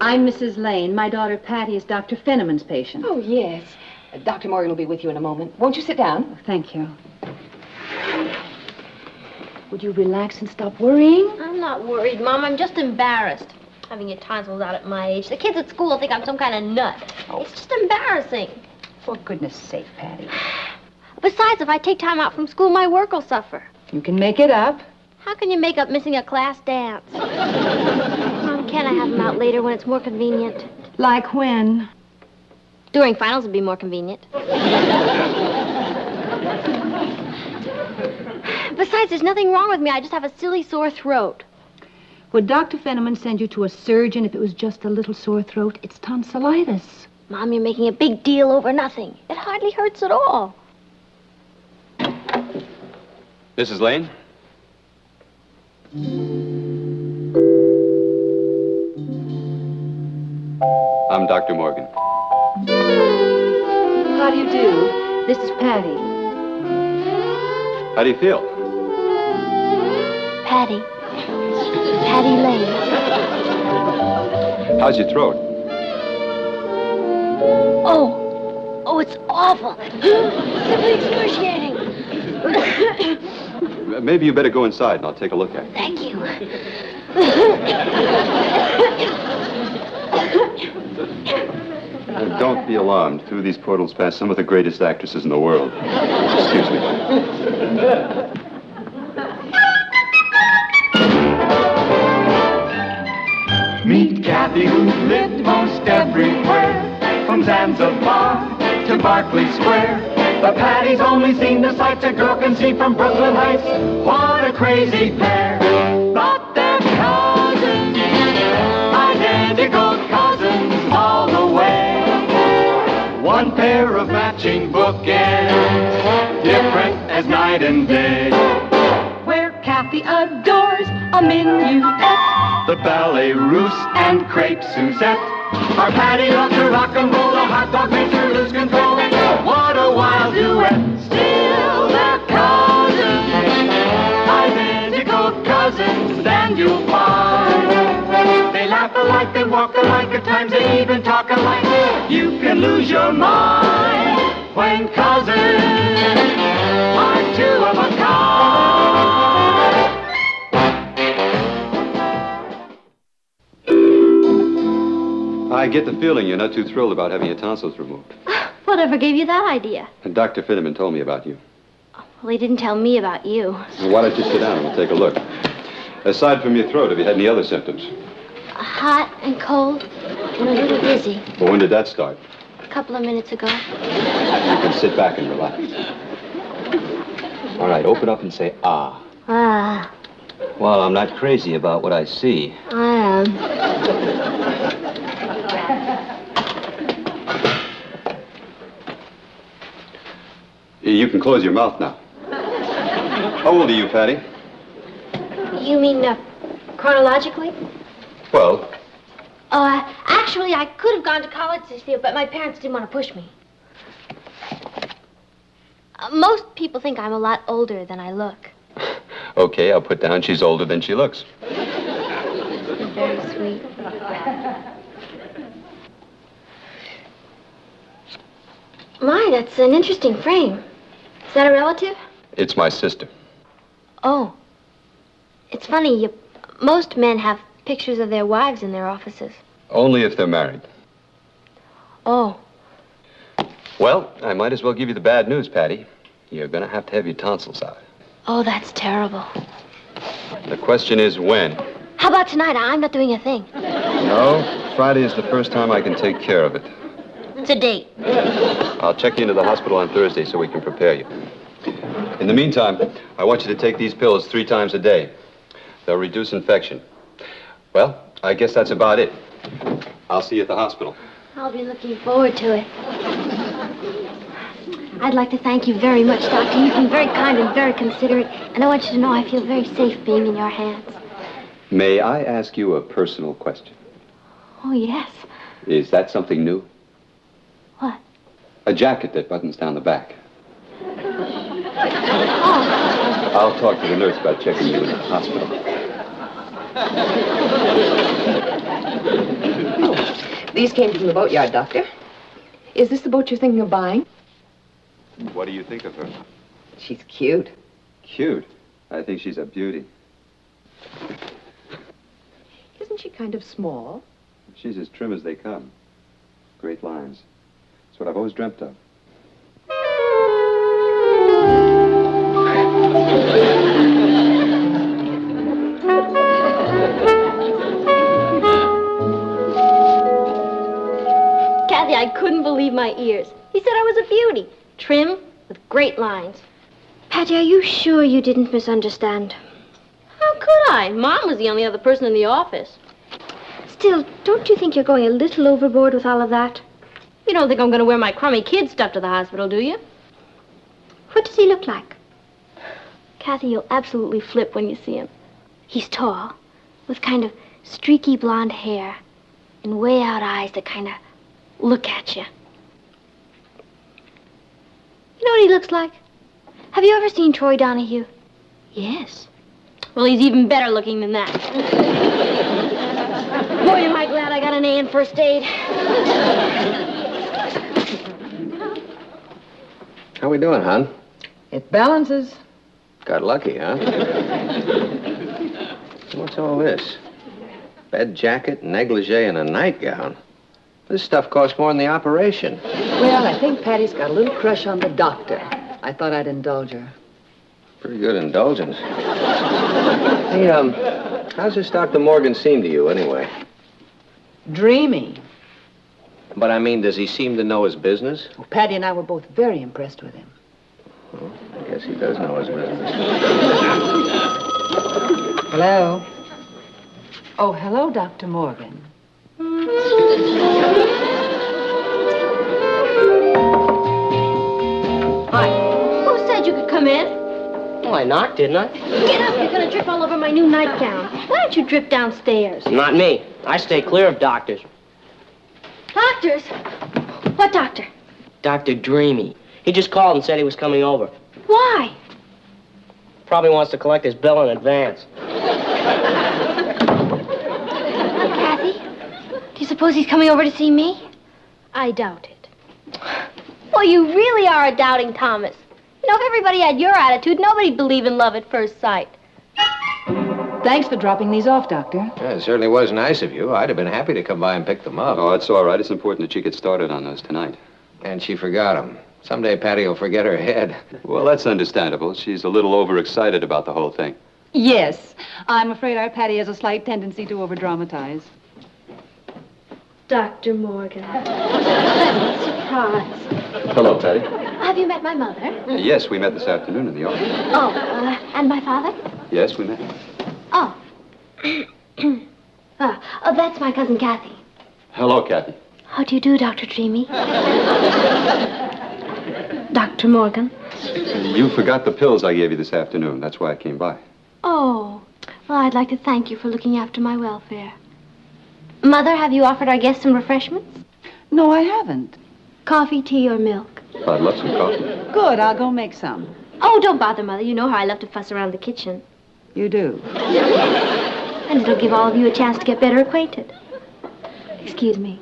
I'm Mrs. Lane. My daughter Patty is Dr. Fenneman's patient. Oh, yes. Dr. Morgan will be with you in a moment. Won't you sit down? Thank you. Would you relax and stop worrying? I'm not worried, Mom. I'm just embarrassed. Having your tonsils out at my age. The kids at school think I'm some kind of nut. Oh. It's just embarrassing. For goodness sake, Patty. Besides, if I take time out from school, my work will suffer. You can make it up. How can you make up missing a class dance? Mom, can't I have them out later when it's more convenient? Like when? During finals would be more convenient. Besides, there's nothing wrong with me. I just have a silly sore throat. Would Dr. Fenneman send you to a surgeon if it was just a little sore throat? It's tonsillitis. Mom, you're making a big deal over nothing. It hardly hurts at all. Mrs. Lane? I'm Dr. Morgan. How do you do? This is Patty. How do you feel? Patty. Patty Lane. How's your throat? Oh, it's awful. Simply excruciating. Maybe you better go inside and I'll take a look at it. Thank you. Don't be alarmed. Through these portals pass some of the greatest actresses in the world. Excuse me. Meet Kathy, who lived most everywhere, from Zanzibar to Berkeley Square. But Patty's only seen the sights a girl can see from Brooklyn Heights. What a crazy pair. But they're cousins, identical cousins all the way. One pair of matching bookends, different as night and day. Where Kathy adores a minuet, the ballet russe and crepe Suzette. Our Patty loves her rock and roll, a hot dog makes her lose control. What a wild duet. Still they're cousins, identical cousins, and you'll find they laugh alike, they walk alike, at times they even talk alike. You can lose your mind when cousins are two of a kind. I get the feeling you're not too thrilled about having your tonsils removed. Whatever gave you that idea? And Dr. Fenneman told me about you. Well, he didn't tell me about you. Well, why don't you sit down and we'll take a look. Aside from your throat, have you had any other symptoms? Hot and cold and a little dizzy. Well, when did that start? A couple of minutes ago. You can sit back and relax. All right, open up and say, ah. Ah, Well, I'm not crazy about what I see. I am. You can close your mouth now. How old are you, Patty? You mean chronologically? Well, Actually, I could have gone to college this year, but my parents didn't want to push me. Most people think I'm a lot older than I look. okay, I'll put down she's older than she looks. You're very sweet. My, that's an interesting frame. Is that a relative? It's my sister. Oh. It's funny, most men have pictures of their wives in their offices. Only if they're married. Oh. Well, I might as well give you the bad news, Patty. You're going to have your tonsils out. Oh, that's terrible. The question is when. How about tonight? I'm not doing a thing. No, Friday is the first time I can take care of it. It's a date. I'll check you into the hospital on Thursday so we can prepare you. In the meantime, I want you to take these pills 3 times a day. They'll reduce infection. Well, I guess that's about it. I'll see you at the hospital. I'll be looking forward to it. I'd like to thank you very much, Doctor. You've been very kind and very considerate, and I want you to know I feel very safe being in your hands. May I ask you a personal question? Oh, yes. Is that something new? What? A jacket that buttons down the back. Oh. I'll talk to the nurse about checking you in the hospital. These came from the boatyard, Doctor. Is this the boat you're thinking of buying? What do you think of her? She's cute. Cute. I think she's a beauty. Isn't she kind of small? She's as trim as they come. Great lines. That's what I've always dreamt of. Kathy, I couldn't believe my ears. He said I was a beauty. Trim, with great lines. Patty, are you sure you didn't misunderstand? How could I? Mom was the only other person in the office. Still, don't you think you're going a little overboard with all of that? You don't think I'm going to wear my crummy kid stuff to the hospital, do you? What does he look like? Kathy, you'll absolutely flip when you see him. He's tall, with kind of streaky blonde hair, and way out eyes that kind of look at you. You know what he looks like? Have you ever seen Troy Donahue? Yes. Well, he's even better looking than that. Boy, am I glad I got an A in first aid. How we doing, hon? It balances. Got lucky, huh? What's all this? Bed jacket, negligee, and a nightgown. This stuff costs more than the operation. Well, I think Patty's got a little crush on the doctor. I thought I'd indulge her. Pretty good indulgence. Hey, how's this Dr. Morgan seem to you, anyway? Dreamy. But I mean, does he seem to know his business? Well, Patty and I were both very impressed with him. Well, I guess he does know his business. Hello? Oh, hello, Dr. Morgan. Hi. Who said you could come in? Well, I knocked, didn't I? Get up, you're gonna drip all over my new nightgown. Why don't you drip downstairs? Not me. I stay clear of doctors. Doctors? What doctor? Dr. Dreamy. He just called and said he was coming over. Why? Probably wants to collect his bill in advance. Kathy? Do you suppose he's coming over to see me? I doubt it. Well, you really are a doubting Thomas. You know, if everybody had your attitude, nobody'd believe in love at first sight. Thanks for dropping these off, Doctor. Yeah, it certainly was nice of you. I'd have been happy to come by and pick them up. Oh, it's all right. It's important that she get started on those tonight. And she forgot them. Someday Patty will forget her head. Well, that's understandable. She's a little overexcited about the whole thing. Yes. I'm afraid our Patty has a slight tendency to overdramatize. Dr. Morgan. Surprise. Hello, Patty. Have you met my mother? Yes, we met this afternoon in the office. Oh, and my father? Yes, we met. Oh. Oh, that's my cousin Kathy. Hello, Kathy. How do you do, Dr. Dreamy? Dr. Morgan. You forgot the pills I gave you this afternoon. That's why I came by. Oh, well, I'd like to thank you for looking after my welfare. Mother, have you offered our guests some refreshments? No, I haven't. Coffee, tea, or milk? I'd love some coffee. Good, I'll go make some. Oh, don't bother, Mother. You know how I love to fuss around the kitchen. You do. And it'll give all of you a chance to get better acquainted. Excuse me.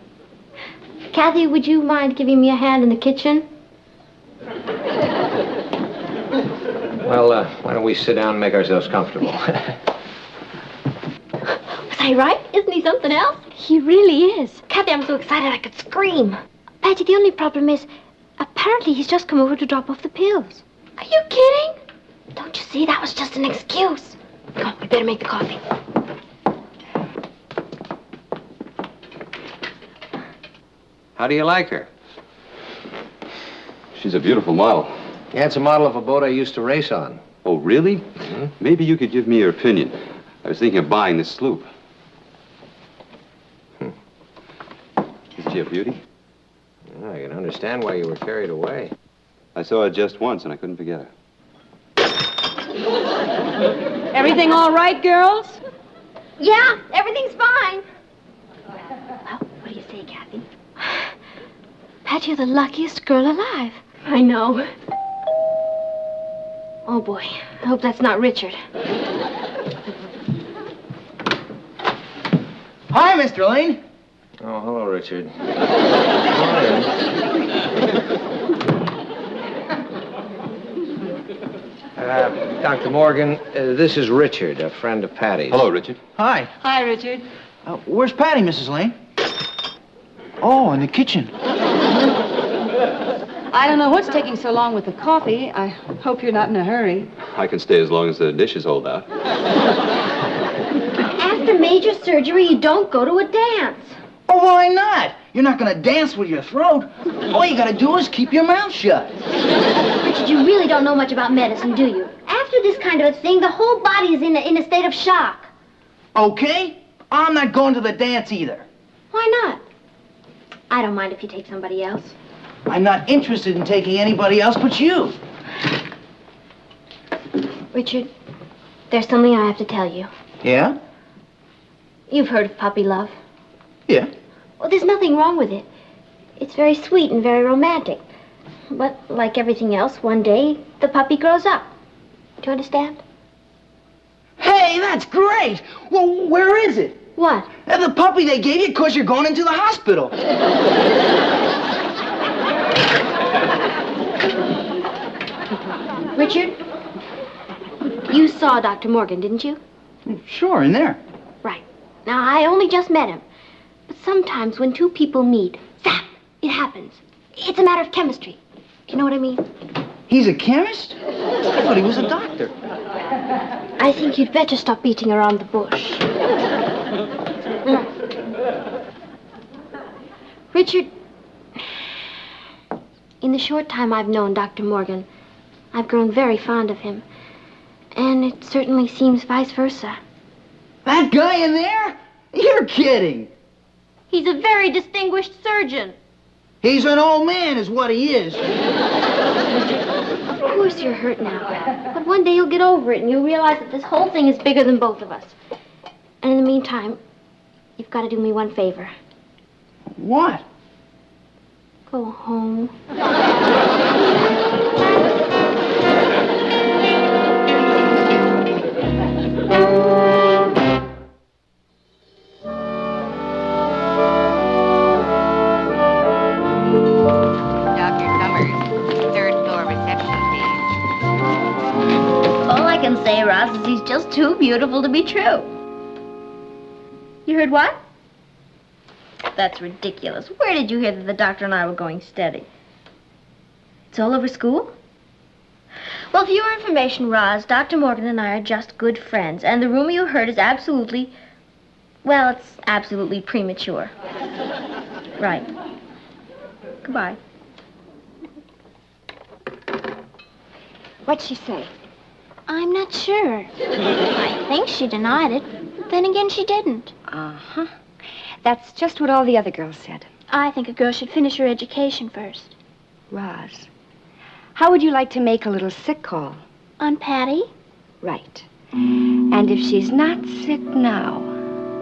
Kathy, would you mind giving me a hand in the kitchen? Well, why don't we sit down and make ourselves comfortable? Was I right? Isn't he something else? He really is. Kathy, I'm so excited I could scream. Patty, the only problem is, apparently he's just come over to drop off the pills. Are you kidding? Don't you see? That was just an excuse. Come on, we better make the coffee. How do you like her? She's a beautiful model. Yeah, it's a model of a boat I used to race on. Oh, really? Maybe you could give me your opinion. I was thinking of buying this sloop. Isn't she a beauty? Well, I can understand why you were carried away. I saw her just once, and I couldn't forget her. Everything all right, girls? Yeah, everything's fine. Well, what do you say, Kathy? Pat, you're the luckiest girl alive. I know. Oh, boy. I hope that's not Richard. Hi, Mr. Lane. Oh, hello, Richard. Come on in. Dr. Morgan, this is Richard, a friend of Patty's. Hello, Richard. Hi. Hi, Richard. Where's Patty, Mrs. Lane? Oh, in the kitchen. I don't know what's taking so long with the coffee. I hope you're not in a hurry. I can stay as long as the dishes hold out. After major surgery, you don't go to a dance. Oh, why not? You're not gonna dance with your throat. All you gotta do is keep your mouth shut. Richard, you really don't know much about medicine, do you? After this kind of a thing, the whole body is in a state of shock. Okay? I'm not going to the dance either. Why not? I don't mind if you take somebody else. I'm not interested in taking anybody else but you. Richard, there's something I have to tell you. Yeah? You've heard of puppy love. Yeah. Well, there's nothing wrong with it. It's very sweet and very romantic. But like everything else, one day the puppy grows up. Do you understand? Hey, that's great! Well, where is it? What? The puppy they gave you because you're going into the hospital. Richard, you saw Dr. Morgan, didn't you? Sure, in there. Right. Now, I only just met him. But sometimes when two people meet, zap, it happens. It's a matter of chemistry. Do you know what I mean? He's a chemist? I thought he was a doctor. I think you'd better stop beating around the bush. Richard, in the short time I've known Dr. Morgan, I've grown very fond of him. And it certainly seems vice versa. That guy in there? You're kidding. He's a very distinguished surgeon. He's an old man is what he is. Of course you're hurt now. But one day you'll get over it and you'll realize that this whole thing is bigger than both of us. And in the meantime, you've got to do me one favor. What? Go home. Dr. Summers, third floor reception, please. All I can say, Ross, is he's just too beautiful to be true. You heard what? That's ridiculous. Where did you hear that the doctor and I were going steady? It's all over school? Well, for your information, Roz, Dr. Morgan and I are just good friends, and the rumor you heard is absolutely, well, it's absolutely premature. Right. Goodbye. What'd she say? I'm not sure. I think she denied it. Then again, she didn't. Uh-huh. That's just what all the other girls said. I think a girl should finish her education first. Roz, how would you like to make a little sick call? On Patty? Right. And if she's not sick now,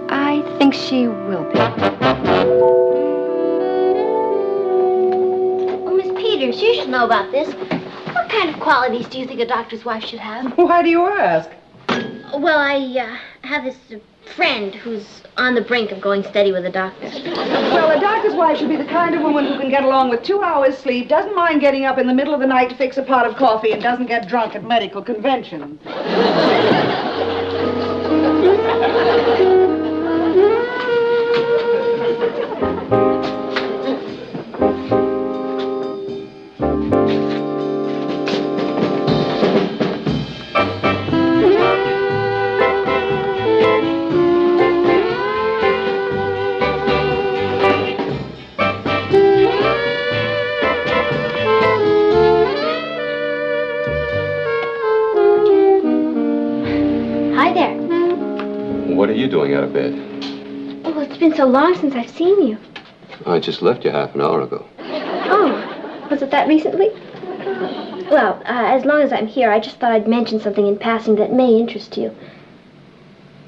I think she will be. Oh, Miss Peters, you should know about this. What kind of qualities do you think a doctor's wife should have? Why do you ask? Well, I have this friend who's on the brink of going steady with a doctor. Well, a doctor's wife should be the kind of woman who can get along with 2 hours sleep, doesn't mind getting up in the middle of the night to fix a pot of coffee, and doesn't get drunk at medical conventions. Hi there. What are you doing out of bed? Oh, it's been so long since I've seen you. I just left you half an hour ago. Oh, was it that recently? Well, as long as I'm here, I just thought I'd mention something in passing that may interest you.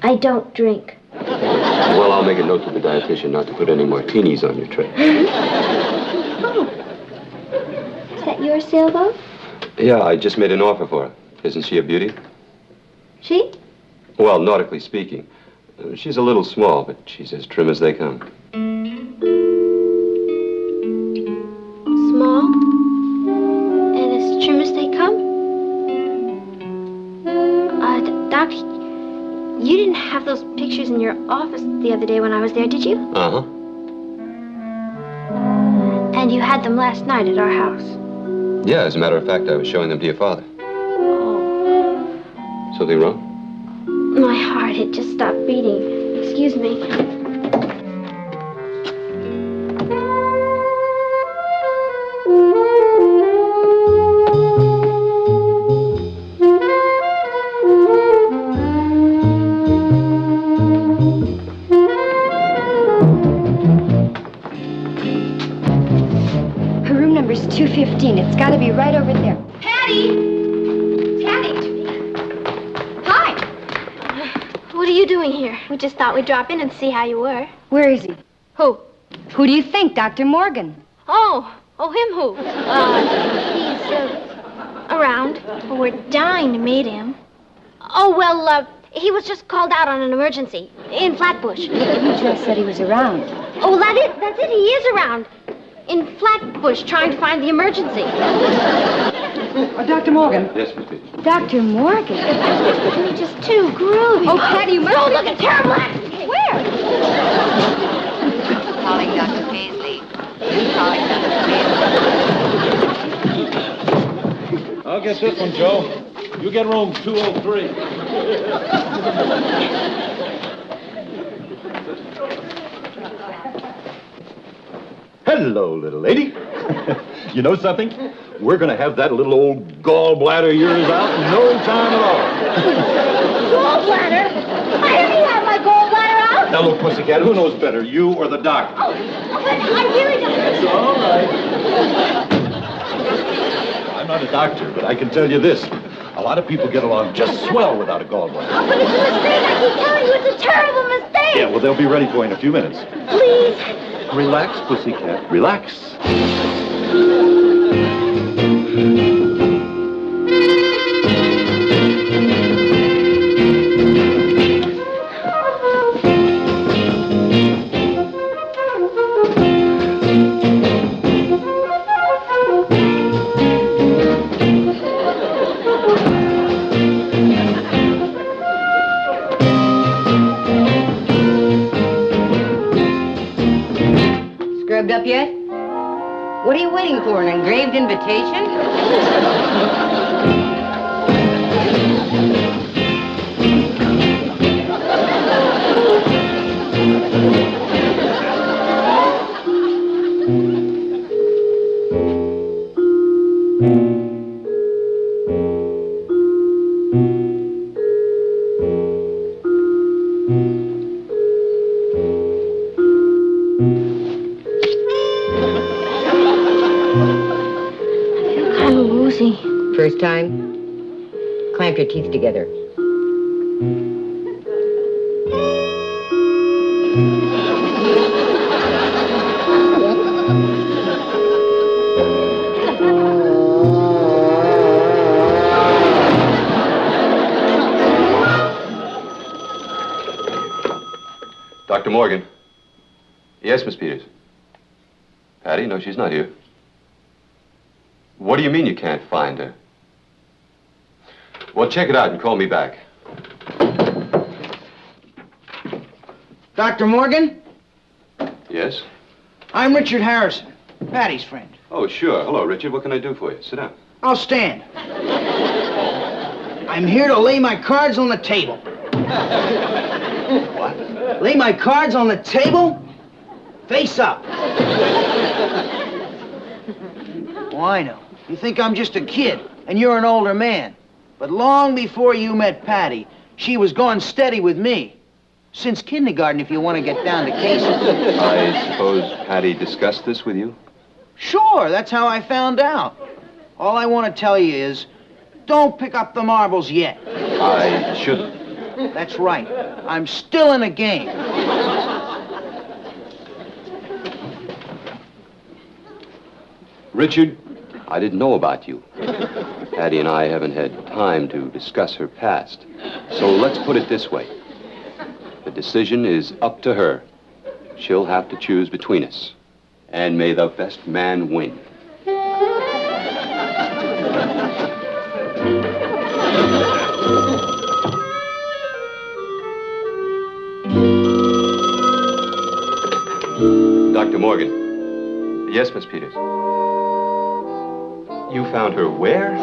I don't drink. Well, I'll make a note to the dietitian not to put any martinis on your tray. Oh. Is that your sailboat? Yeah, I just made an offer for her. Isn't she a beauty? She? Well, nautically speaking. She's a little small, but she's as trim as they come. those pictures in your office the other day when I was there, did you? Uh-huh. And you had them last night at our house. Yeah, as a matter of fact, I was showing them to your father. Oh. Something wrong? My heart had just stopped beating. Excuse me. Her room number's 215. It's got to be right over there. Patty! Hi! What are you doing here? We just thought we'd drop in and see how you were. Where is he? Who? Who do you think? Dr. Morgan. Oh, him who? He's, around. Well, we're dying to meet him. Oh, well, he was just called out on an emergency in Flatbush. You just said he was around. Oh, well, that's it. He is around. In Flatbush, trying to find the emergency. Dr. Morgan. Yes, Miss Peters. Dr. Morgan? You're just too groovy. Oh, Patty, you must... Oh, look, a terrible accident. Where? Calling Dr. Paisley. Calling Dr. Paisley. I'll get this one, Joe. You get room 203. Hello, little lady. You know something? We're going to have that little old gallbladder of yours out in no time at all. Gallbladder? I already have my gallbladder out. Now, look, pussycat, who knows better, you or the doctor? Oh, but I really don't. It's all right. I'm not a doctor, but I can tell you this. A lot of people get along just swell without a gallbladder. Oh, but it's a mistake. I keep telling you, it's a terrible mistake. Yeah, well, they'll be ready for you in a few minutes. Please. Relax, pussycat, relax. Scrubbed up yet? What are you waiting for, an engraved invitation? First time? Clamp your teeth together. Dr. Morgan. Yes, Miss Peters. Patty? No, she's not here. What do you mean you can't find her? Well, check it out and call me back. Dr. Morgan? Yes? I'm Richard Harrison, Patty's friend. Oh, sure. Hello, Richard. What can I do for you? Sit down. I'll stand. I'm here to lay my cards on the table. What? Lay my cards on the table? Face up. Oh, I know. You think I'm just a kid, and you're an older man. But long before you met Patty, she was going steady with me. Since kindergarten, if you want to get down to cases. I suppose Patty discussed this with you? Sure, that's how I found out. All I want to tell you is, don't pick up the marbles yet. I shouldn't. That's right. I'm still in the game. Richard, I didn't know about you. Patty and I haven't had time to discuss her past. So let's put it this way. The decision is up to her. She'll have to choose between us. And may the best man win. Dr. Morgan. Yes, Miss Peters. You found her where?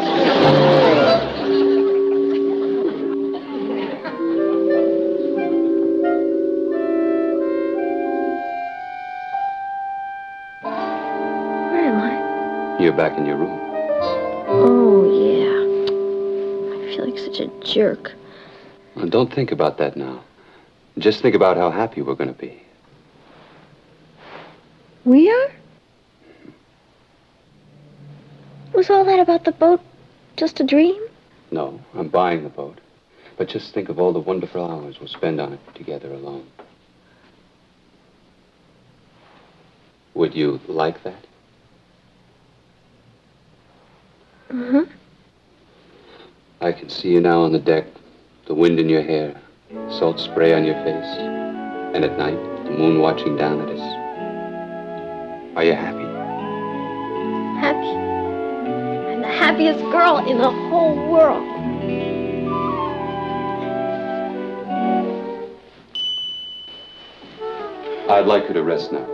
Where am I? You're back in your room. Oh, yeah. I feel like such a jerk. Well, don't think about that now. Just think about how happy we're going to be. We are? Was all that about the boat just a dream? No, I'm buying the boat. But just think of all the wonderful hours we'll spend on it together alone. Would you like that? Mm-hmm. I can see you now on the deck, the wind in your hair, salt spray on your face, and at night, the moon watching down at us. Are you happy? Happy. I'm the happiest girl in the whole world. I'd like you to rest now.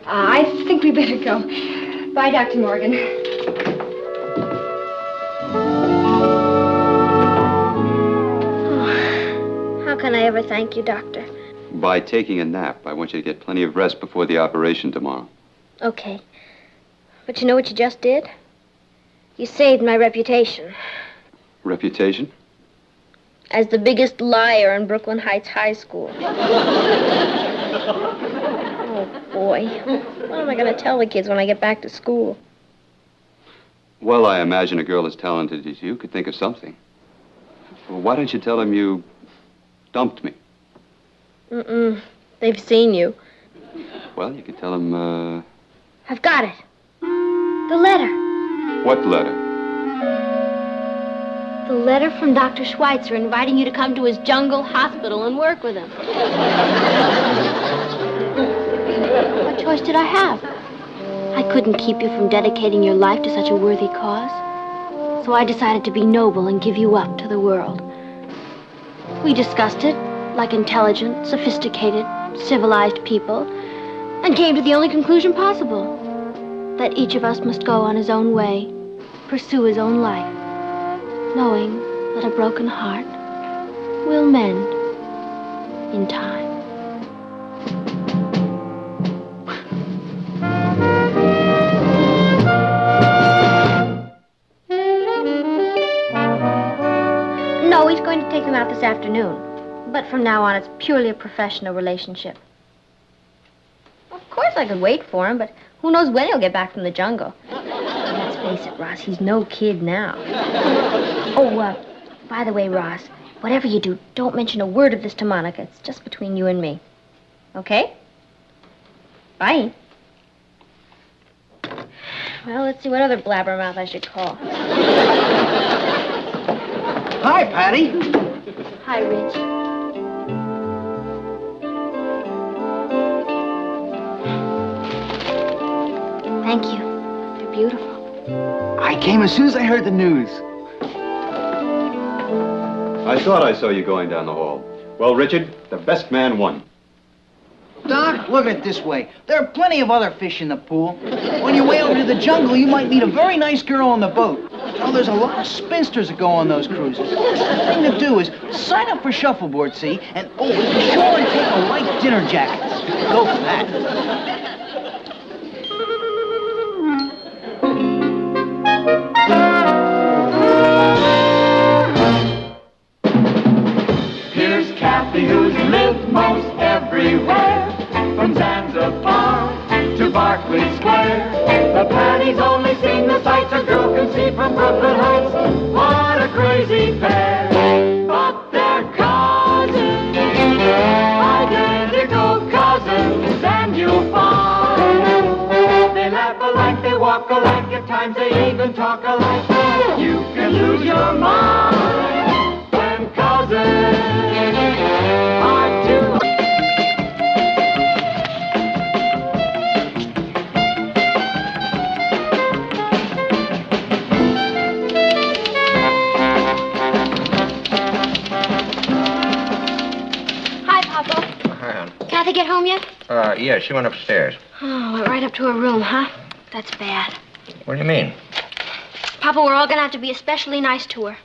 I think we better go. Bye, Dr. Morgan. How can I ever thank you, Doctor? By taking a nap, I want you to get plenty of rest before the operation tomorrow. Okay. But you know what you just did? You saved my reputation Reputation? as the biggest liar in Brooklyn Heights High School. Oh, boy. What am I going to tell the kids when I get back to school? Well, I imagine a girl as talented as you could think of something. Well, why don't you tell them you dumped me? Mm-mm. They've seen you. Well, you could tell them, I've got it. The letter. what letter? The letter from Dr. Schweitzer inviting you to come to his jungle hospital and work with him. What choice did I have? I couldn't keep you from dedicating your life to such a worthy cause. So I decided to be noble and give you up to the world. We discussed it like intelligent, sophisticated, civilized people, and came to the only conclusion possible. That each of us must go on his own way, pursue his own life, knowing that a broken heart will mend in time. No, he's going to take them out this afternoon. But from now on, it's purely a professional relationship. Of course I could wait for him, but who knows when he'll get back from the jungle. Let's face it, Ross, he's no kid now. Oh, by the way, Ross, whatever you do, don't mention a word of this to Monica. It's just between you and me. Okay? Bye. Well, let's see what other blabbermouth I should call. Hi, Patty. Hi, Rich. Thank you. They're beautiful. I came as soon as I heard the news. I thought I saw you going down the hall. Well, Richard, the best man won. Doc, look at it this way. There are plenty of other fish in the pool. On your way over to the jungle, you might meet a very nice girl on the boat. Oh, there's a lot of spinsters that go on those cruises. The thing to do is sign up for shuffleboard, see? And, oh, be sure and take a light dinner jacket. Go for that. Here's Kathy, who's lived most everywhere, from Zanzibar to Berkeley Square. The Patty's only seen the sights a girl can see from Brooklyn Heights. What a crazy pair! But they're cousins, identical cousins, and you'll find they laugh alike, they walk alike, at times they even talk alike. You can lose your mind when cousins are two. Hi, Papa. Kathy get home home yet? Yeah, she went upstairs. Oh, went right up to her room, huh? That's bad. What do you mean? Papa, we're all gonna have to be especially nice to her.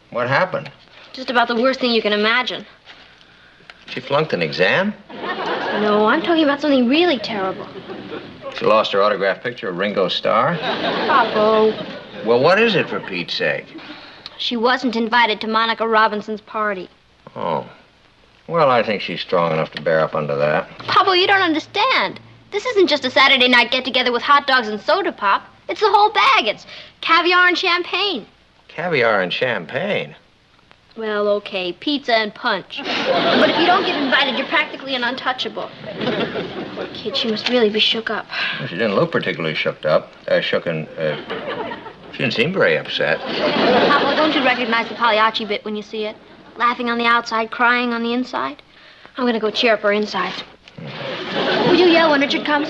What happened? Just about the worst thing you can imagine. She flunked an exam? No, I'm talking about something really terrible. She lost her autographed picture of Ringo Starr? Papa. Well, what is it, for Pete's sake? She wasn't invited to Monica Robinson's party. Oh. Well, I think she's strong enough to bear up under that. Papa, you don't understand. This isn't just a Saturday night get-together with hot dogs and soda pop. It's the whole bag. It's caviar and champagne. Caviar and champagne? Well, okay, pizza and punch. But if you don't get invited, you're practically an untouchable. Poor kid, she must really be shook up. Well, she didn't look particularly shook up. She didn't seem very upset. Papa, don't you recognize the Pagliacci bit when you see it? Laughing on the outside, crying on the inside. I'm gonna go cheer up her insides. Will you yell when Richard comes?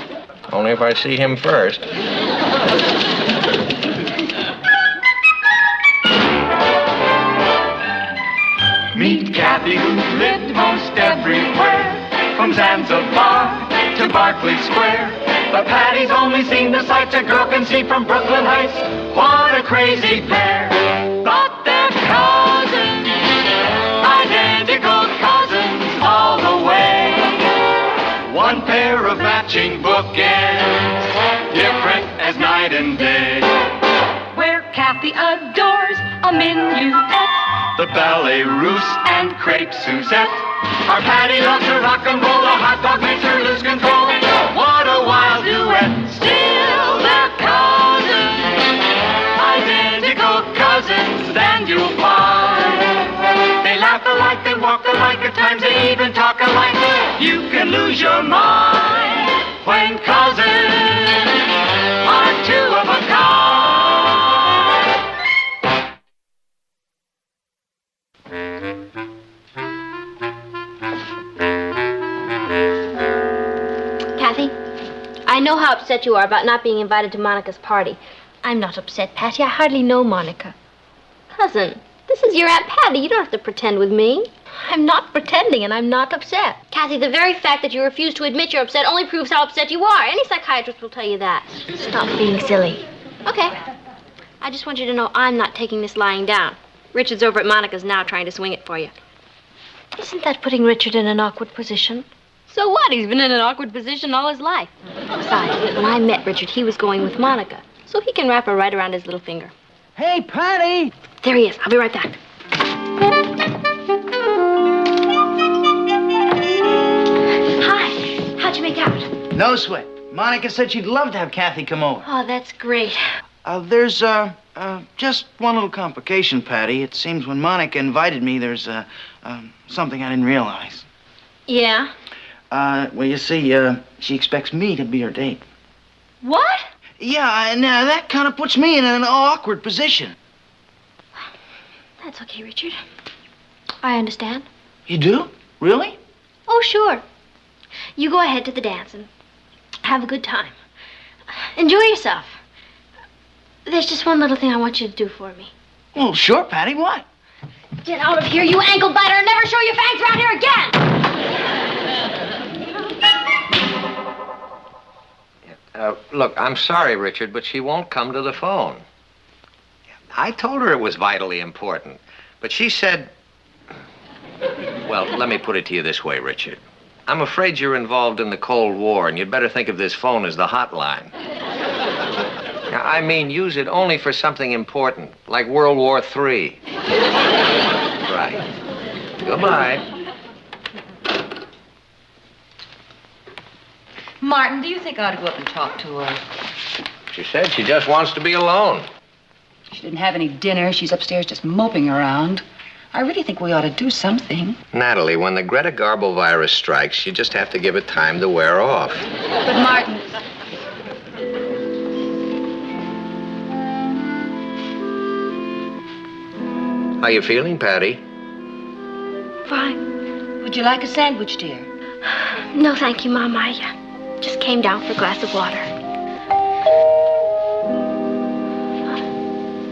Only if I see him first. Meet Kathy, who lived most everywhere, from Zanzibar to Berkeley Square. But Patty's only seen the sights a girl can see from Brooklyn Heights. What a crazy pair! But they're cousins, identical cousins all the way. One pair of matching bookends, different as night and day. Where Kathy adores a minuet, The ballet russe and crepe Suzette. Our Patty loves her rock and roll. A hot dog makes her lose control. What a wild duet. Still they're cousins, identical cousins, then you'll find. They laugh alike, they walk alike, at times they even talk alike. You can lose your mind when cousins are two of a kind. Kathy, I know how upset you are about not being invited to Monica's party. I'm not upset, Patty. I hardly know Monica. Cousin, this is your Aunt Patty. You don't have to pretend with me. I'm not pretending, and I'm not upset. Kathy, the very fact that you refuse to admit you're upset only proves how upset you are. Any psychiatrist will tell you that. Stop being silly. Okay. I just want you to know I'm not taking this lying down. Richard's over at Monica's now trying to swing it for you. Isn't that putting Richard in an awkward position? So what? He's been in an awkward position all his life. Besides, when I met Richard, he was going with Monica, so he can wrap her right around his little finger. Hey, Patty! There he is. I'll be right back. Hi. How'd you make out? No sweat. Monica said she'd love to have Kathy come over. Oh, that's great. There's just one little complication, Patty. It seems when Monica invited me, there's something I didn't realize. Yeah? Well, you see, she expects me to be her date. What? Yeah, and that kind of puts me in an awkward position. That's okay, Richard. I understand. You do? Really? Oh, sure. You go ahead to the dance and have a good time. Enjoy yourself. There's just one little thing I want you to do for me. Well, sure, Patty. What? Get out of here, you ankle biter, and never show your fangs around here again! Look, I'm sorry, Richard, but she won't come to the phone. I told her it was vitally important, but she said... Well, let me put it to you this way, Richard. I'm afraid you're involved in the Cold War, and you'd better think of this phone as the hotline. I mean, use it only for something important, like World War III. Right. Goodbye. Martin, do you think I ought to go up and talk to her? She said she just wants to be alone. She didn't have any dinner. She's upstairs just moping around. I really think we ought to do something. Natalie, when the Greta Garbo virus strikes, you just have to give it time to wear off. But Martin... How you feeling, Patty? Fine. Would you like a sandwich, dear? No, thank you, Mom. I just came down for a glass of water.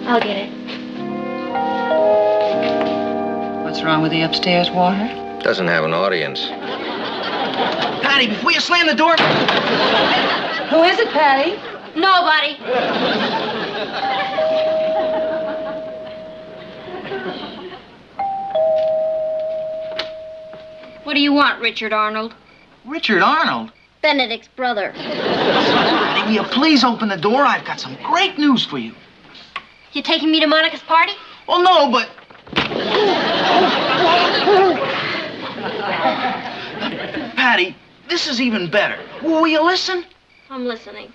I'll get it. What's wrong with the upstairs water? Doesn't have an audience. Patty, before you slam the door... Who is it, Patty? Nobody. What do you want, Richard Arnold? Richard Arnold? Benedict's brother. Patty, will you please open the door? I've got some great news for you. You taking me to Monica's party? Well, no, but... Patty, this is even better. Will you listen? I'm listening.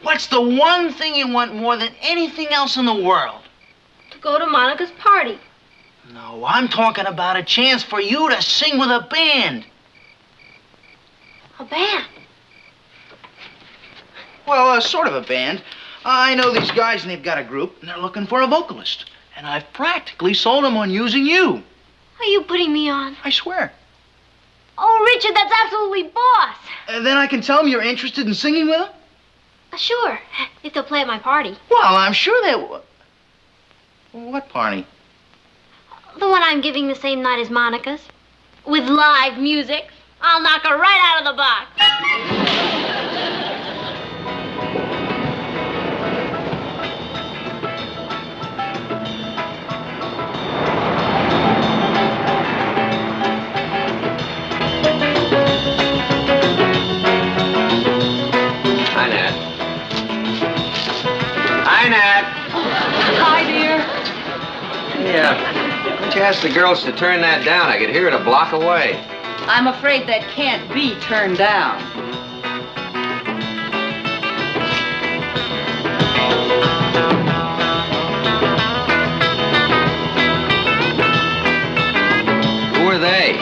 What's the one thing you want more than anything else in the world? To go to Monica's party. No, I'm talking about a chance for you to sing with a band. A band? Well, sort of a band. I know these guys, and they've got a group, and they're looking for a vocalist. And I've practically sold them on using you. Are you putting me on? I swear. Oh, Richard, that's absolutely boss. And then I can tell them you're interested in singing with them? Sure, if they'll play at my party. Well, I'm sure they will. What party? The one I'm giving the same night as Monica's. With live music. I'll knock her right out of the box. Hi, Nat. Hi, Nat. Hi, dear. Yeah. Why don't you ask the girls to turn that down? I could hear it a block away. I'm afraid that can't be turned down. Who are they?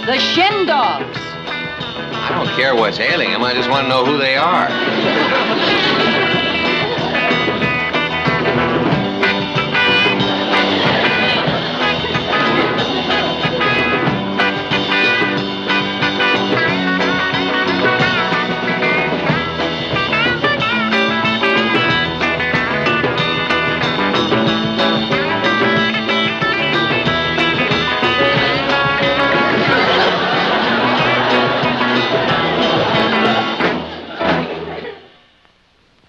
The Shin Dogs. I don't care what's ailing them. I just want to know who they are.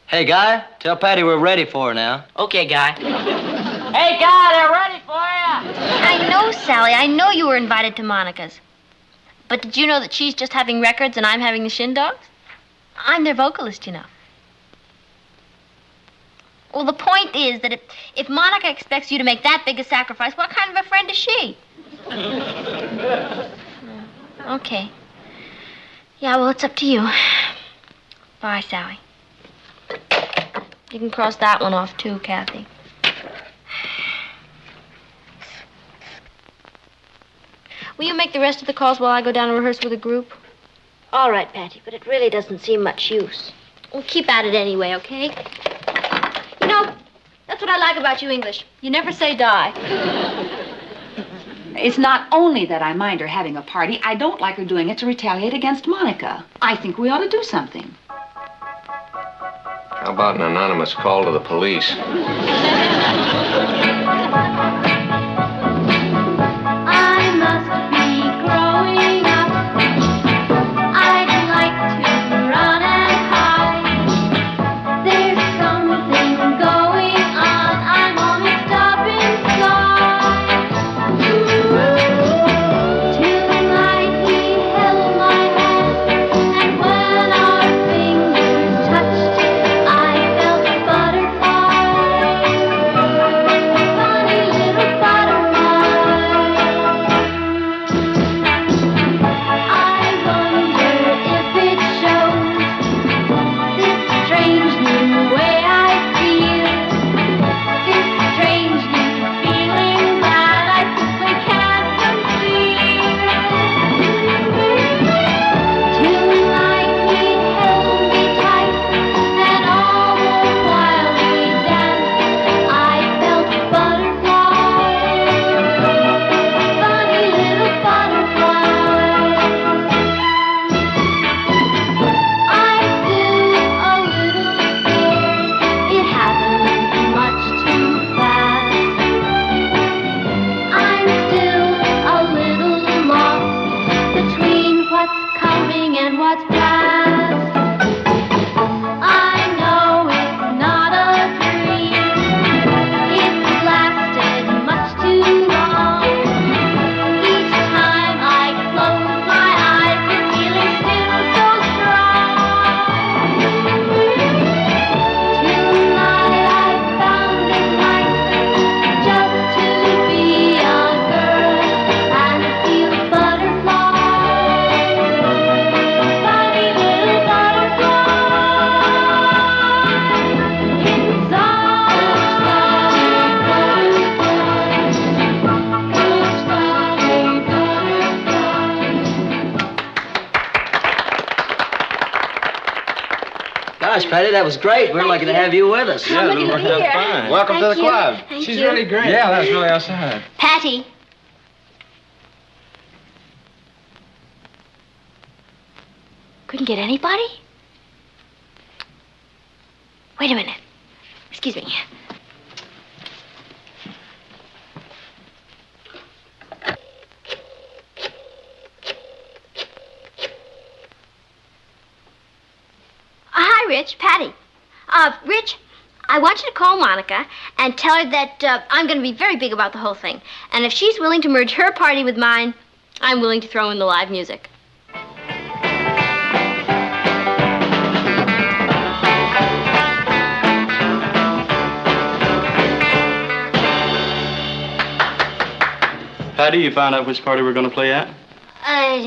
Hey, Guy, tell Patty we're ready for her now. Okay, Guy. Hey, Guy, they're ready for you. I know, Sally. I know you were invited to Monica's. But did you know that she's just having records and I'm having the Shin Dogs? I'm their vocalist, you know. Well, the point is that if Monica expects you to make that big a sacrifice, what kind of a friend is she? Okay. Yeah, well, it's up to you. Bye, Sally. You can cross that one off, too, Kathy. Will you make the rest of the calls while I go down and rehearse with a group? All right, Patty, but it really doesn't seem much use. We'll keep at it anyway, okay? You know, that's what I like about you English. You never say die. It's not only that I mind her having a party, I don't like her doing it to retaliate against Monica. I think we ought to do something. How about an anonymous call to the police? I must be growing up. I'd like to run and hide. There's something going on. I'm almost up inside. Tonight he held my hand, and when our fingers touched, I felt butterflies. Patty, that was great. We're lucky to have you with us. I'm lucky to be here. fine. Welcome to the club. Thank She's you. really great. Yeah, that's really outside. Patty. Couldn't get anybody? Wait a minute. Excuse me. Hi, Rich. Patty. Rich, I want you to call Monica and tell her that I'm going to be very big about the whole thing. And if she's willing to merge her party with mine, I'm willing to throw in the live music. Patty, you found out which party we're going to play at?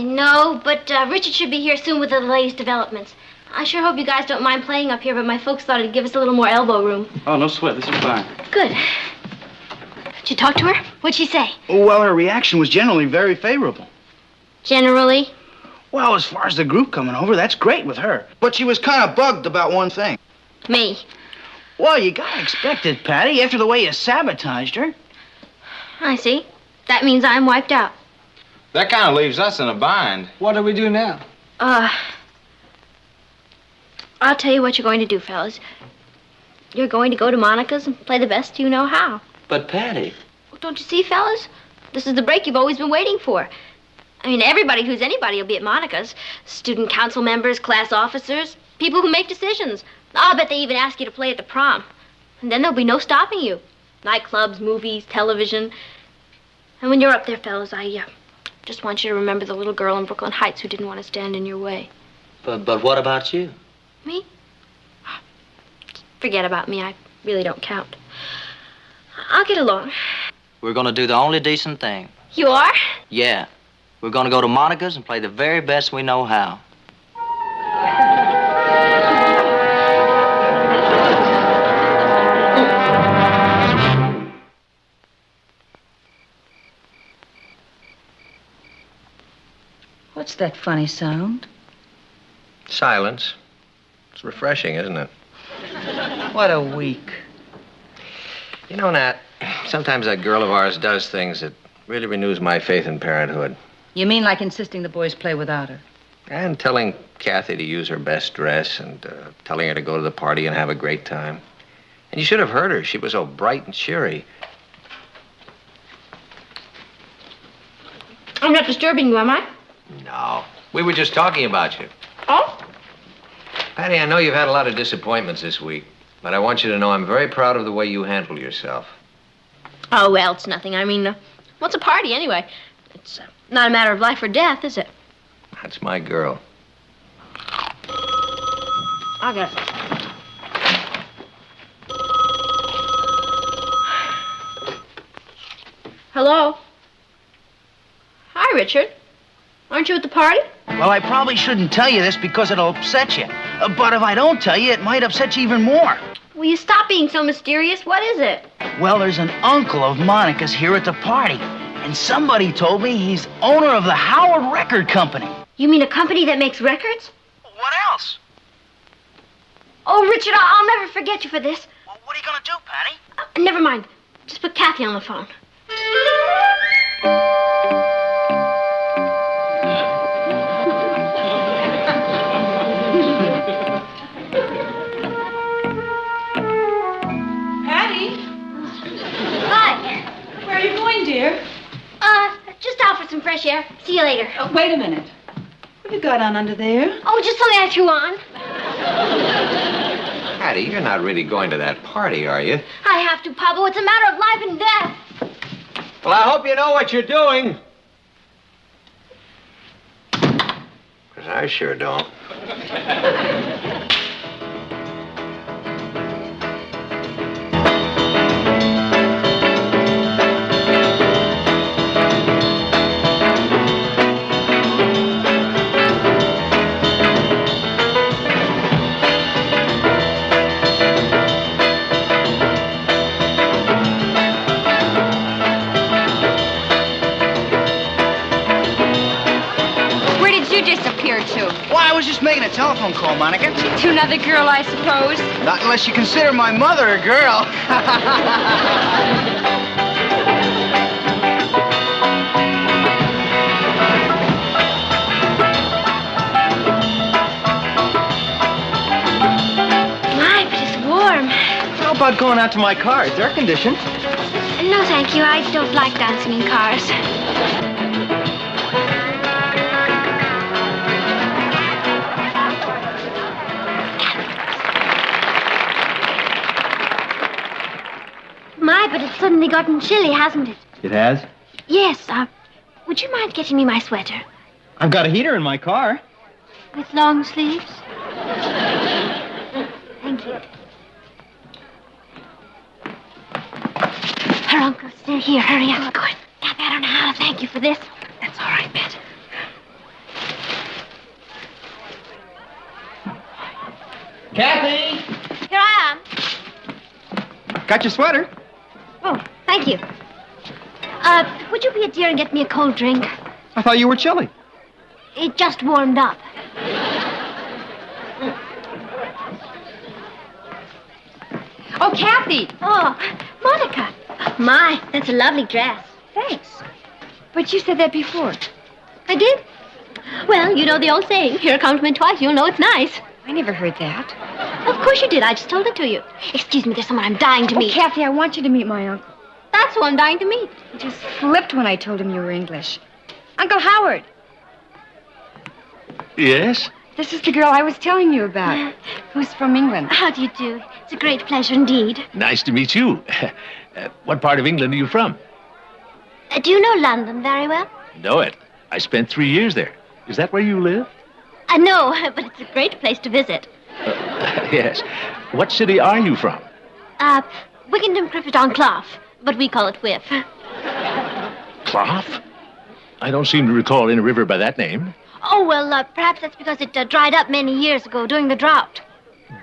No, but Richard should be here soon with the latest developments. I sure hope you guys don't mind playing up here, but my folks thought it'd give us a little more elbow room. Oh, no sweat. This is fine. Good. Did you talk to her? What'd she say? Well, her reaction was generally very favorable. Generally? Well, as far as the group coming over, that's great with her. But she was kind of bugged about one thing. Me. Well, you gotta expect it, Patty, after the way you sabotaged her. I see. That means I'm wiped out. That kind of leaves us in a bind. What do we do now? I'll tell you what you're going to do, fellas. You're going to go to Monica's and play the best you know how. But, Patty. Well, don't you see, fellas? This is the break you've always been waiting for. I mean, everybody who's anybody will be at Monica's. Student council members, class officers, people who make decisions. I'll bet they even ask you to play at the prom. And then there'll be no stopping you. Nightclubs, movies, television. And when you're up there, fellas, I just want you to remember the little girl in Brooklyn Heights who didn't want to stand in your way. But what about you? Me? Forget about me. I really don't count. I'll get along. We're going to do the only decent thing. You are? Yeah. We're going to go to Monica's and play the very best we know how. What's that funny sound? Silence. It's refreshing, isn't it? What a week. You know, Nat, sometimes that girl of ours does things that really renews my faith in parenthood. You mean like insisting the boys play without her? And telling Kathy to use her best dress and telling her to go to the party and have a great time. And you should have heard her. She was so bright and cheery. I'm not disturbing you, am I? No. We were just talking about you. Oh? Patty, I know you've had a lot of disappointments this week, but I want you to know I'm very proud of the way you handle yourself. Oh, well, it's nothing. I mean, what's a party anyway? It's not a matter of life or death, is it? That's my girl. I'll get it. Hello? Hi, Richard. Aren't you at the party? Well, I probably shouldn't tell you this because it'll upset you. But if I don't tell you, it might upset you even more. Will you stop being so mysterious? What is it? Well, there's an uncle of Monica's here at the party. And somebody told me he's owner of the Howard Record Company. You mean a company that makes records? What else? Oh, Richard, I'll never forget you for this. Well, what are you gonna do, Patty? Never mind. Just put Kathy on the phone. Patty, Hi. where are you going, dear? Just out for some fresh air. See you later. Wait a minute. What have you got on under there? Oh, just something I threw on. Patty, you're not really going to that party, are you? I have to, Pablo. It's a matter of life and death. Well, I hope you know what you're doing. 'Cause I sure don't. just making a telephone call, Monica. To another girl, I suppose. Not unless you consider my mother a girl. My, but it's warm. How about going out to my car? It's air conditioned. No, thank you. I don't like dancing in cars. My, but it's suddenly gotten chilly, hasn't it? It has? Yes, would you mind getting me my sweater? I've got a heater in my car. With long sleeves? Thank you. Her uncle's still here. Hurry up. Go on. Kathy, I don't know how to thank you for this. That's all right, Bet. Kathy! Here I am. Got your sweater? Oh, thank you. Would you be a dear and get me a cold drink? I thought you were chilly. It just warmed up. Oh, Kathy! Oh, Monica. My, that's a lovely dress. Thanks. But you said that before. I did? Well, you know the old saying, hear a compliment twice, you'll know it's nice. I never heard that. Of course you did. I just told it to you. Excuse me, there's someone I'm dying to meet. Kathy, I want you to meet my uncle. That's who I'm dying to meet. He just flipped when I told him you were English. Uncle Howard, Yes? this is the girl I was telling you about, who's from England. How do you do? It's a great pleasure indeed. Nice to meet you. What part of England are you from? Do you know London very well? Know it. I spent 3 years there. Is that where you live? No, but it's a great place to visit. Yes. What city are you from? Wickenham Criffet on Clough, but we call it Whiff. Clough? I don't seem to recall any river by that name. Oh, well, perhaps that's because it dried up many years ago during the drought.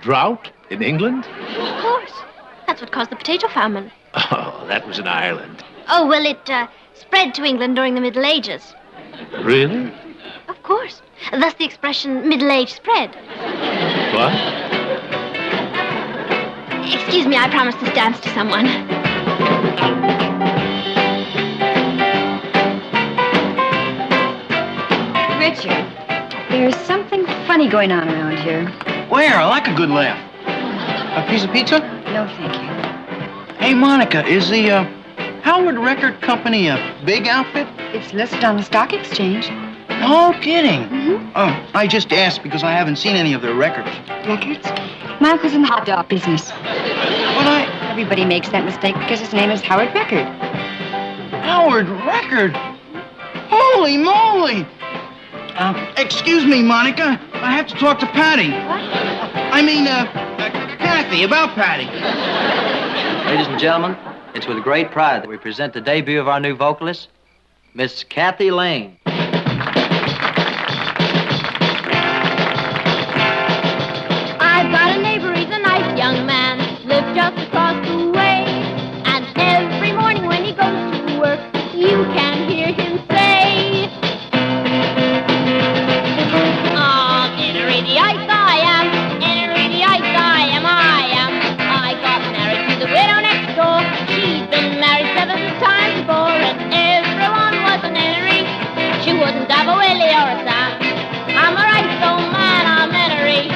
Drought? In England? Of course. That's what caused the potato famine. Oh, that was in Ireland. Oh, well, it spread to England during the Middle Ages. Really? Of course. Thus the expression Middle Age spread. What? Excuse me, I promised this dance to someone. Richard, there's something funny going on around here. Where? I like a good laugh. A piece of pizza? No, thank you. Hey, Monica, is the Howard Record Company a big outfit? It's listed on the stock exchange. No kidding. Oh, I just asked because I haven't seen any of their records. Records? My uncle's in the hot dog business. But Everybody makes that mistake because his name is Howard Record. Howard Record? Holy moly! Excuse me, Monica. I have to talk to Patty. I mean, Kathy, about Patty. Ladies and gentlemen, it's with great pride that we present the debut of our new vocalist, Miss Kathy Lane. I've got a neighbor, he's a nice young man, lives just across the way. And every morning when he goes to work, you can hear him say, Enerity-ite I am, enerity-ite I am. I got married to the widow next door. She'd been married 7 times before, and everyone was an enery. She wouldn't have a Willie or a Sam. I'm a right old man, I'm enery.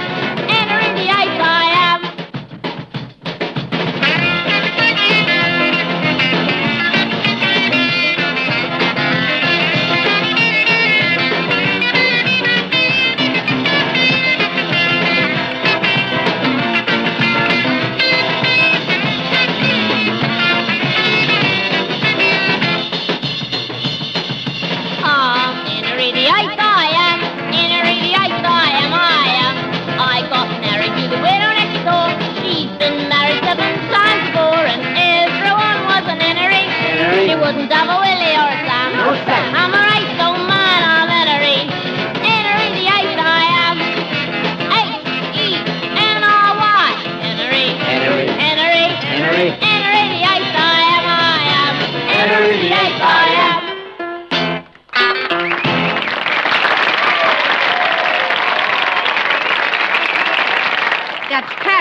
Enerity-ite I am. Enerity-ite I am, enerity-ite I am. I got married to the widow next door. She'd been married 7 times before, and everyone was an enery. She wouldn't have a Willie or a Sam. No, Sam. I'm a right old man, I'm enery. Enerity-ite I am. H-E-N-R-Y. Enery. Enery. Enery. Enery. Enerity-ite I am. Enerity-ite I am.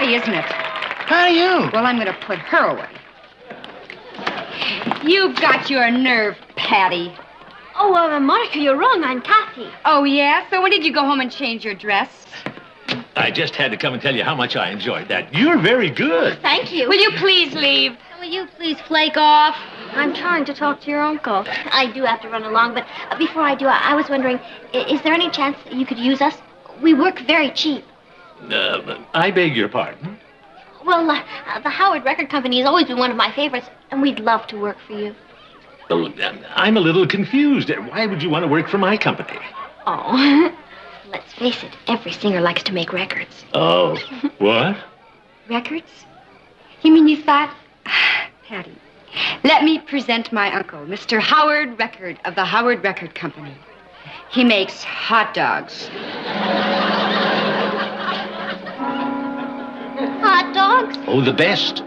Patty, isn't it? Patty who? Well, I'm going to put her away. You've got your nerve, Patty. Oh, Monica, you're wrong. I'm Kathy. Oh, yeah? So when did you go home and change your dress? I just had to come and tell you how much I enjoyed that. You're very good. Thank you. Will you please leave? Will you please flake off? I'm trying to talk to your uncle. I do have to run along, but before I do, I was wondering, is there any chance that you could use us? We work very cheap. I beg your pardon? Well, the Howard Record Company has always been one of my favorites, and we'd love to work for you. Well, I'm a little confused. Why would you want to work for my company? Oh, let's face it, every singer likes to make records. Oh, what? Records? You mean you thought... Patty, let me present my uncle, Mr. Howard Record of the Howard Record Company. He makes hot dogs. Hot dogs? Oh, the best.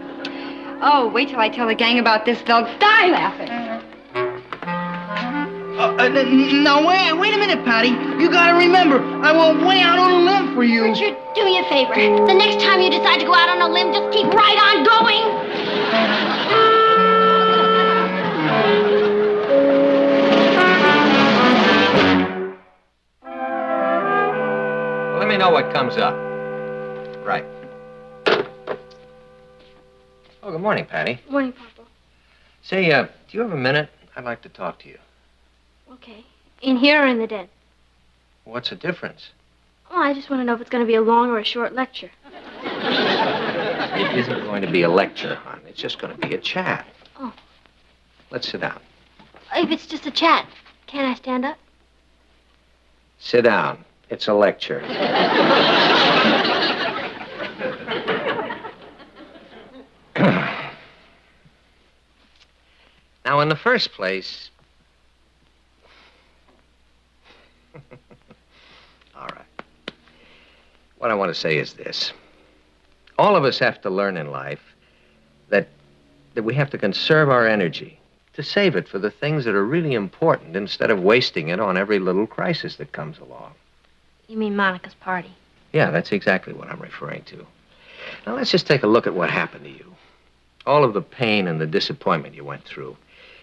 Oh, wait till I tell the gang about this. They'll die laughing. Now, wait a minute, Patty. You gotta remember, I went way out on a limb for you. Richard, do me a favor. The next time you decide to go out on a limb, just keep right on going. Well, let me know what comes up. Right. Oh, good morning, Patty. Morning, Papa. Say, do you have a minute? I'd like to talk to you. Okay. In here or in the den? What's the difference? Oh, I just want to know if it's going to be a long or a short lecture. It isn't going to be a lecture, hon. It's just going to be a chat. Oh. Let's sit down. If it's just a chat, can't I stand up? Sit down. It's a lecture. Now, in the first place... All right. What I want to say is this. All of us have to learn in life that we have to conserve our energy, to save it for the things that are really important instead of wasting it on every little crisis that comes along. You mean Monica's party? Yeah, that's exactly what I'm referring to. Now, let's just take a look at what happened to you. All of the pain and the disappointment you went through.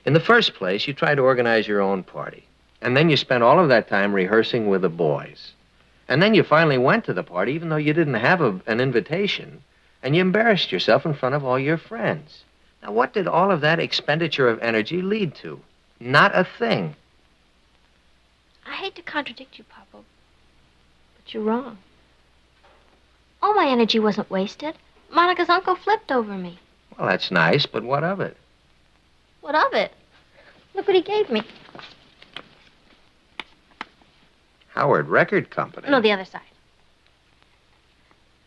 In the first place, you tried to organize your own party. And then you spent all of that time rehearsing with the boys. And then you finally went to the party, even though you didn't have an invitation, and you embarrassed yourself in front of all your friends. Now, what did all of that expenditure of energy lead to? Not a thing. I hate to contradict you, Papa, but you're wrong. All my energy wasn't wasted. Monica's uncle flipped over me. Well, that's nice, but what of it? What of it? Look what he gave me. Howard Record Company. No, the other side.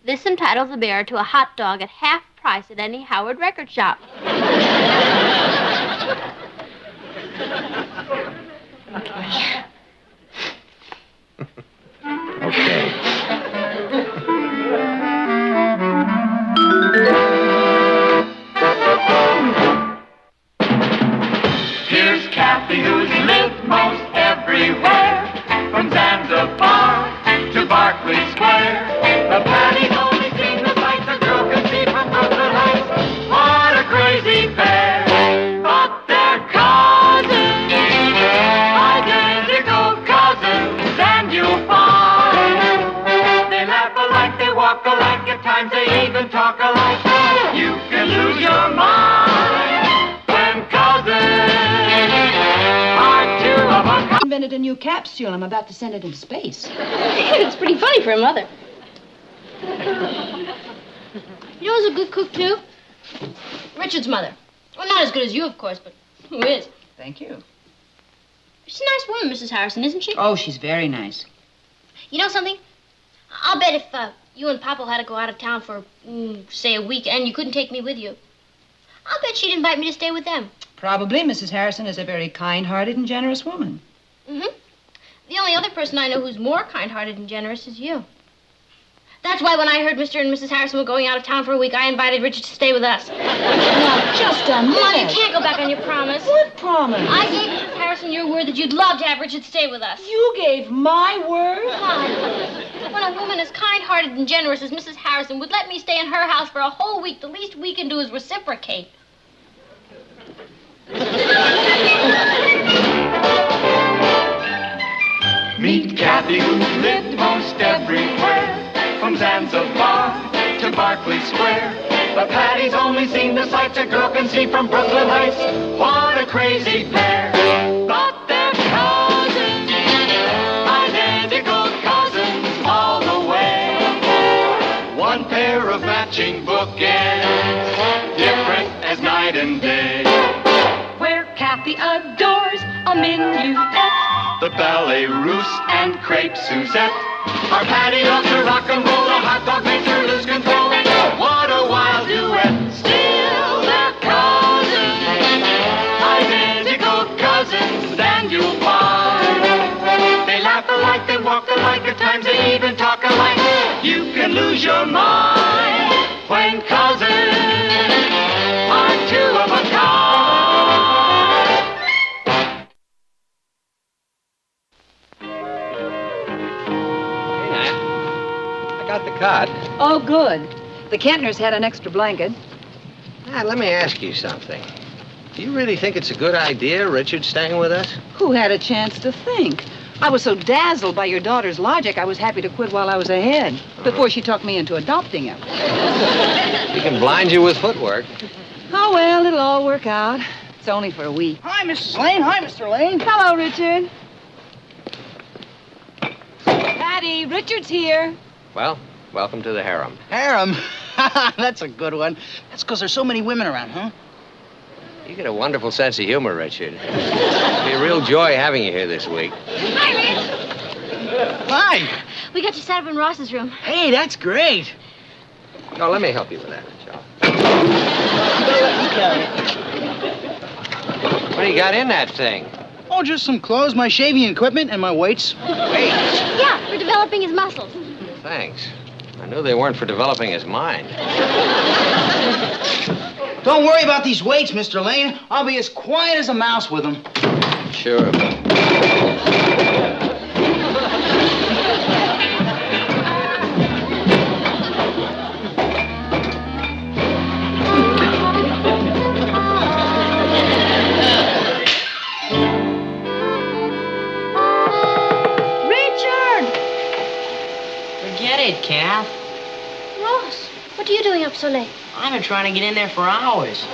This entitles the bearer to a hot dog at half price at any Howard record shop. Okay. Here's Kathy, who's lived most everywhere, from Zanzibar to Berkeley Square. The Patty's only seen the sights a girl can see from Brooklyn Heights. What a crazy pair! But they're cousins, identical cousins, and you'll find they laugh alike, they walk alike, at times they even talk alike. You can lose your mind when cousins are two of a kind. Invented a new capsule. I'm about to send it into space. It's pretty funny for a mother. You know who's a good cook, too? Richard's mother. Well, not as good as you, of course, but who is? Thank you. She's a nice woman, Mrs. Harrison, isn't she? Oh, she's very nice. You know something? I'll bet if you and Papa had to go out of town for, say, a week, and you couldn't take me with you, I'll bet she'd invite me to stay with them. Probably. Mrs. Harrison is a very kind-hearted and generous woman. Mm-hmm. The only other person I know who's more kind-hearted and generous is you. That's why when I heard Mr. and Mrs. Harrison were going out of town for a week, I invited Richard to stay with us. Now, just a minute. Mom, you can't go back on your promise. What promise? I gave Mrs. Harrison Harrison your word that you'd love to have Richard stay with us? You gave my word? Mom, when a woman as kind-hearted and generous as Mrs. Harrison would let me stay in her house for a whole week, the least we can do is reciprocate. Meet Kathy, who lived most everywhere, from Zanzibar to Berkeley Square. But Patty's only seen the sights a girl can see from Brooklyn Heights. What a crazy pair! But they're cousins, identical cousins all the way. One pair of matching bookends, different as night and day. Where Kathy adores a minuet, The ballet russe and crepe Suzette. Our Patty loves to rock and roll, a hot dog makes her lose control. What a wild duet! Still they're cousins, identical cousins, and you'll find they laugh alike, they walk alike, at times they even talk alike. You can lose your mind when cousins are two of a kind. I got the cot. Oh, good. The Kentners had an extra blanket. Let me ask you something. Do you really think it's a good idea, Richard staying with us? Who had a chance to think? I was so dazzled by your daughter's logic, I was happy to quit while I was ahead, before she talked me into adopting him. He can blind you with footwork. Oh, well, it'll all work out. It's only for a week. Hi, Mrs. Lane. Hi, Mr. Lane. Hello, Richard. Patty, Richard's here. Well, welcome to the harem. Harem? That's a good one. That's because there's so many women around, huh? You get a wonderful sense of humor, Richard. It'll be a real joy having you here this week. Hi, Rich. Hi. We got you set up in Ross's room. Hey, that's great. Oh, let me help you with that, Joe. What do you got in that thing? Oh, just some clothes, my shaving equipment, and my weights. Weights? Yeah, for developing his muscles. Thanks. I knew they weren't for developing his mind. Don't worry about these weights, Mr. Lane. I'll be as quiet as a mouse with them. Sure. Forget it, Kath. Ross, what are you doing up so late? I've been trying to get in there for hours.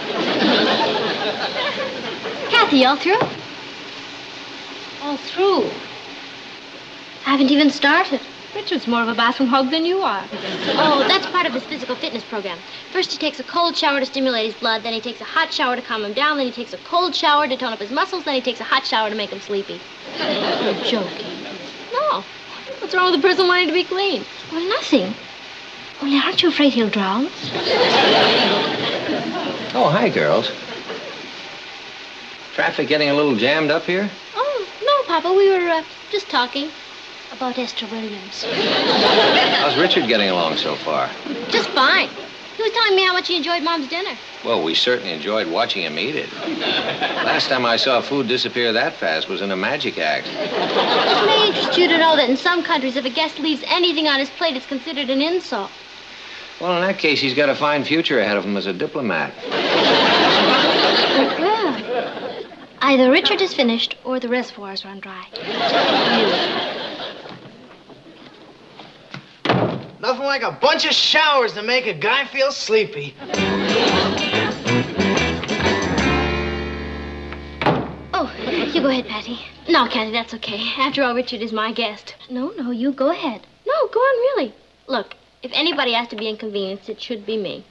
Kathy, all through? All through? I haven't even started. Richard's more of a bathroom hog than you are. Oh, that's part of his physical fitness program. First he takes a cold shower to stimulate his blood, then he takes a hot shower to calm him down, then he takes a cold shower to tone up his muscles, then he takes a hot shower to make him sleepy. You're joking. No. What's wrong with a person wanting to be clean? Well, nothing. Only aren't you afraid he'll drown? Oh, hi, girls. Traffic getting a little jammed up here? Oh, no, Papa. We were just talking about Esther Williams. How's Richard getting along so far? Just fine. He was telling me how much he enjoyed Mom's dinner. Well, we certainly enjoyed watching him eat it. Last time I saw food disappear that fast was in a magic act. It may interest you to know that in some countries, if a guest leaves anything on his plate, it's considered an insult. Well, in that case, he's got a fine future ahead of him as a diplomat. Well, either Richard is finished or the reservoirs run dry. Nothing like a bunch of showers to make a guy feel sleepy. Oh, you go ahead, Patty. No, Kathy, that's okay. After all, Richard is my guest. No, you go ahead. No, go on, really. Look, if anybody has to be inconvenienced, it should be me.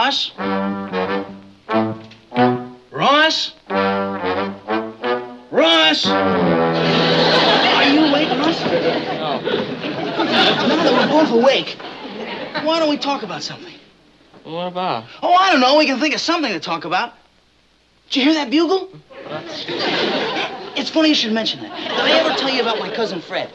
Ross? Ross? Ross? Are you awake, Ross? No. Now that we're both awake, why don't we talk about something? What about? Oh, I don't know. We can think of something to talk about. Did you hear that bugle? It's funny you should mention that. Did I ever tell you about my cousin Fred?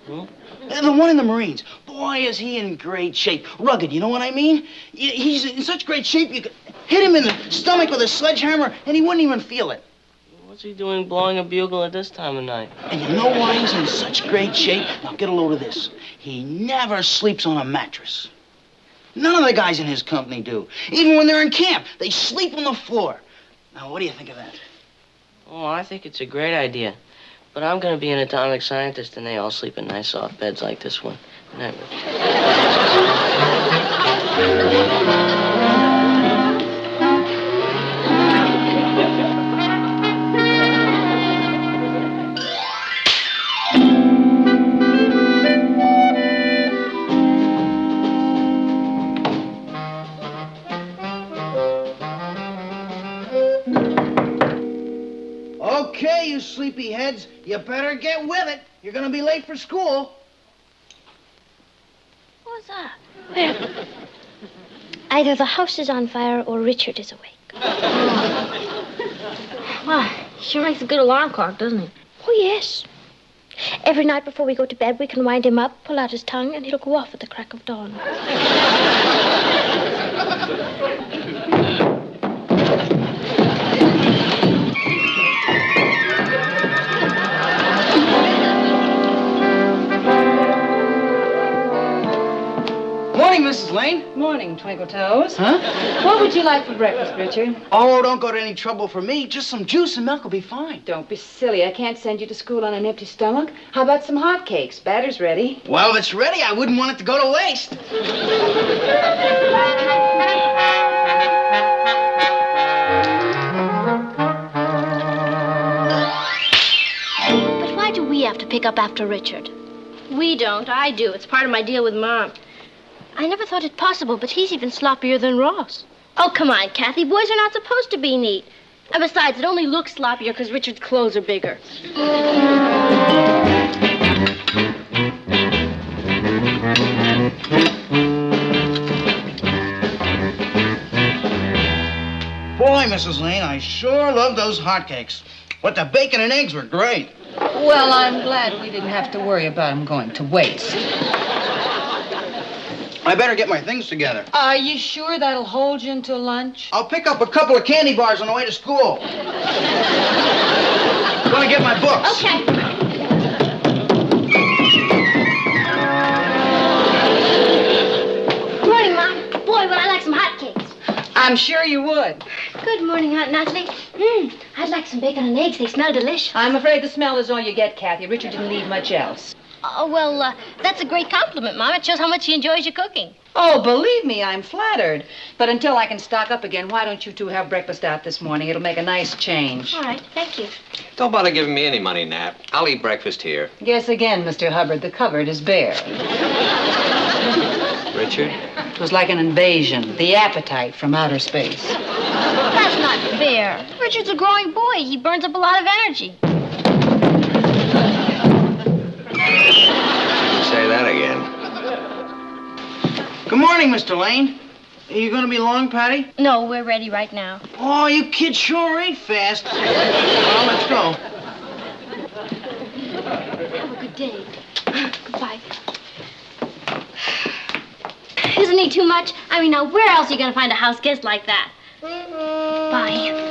Who? The one in the Marines. Boy, is he in great shape. Rugged, you know what I mean? He's in such great shape you could hit him in the stomach with a sledgehammer and he wouldn't even feel it. What's he doing blowing a bugle at this time of night? And you know why he's in such great shape? Now get a load of this. He never sleeps on a mattress. None of the guys in his company do. Even when they're in camp, they sleep on the floor. Now, what do you think of that? Oh, I think it's a great idea. But I'm going to be an atomic scientist, and they all sleep in nice soft beds like this one. Good night, Okay, you sleepy heads, you better get with it. You're gonna be late for school. What's that? Either the house is on fire or Richard is awake. Wow, sure makes a good alarm clock, doesn't he? Oh, yes. Every night before we go to bed, we can wind him up, pull out his tongue, and he'll go off at the crack of dawn. Morning, Mrs. Lane. Morning, Twinkle Toes. Huh? What would you like for breakfast, Richard? Oh, don't go to any trouble for me. Just some juice and milk will be fine. Don't be silly. I can't send you to school on an empty stomach. How about some hot cakes? Batter's ready. Well, if it's ready, I wouldn't want it to go to waste. But why do we have to pick up after Richard? We don't. I do. It's part of my deal with Mom. I never thought it possible, but he's even sloppier than Ross. Oh, come on, Kathy. Boys are not supposed to be neat. And besides, it only looks sloppier because Richard's clothes are bigger. Boy, Mrs. Lane, I sure love those hotcakes. But the bacon and eggs were great. Well, I'm glad we didn't have to worry about him going to waste. I better get my things together. Are you sure that'll hold you until lunch? I'll pick up a couple of candy bars on the way to school. I'm gonna get my books. Okay. Morning, Mom. Boy, would I like some hotcakes. I'm sure you would. Good morning, Aunt Natalie. I'd like some bacon and eggs. They smell delicious. I'm afraid the smell is all you get, Kathy. Richard didn't leave much else. Oh, well, that's a great compliment, Mom. It shows how much he enjoys your cooking. Oh, believe me, I'm flattered. But until I can stock up again, why don't you two have breakfast out this morning? It'll make a nice change. All right, thank you. Don't bother giving me any money, Nat. I'll eat breakfast here. Guess again, Mr. Hubbard, the cupboard is bare. Richard? It was like an invasion, the appetite from outer space. That's not fair. Richard's a growing boy. He burns up a lot of energy. Say that again. Good morning, Mr. Lane. Are you gonna be long, Patty? No, we're ready right now. Oh, you kids sure ate fast. Well, let's go. Have a good day. Goodbye. Isn't he too much? I mean, now, where else are you going to find a house guest like that? Bye.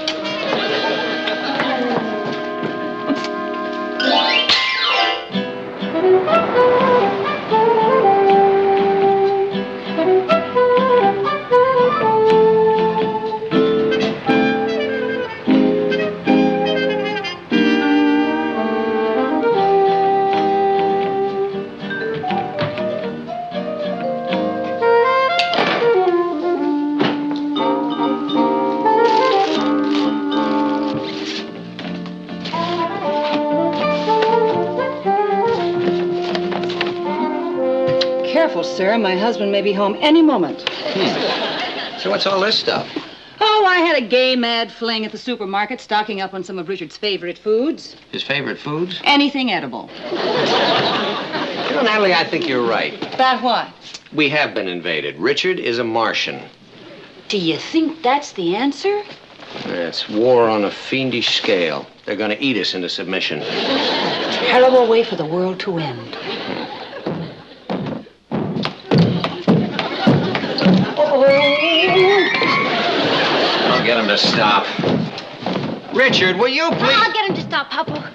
Careful, sir. My husband may be home any moment. So what's all this stuff? Oh, I had a gay mad fling at the supermarket, stocking up on some of Richard's favorite foods. His favorite foods? Anything edible. You know, Natalie, I think you're right. About what? We have been invaded. Richard is a Martian. Do you think that's the answer? It's war on a fiendish scale. They're going to eat us into submission. Terrible way for the world to end. I'll get him to stop. Richard, will you please? I'll get him to stop, Papa.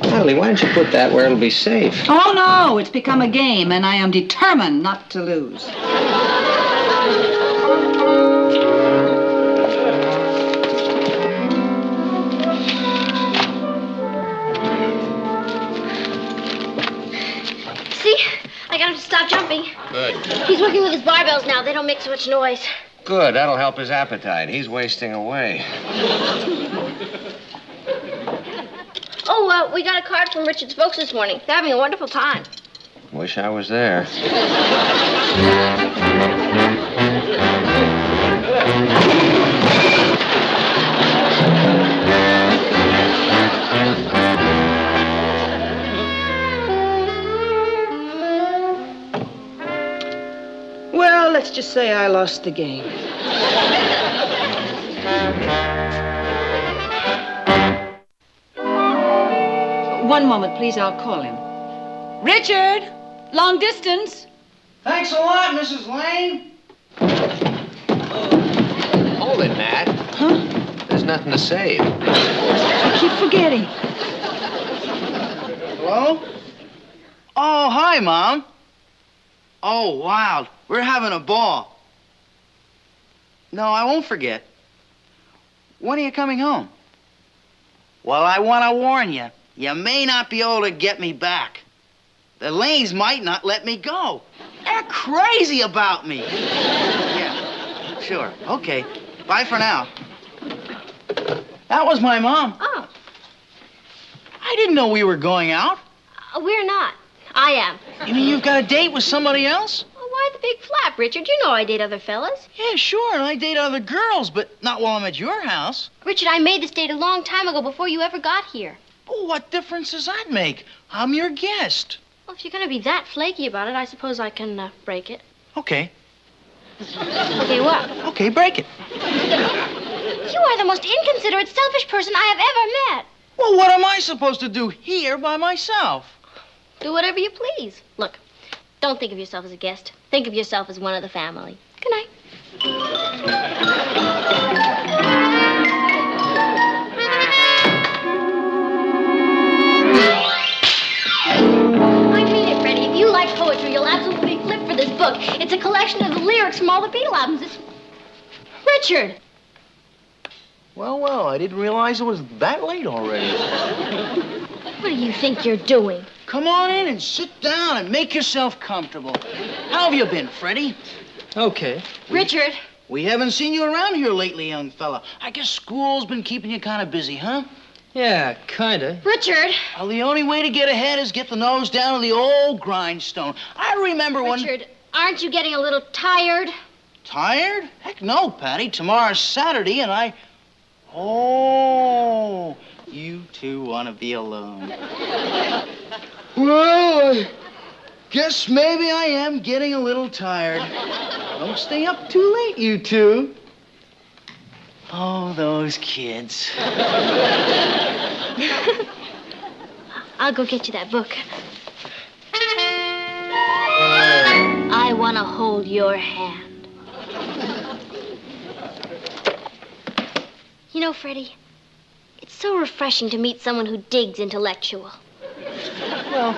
Natalie, why don't you put that where it'll be safe? Oh, no, it's become a game, and I am determined not to lose. See? I got him to stop jumping. Good. He's working with his barbells now. They don't make so much noise. Good. That'll help his appetite. He's wasting away. Oh, we got a card from Richard's folks this morning. They're having a wonderful time. Wish I was there. Well, let's just say I lost the game. One moment, please. I'll call him. Richard! Long distance. Thanks a lot, Mrs. Lane. Hold it, Nat. Huh? There's nothing to save. I keep forgetting. Hello? Oh, hi, Mom. Oh, wow. We're having a ball. No, I won't forget. When are you coming home? Well, I want to warn you. You may not be able to get me back. The Lanes might not let me go. They're crazy about me. Yeah, sure. Okay. Bye for now. That was my mom. Oh. I didn't know we were going out. We're not. I am. You mean you've got a date with somebody else? Well, why the big flap, Richard? You know I date other fellas. Yeah, sure, and I date other girls, but not while I'm at your house. Richard, I made this date a long time ago before you ever got here. Oh, what difference does that make? I'm your guest. Well, if you're going to be that flaky about it, I suppose I can break it. Okay. Okay, what? Okay, break it. You are the most inconsiderate, selfish person I have ever met. Well, what am I supposed to do here by myself? Do whatever you please. Look, don't think of yourself as a guest. Think of yourself as one of the family. Good night. I mean it, Freddie. If you like poetry, you'll absolutely flip for this book. It's a collection of the lyrics from all the Beatle albums. It's... Richard! Well, I didn't realize it was that late already. What do you think you're doing? Come on in and sit down and make yourself comfortable. How have you been, Freddie? Okay. Richard! We haven't seen you around here lately, young fella. I guess school's been keeping you kind of busy, huh? Yeah, kinda. Richard! Well, the only way to get ahead is get the nose down to the old grindstone. I remember when... Richard, aren't you getting a little tired? Tired? Heck no, Patty. Tomorrow's Saturday, and I... Oh, you two want to be alone. Well, I guess maybe I am getting a little tired. Don't stay up too late, you two. Oh, those kids. I'll go get you that book. I want to hold your hand. You know, Freddie, it's so refreshing to meet someone who digs intellectual. Well,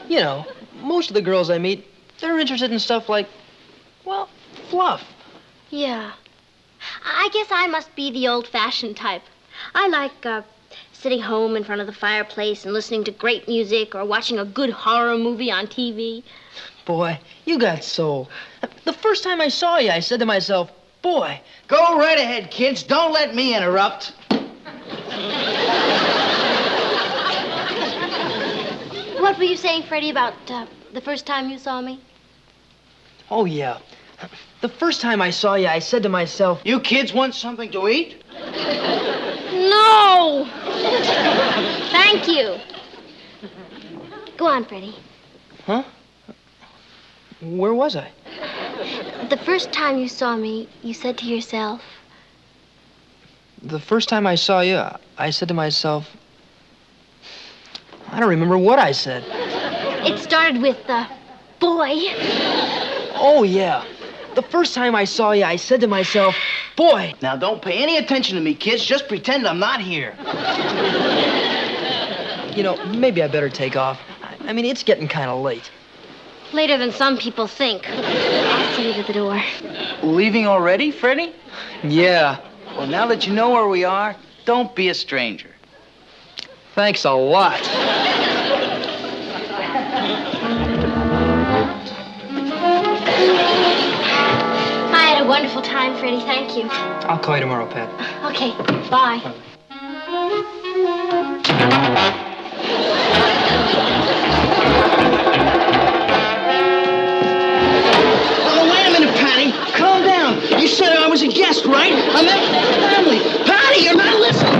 you know, most of the girls I meet, they're interested in stuff like, well, fluff. Yeah. I guess I must be the old-fashioned type. I like sitting home in front of the fireplace and listening to great music or watching a good horror movie on TV. Boy, you got soul. The first time I saw you, I said to myself, boy. Go right ahead, kids. Don't let me interrupt. What were you saying, Freddie, about The first time you saw me? Oh, yeah. The first time I saw you, I said to myself, You kids want something to eat? No! Thank you. Go on, Freddie. huh? Where was I? The first time you saw me, you said to yourself, The first time I saw you, I said to myself, I don't remember what I said. it started with, boy. Oh, yeah. The first time I saw you, I said to myself, boy. Now, don't pay any attention to me, kids. Just pretend I'm not here. You know, maybe I better take off. I mean, it's getting kind of late. Later than some people think. I'll see you to the door. Leaving already, Freddie? Yeah. Well, now that you know where we are, don't be a stranger. Thanks a lot. I had a wonderful time, Freddie. Thank you. I'll call you tomorrow, Pat. Okay, bye. Oh, wait a minute, Patty. Calm down. You said I was a guest, right? I meant family. Patty, you're not listening.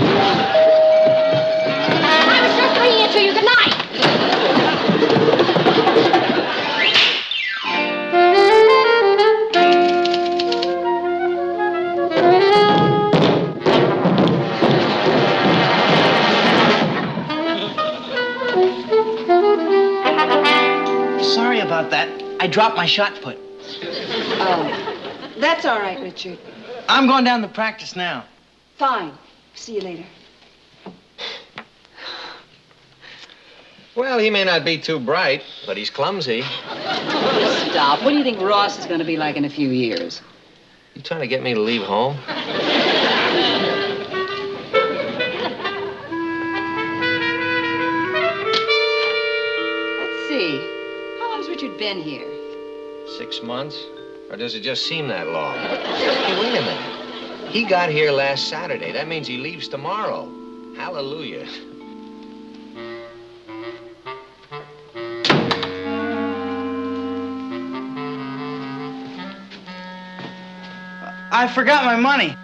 I was just bringing it to you. Good night. Sorry about that. I dropped my shot put. Oh, that's all right, Richard. I'm going down to practice now. Fine. See you later. Well, he may not be too bright, but he's clumsy. Stop. What do you think Ross is going to be like in a few years? You trying to get me to leave home? Let's see. How long's Richard been here? 6 months? Or does it just seem that long? Hey, wait a minute. He got here last Saturday. That means he leaves tomorrow. Hallelujah. I forgot my money.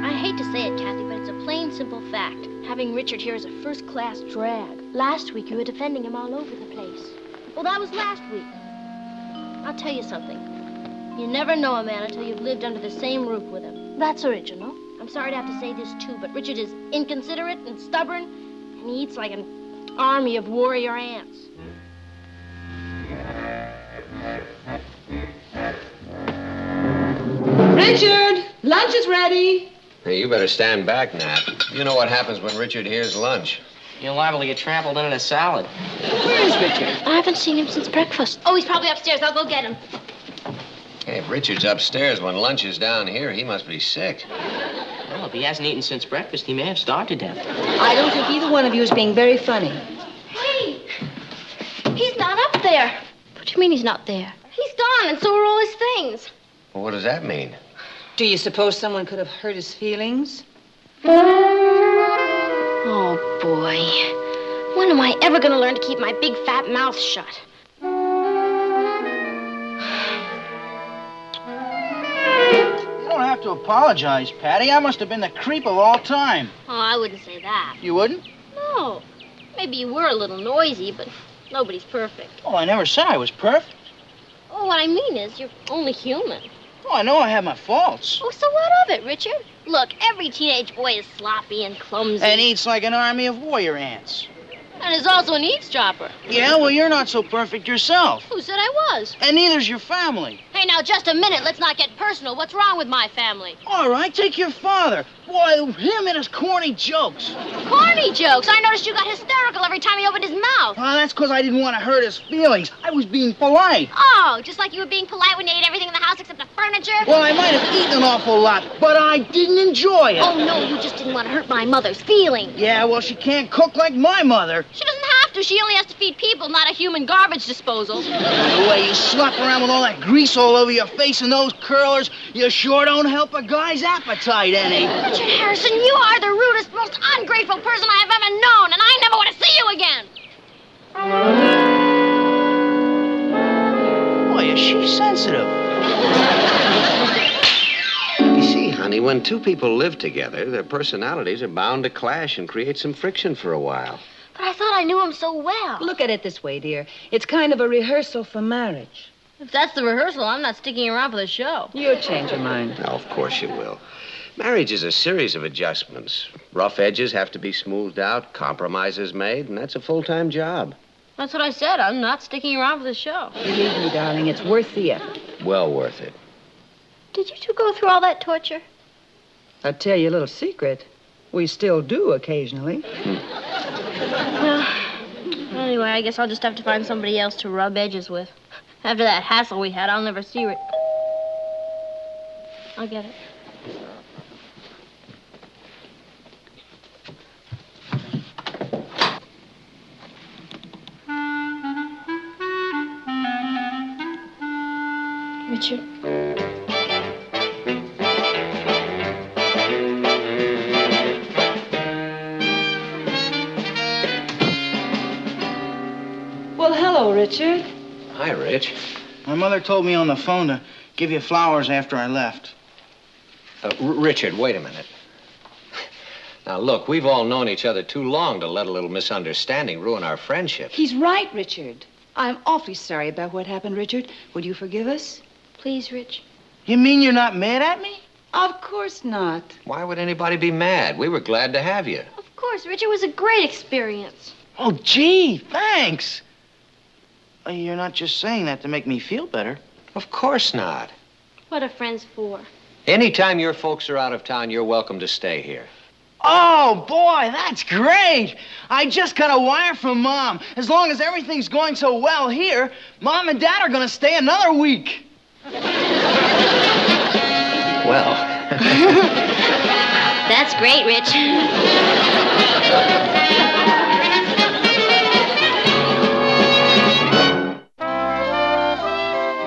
I hate to say it, Kathy, but it's a plain, simple fact. Having Richard here is a first-class drag. Last week, you were defending him all over the place. Well, that was last week. I'll tell you something. You never know a man until you've lived under the same roof with him. That's original. I'm sorry to have to say this, too, but Richard is inconsiderate and stubborn, and he eats like an army of warrior ants. Richard, lunch is ready. Hey, you better stand back, Nat. You know what happens when Richard hears lunch. You're liable to get trampled in a salad. Where is Richard? I haven't seen him since breakfast. Oh, he's probably upstairs. I'll go get him. Hey, if Richard's upstairs when lunch is down here, he must be sick. Well, if he hasn't eaten since breakfast, he may have starved to death. I don't think either one of you is being very funny. Hey! He's not up there. What do you mean he's not there? He's gone, and so are all his things. Well, what does that mean? Do you suppose someone could have hurt his feelings? Oh, boy. When am I ever going to learn to keep my big fat mouth shut? You don't have to apologize, Patty. I must have been the creep of all time. Oh, I wouldn't say that. You wouldn't? No. Maybe you were a little noisy, but nobody's perfect. Oh, I never said I was perfect. Oh, what I mean is you're only human. Oh, I know I have my faults. Oh, so what of it, Richard? Look, every teenage boy is sloppy and clumsy. And eats like an army of warrior ants. And is also an eavesdropper. Yeah, well, you're not so perfect yourself. Who said I was? And neither's your family. Hey, now, just a minute. Let's not get personal. What's wrong with my family? All right, take your father. Boy, him and his corny jokes. Corny jokes. I noticed you got hysterical every time he opened his mouth. Oh, that's because I didn't want to hurt his feelings. I was being polite. Oh, just like you were being polite when you ate everything in the house except the furniture? Well, I might have eaten an awful lot, but I didn't enjoy it. Oh, no, you just didn't want to hurt my mother's feelings. Yeah, well, she can't cook like my mother. She doesn't have have to. She only has to feed people, not a human garbage disposal. The way you slop around with all that grease all over your face and those curlers, you sure don't help a guy's appetite any. Richard Harrison, you are the rudest, most ungrateful person I have ever known, and I never want to see you again. Boy, is she sensitive. You see, honey, when two people live together, their personalities are bound to clash and create some friction for a while. But I thought I knew him so well. Look at it this way, dear. It's kind of a rehearsal for marriage. If that's the rehearsal, I'm not sticking around for the show. You'll change your mind. No, of course you will. Marriage is a series of adjustments. Rough edges have to be smoothed out, compromises made, and that's a full-time job. That's what I said. I'm not sticking around for the show. Believe me, darling, it's worth the effort. Well worth it. Did you two go through all that torture? I'll tell you a little secret. We still do occasionally. Well, anyway, I guess I'll just have to find somebody else to rub edges with. After that hassle we had, I'll never see it. I'll get it. Richard. Well, hello, Richard. Hi, Rich. My mother told me on the phone to give you flowers after I left. Richard, wait a minute. Now, look, we've all known each other too long to let a little misunderstanding ruin our friendship. He's right, Richard. I'm awfully sorry about what happened, Richard. Would you forgive us? Please, Rich. You mean you're not mad at me? Of course not. Why would anybody be mad? We were glad to have you. Of course, Rich. It was a great experience. Oh, gee, thanks. You're not just saying that to make me feel better. Of course not. What are friends for? Anytime your folks are out of town, you're welcome to stay here. Oh, boy, that's great. I just got a wire from Mom. As long as everything's going so well here, Mom and Dad are going to stay another week. Well. That's great, Rich.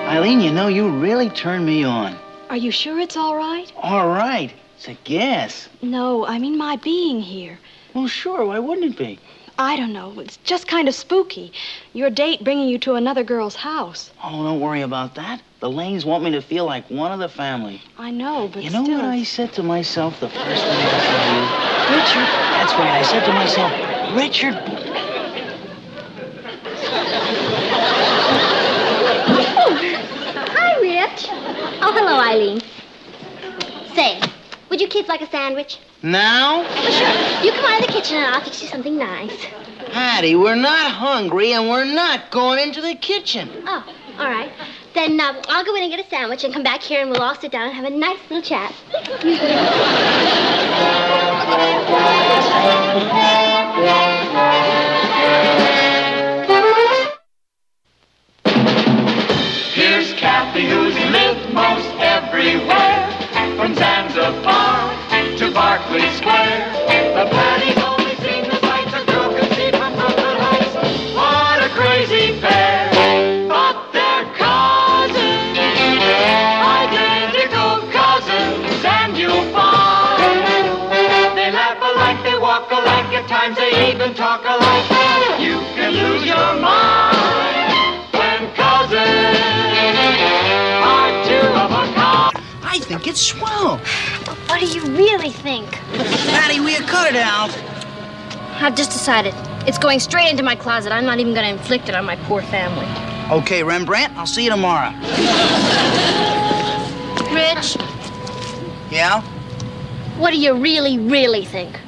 Eileen, you know, you really turned me on. Are you sure it's all right? All right. It's a guess. No, I mean my being here. Well, sure. Why wouldn't it be? I don't know. It's just kind of spooky. Your date bringing you to another girl's house. Oh, don't worry about that. The Lanes want me to feel like one of the family. I know, but you know still... what I said to myself the first time I saw you? Richard. That's right. I said to myself, Richard. Hi, Rich. Oh, hello, Eileen. Say, would you kids like a sandwich? Now? Well, sure. You come out of the kitchen and I'll fix you something nice. Hattie, we're not hungry and we're not going into the kitchen. Oh, all right. Then I'll go in and get a sandwich and come back here and we'll all sit down and have a nice little chat. Here's Kathy, who's lived most everywhere, from Zanzibar to Berkeley Square. The Patty's only seen the sights a girl can see from Brooklyn Heights. What a crazy pair! But they're cousins, identical cousins, and you'll find they laugh alike, they walk alike, at times they even talk alike. You can lose your mind when cousins are two of a kind. I think it's swell. What do you really think? Hattie, will you cut it out? I've just decided. It's going straight into my closet. I'm not even going to inflict it on my poor family. Okay, Rembrandt, I'll see you tomorrow. Rich, Yeah? what do you really, really think?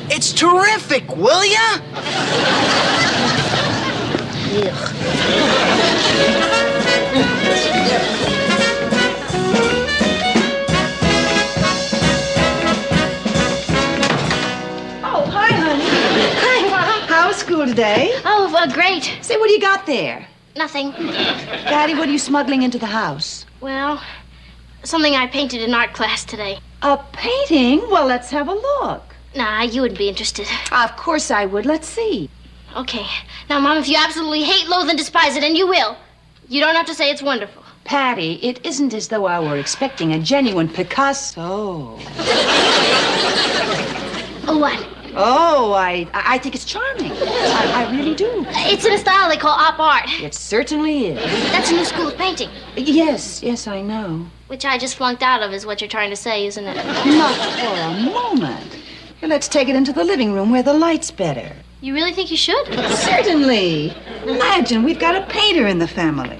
It's terrific, will ya? Oh, hi, honey. Hi, Mom. How's school today? Oh, well, great. Say, what do you got there? Nothing. Daddy, what are you smuggling into the house? Well, something I painted in art class today. A painting? Well, let's have a look. Nah, you wouldn't be interested. Of course I would. Let's see. Okay. Now, Mom, if you absolutely hate, loathe, and despise it, and you will, you don't have to say it's wonderful. Patty, it isn't as though I were expecting a genuine Picasso. Oh, what? Oh, I think it's charming. I really do. It's in a style they call op art. It certainly is. That's a new school of painting. Yes, I know. Which I just flunked out of is what you're trying to say, isn't it? Not for a moment. Here, let's take it into the living room where the light's better. You really think you should? Certainly. Imagine, we've got a painter in the family.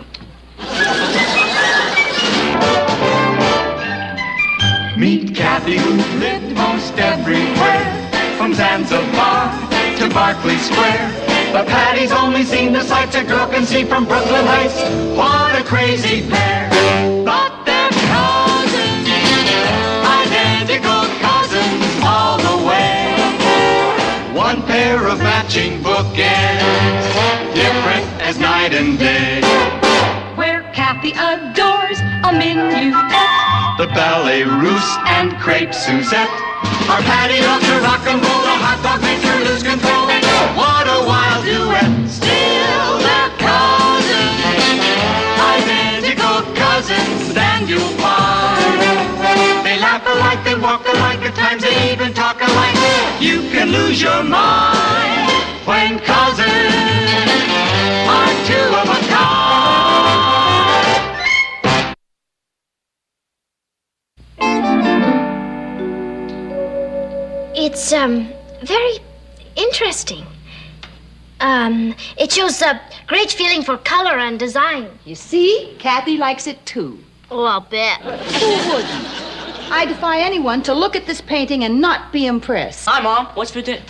Meet Kathy, who lived most everywhere, from Zanzibar to Berkeley Square. But Patty's only seen the sights a girl can see from Brooklyn Heights. What a crazy pair! But they're cousins, identical cousins all the way. One pair of matching bookends, different as night and day. Where Kathy adores a minuet. The ballet russe and crepe Suzette. Our Patty loves her rock and roll. A hot dog makes her lose control. What a wild duet. Still they're cousins, identical cousins, and you'll find they laugh alike, they walk alike, at times they even talk alike. You can lose your mind when cousins are two of a kind. It's, very interesting. It shows a great feeling for color and design. You see? Kathy likes it too. Oh, I'll bet. Who wouldn't? I defy anyone to look at this painting and not be impressed. Hi, Mom. What's for dinner?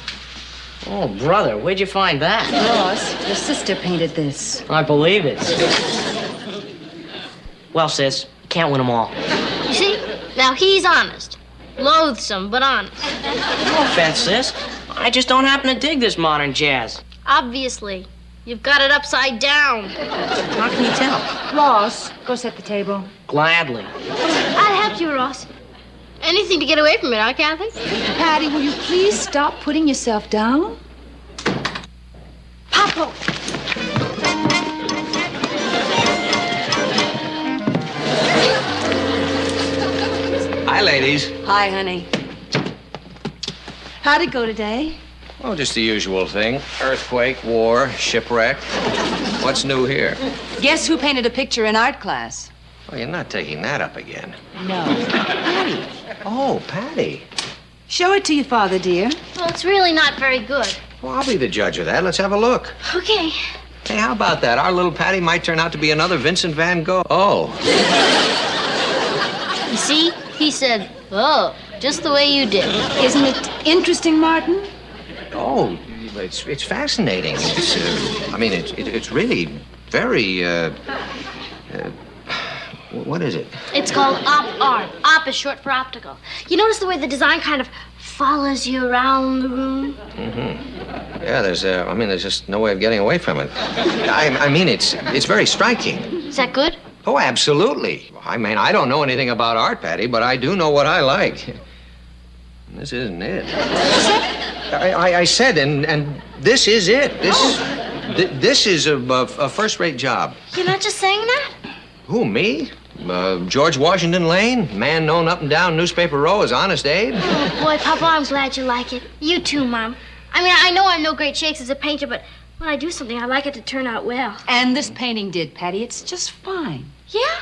Oh, brother, where'd you find that? Ross, your sister painted this. I believe it. Well, sis, can't win them all. You see? Now he's honest. Loathsome, but honest. No offense, sis. I just don't happen to dig this modern jazz. Obviously. You've got it upside down. How can you tell? Ross, go set the table. Gladly. I'll help you, Ross. Anything to get away from it, huh, Kathy? Patty, will you please stop putting yourself down? Papa! Hi, ladies. Hi, honey. How'd it go today? Oh, just the usual thing. Earthquake, war, shipwreck. What's new here? Guess who painted a picture in art class? Oh, you're not taking that up again. No. Patty. Oh, Patty. Show it to your father, dear. Well, it's really not very good. Well, I'll be the judge of that. Let's have a look. Okay. Hey, how about that? Our little Patty might turn out to be another Vincent van Gogh. Oh. You see? He said, oh, just the way you did. Isn't it interesting, Martin? Oh, it's fascinating. It's really very, what is it? It's called op art. Op is short for optical. You notice the way the design kind of follows you around the room? Mm-hmm. Yeah, there's just no way of getting away from it. It's very striking. Is that good? Oh, absolutely. I don't know anything about art, Patty, but I do know what I like. This isn't it. I said, and this is it. This is a first-rate job. You're not just saying that? Who, me? George Washington Lane, man known up and down Newspaper Row as Honest Abe. Oh, boy, Papa, I'm glad you like it. You too, Mom. I know I'm no great shakes as a painter, but when I do something, I like it to turn out well. And this painting did, Patty. It's just fine. Yeah?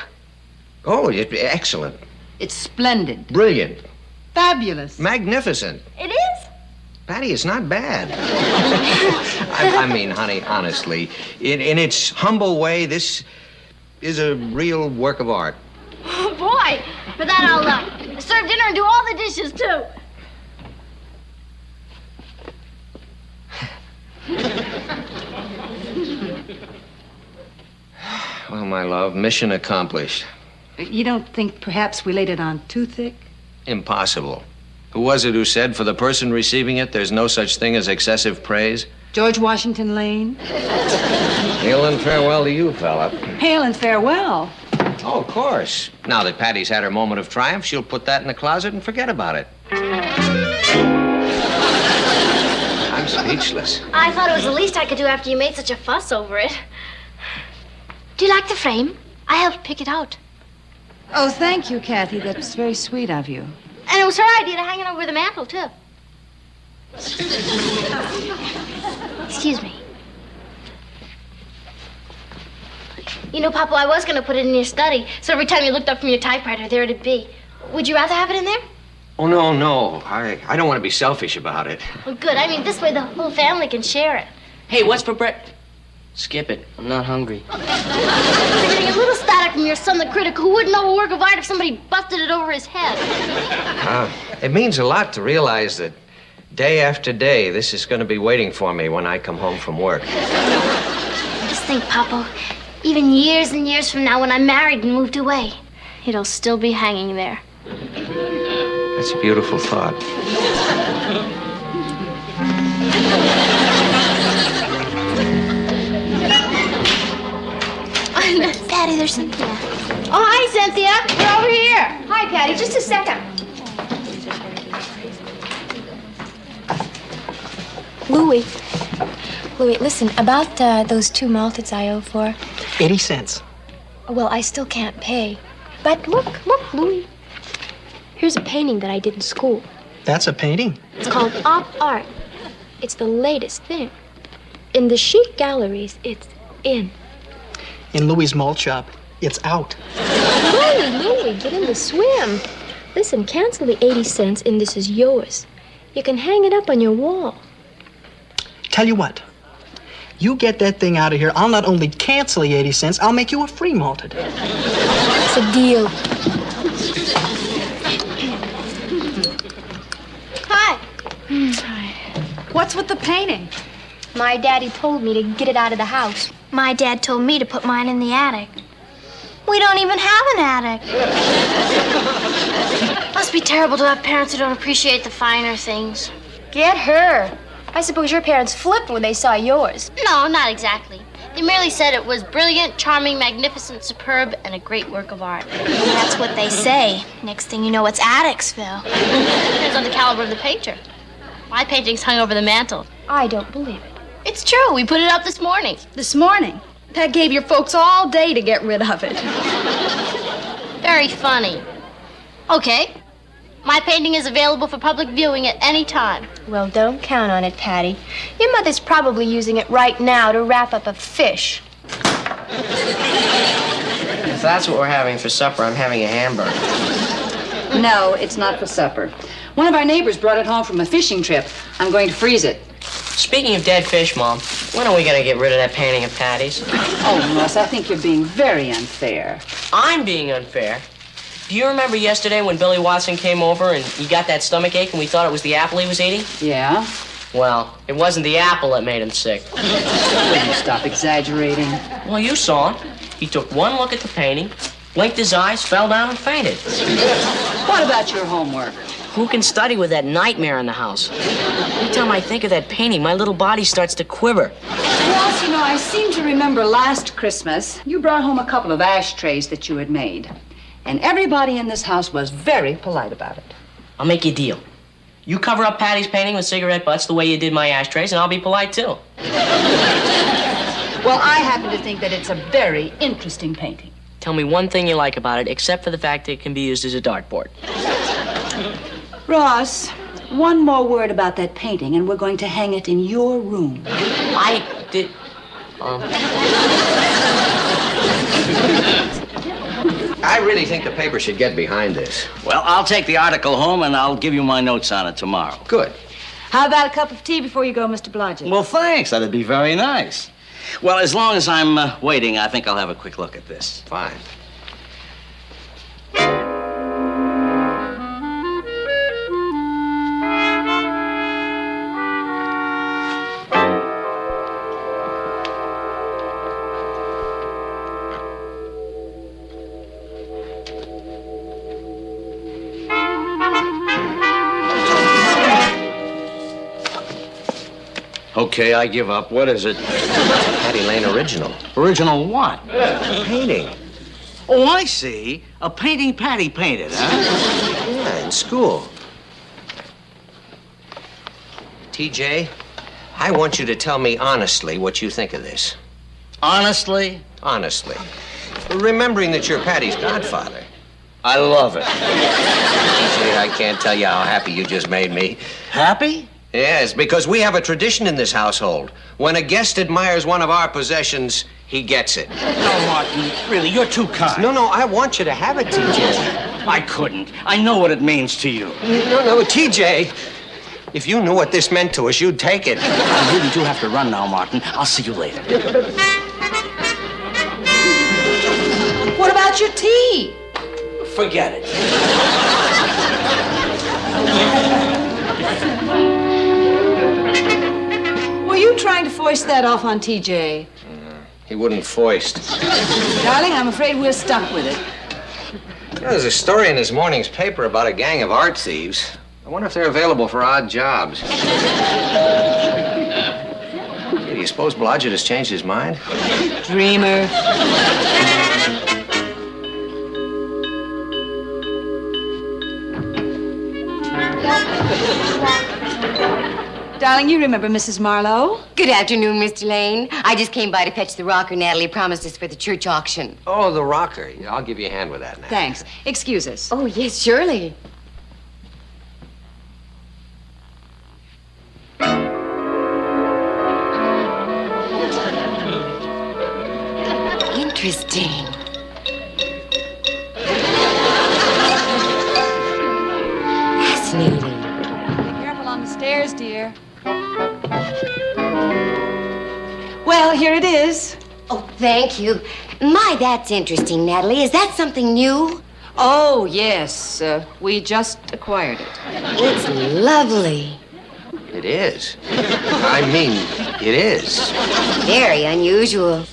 Oh, excellent. It's splendid. Brilliant. Fabulous. Magnificent. It is? Patty, it's not bad. Honey, honestly, in its humble way, this is a real work of art. Oh, boy. For that, I'll serve dinner and do all the dishes, too. Well, my love, mission accomplished. You don't think perhaps we laid it on too thick? Impossible. Who was it who said, for the person receiving it, there's no such thing as excessive praise? George Washington Lane. Hail and farewell to you, fella. Hail and farewell. Oh, of course. Now that Patty's had her moment of triumph, she'll put that in the closet and forget about it. I'm speechless. I thought it was the least I could do after you made such a fuss over it. Do you like the frame? I helped pick it out. Oh, thank you, Kathy. That was very sweet of you. And it was her idea to hang it over the mantel, too. Excuse me. You know, Papa, I was going to put it in your study, so every time you looked up from your typewriter, there it'd be. Would you rather have it in there? Oh, no. I don't want to be selfish about it. Well, good. I mean, this way the whole family can share it. Hey, what's for breakfast? Skip it. I'm not hungry. You're getting a little static from your son, the critic, who wouldn't know a work of art if somebody busted it over his head. It means a lot to realize that day after day, this is going to be waiting for me when I come home from work. Just think, Papa, even years and years from now when I'm married and moved away, it'll still be hanging there. That's a beautiful thought. Patty, there's Cynthia. Oh, hi, Cynthia. You're over here. Hi, Patty. Just a second. Louie, listen, about those 2 malteds I owe for. 80 cents. Well, I still can't pay. But look, Louie. Here's a painting that I did in school. That's a painting? It's called op art. It's the latest thing. In the chic galleries, it's in. In Louie's malt shop, it's out. Louie, get in the swim. Listen, cancel the 80 cents and this is yours. You can hang it up on your wall. Tell you what, you get that thing out of here, I'll not only cancel the 80 cents, I'll make you a free malted. It's a deal. Hi. Hi. What's with the painting? My daddy told me to get it out of the house. My dad told me to put mine in the attic. We don't even have an attic. Must be terrible to have parents who don't appreciate the finer things. Get her. I suppose your parents flipped when they saw yours. No, not exactly. They merely said it was brilliant, charming, magnificent, superb, and a great work of art. That's what they say. Next thing you know, it's attics, Phil. Depends on the caliber of the painter. My painting's hung over the mantel. I don't believe it. It's true. We put it up this morning. This morning? That gave your folks all day to get rid of it. Very funny. Okay. My painting is available for public viewing at any time. Well, don't count on it, Patty. Your mother's probably using it right now to wrap up a fish. If that's what we're having for supper, I'm having a hamburger. No, it's not for supper. One of our neighbors brought it home from a fishing trip. I'm going to freeze it. Speaking of dead fish, Mom, when are we going to get rid of that painting of Patty's? Oh, Russ, I think you're being very unfair. I'm being unfair. Do you remember yesterday when Billy Watson came over and he got that stomach ache and we thought it was the apple he was eating? Yeah? Well, it wasn't the apple that made him sick. Will you stop exaggerating? Well, you saw it. He took one look at the painting, blinked his eyes, fell down and fainted. What about your homework? Who can study with that nightmare in the house? Every time I think of that painting, my little body starts to quiver. Well, you know, I seem to remember last Christmas, you brought home a couple of ashtrays that you had made. And everybody in this house was very polite about it. I'll make you a deal. You cover up Patty's painting with cigarette butts the way you did my ashtrays, and I'll be polite, too. Well, I happen to think that it's a very interesting painting. Tell me one thing you like about it, except for the fact that it can be used as a dartboard. Ross, one more word about that painting, and we're going to hang it in your room. I did... I really think the paper should get behind this. Well, I'll take the article home, and I'll give you my notes on it tomorrow. Good. How about a cup of tea before you go, Mr. Blodgett? Well, thanks. That'd be very nice. Well, as long as I'm waiting, I think I'll have a quick look at this. Fine. Okay, I give up. What is it? Patty Lane original. Original what? Painting. Oh, I see. A painting Patty painted, huh? Yeah, in school. TJ, I want you to tell me honestly what you think of this. Honestly? Honestly. Remembering that you're Patty's godfather. I love it. Gee, I can't tell you how happy you just made me. Happy? Yes, because we have a tradition in this household. When a guest admires one of our possessions, he gets it. No, Martin, really, you're too kind. No, I want you to have it, TJ. I couldn't. I know what it means to you. No, TJ. If you knew what this meant to us, you'd take it. I really do have to run now, Martin. I'll see you later. What about your tea? Forget it. Were you trying to foist that off on TJ? He wouldn't foist. Darling, I'm afraid we're stuck with it. You know, there's a story in this morning's paper about a gang of art thieves. I wonder if they're available for odd jobs. Hey, do you suppose Blodgett has changed his mind? Dreamer. Darling, you remember Mrs. Marlowe? Good afternoon, Mr. Lane. I just came by to fetch the rocker Natalie promised us for the church auction. Oh, the rocker. Yeah, I'll give you a hand with that now. Thanks. Excuse us. Oh, yes, surely. Interesting. Fascinating. Be careful on the stairs, dear. Well, here it is. Oh, thank you. My, that's interesting, Natalie. Is that something new? Oh, yes. We just acquired it. It's lovely. It is. I mean, it is. Very unusual.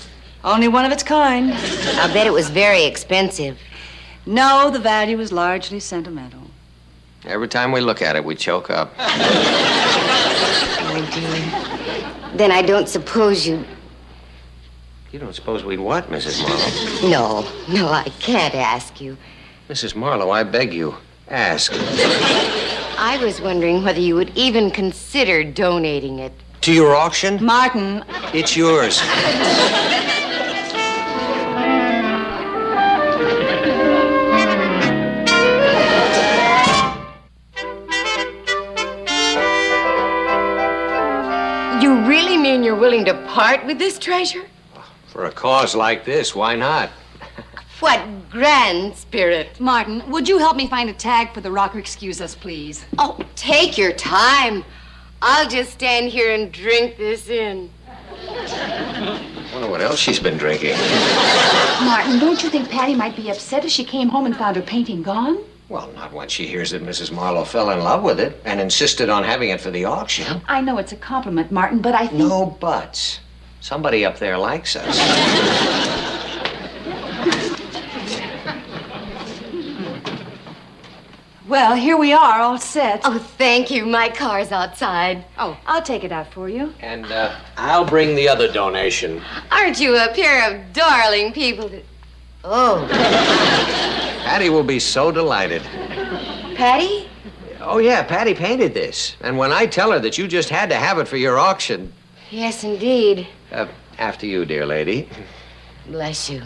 Only one of its kind. I'll bet it was very expensive. No, the value is largely sentimental. Every time we look at it, we choke up. Oh, dear. Then I don't suppose you... You don't suppose we'd what, Mrs. Marlowe? No, I can't ask you. Mrs. Marlowe, I beg you, ask. I was wondering whether you would even consider donating it. To your auction? Martin. It's yours. You really mean you're willing to part with this treasure? For a cause like this, why not? What grand spirit. Martin, would you help me find a tag for the rocker? Excuse us, please. Oh, take your time. I'll just stand here and drink this in. I wonder what else she's been drinking. Martin, don't you think Patty might be upset if she came home and found her painting gone? Well, not when she hears that Mrs. Marlowe fell in love with it and insisted on having it for the auction. I know it's a compliment, Martin, but I think... No buts. Somebody up there likes us. Well, here we are, all set. Oh, thank you. My car's outside. Oh, I'll take it out for you. And I'll bring the other donation. Aren't you a pair of darling people? Oh. Patty will be so delighted. Patty? Oh, yeah, Patty painted this. And when I tell her that you just had to have it for your auction... Yes, indeed. After you, dear lady. Bless you.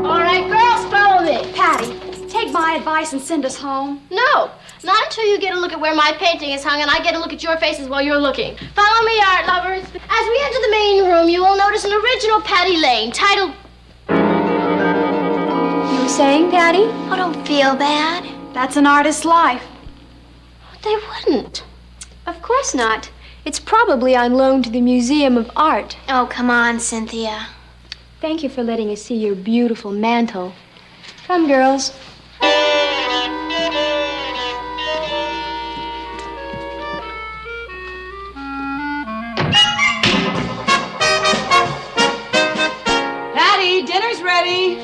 All right, girls, follow me. Patty, take my advice and send us home. No, not until you get a look at where my painting is hung and I get a look at your faces while you're looking. Follow me, art lovers. As we enter the main room, you will notice an original Patty Lane titled... You were saying, Patty? Oh, don't feel bad. That's an artist's life. They wouldn't. Of course not. It's probably on loan to the Museum of Art. Oh, come on, Cynthia. Thank you for letting us see your beautiful mantle. Come, girls. Patty, dinner's ready.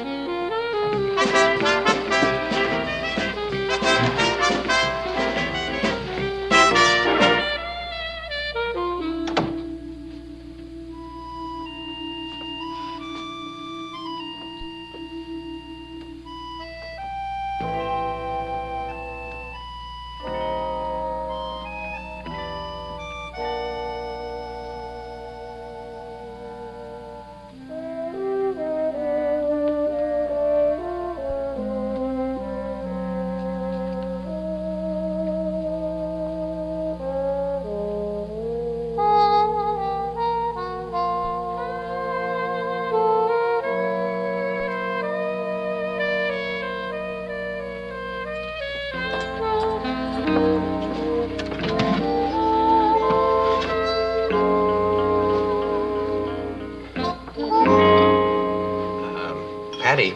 Patty,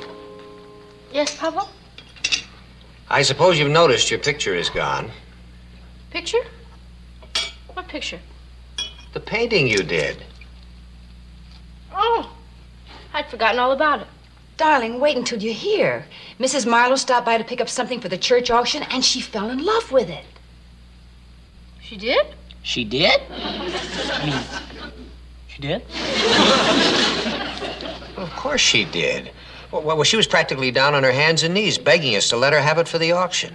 Yes, Papa? I suppose you've noticed your picture is gone. Picture? What picture? The painting you did. Oh, I'd forgotten all about it. Darling, wait until you're here. Mrs. Marlowe stopped by to pick up something for the church auction, and she fell in love with it. She did? She did? I mean, she did? Well, of course she did. Well, she was practically down on her hands and knees begging us to let her have it for the auction.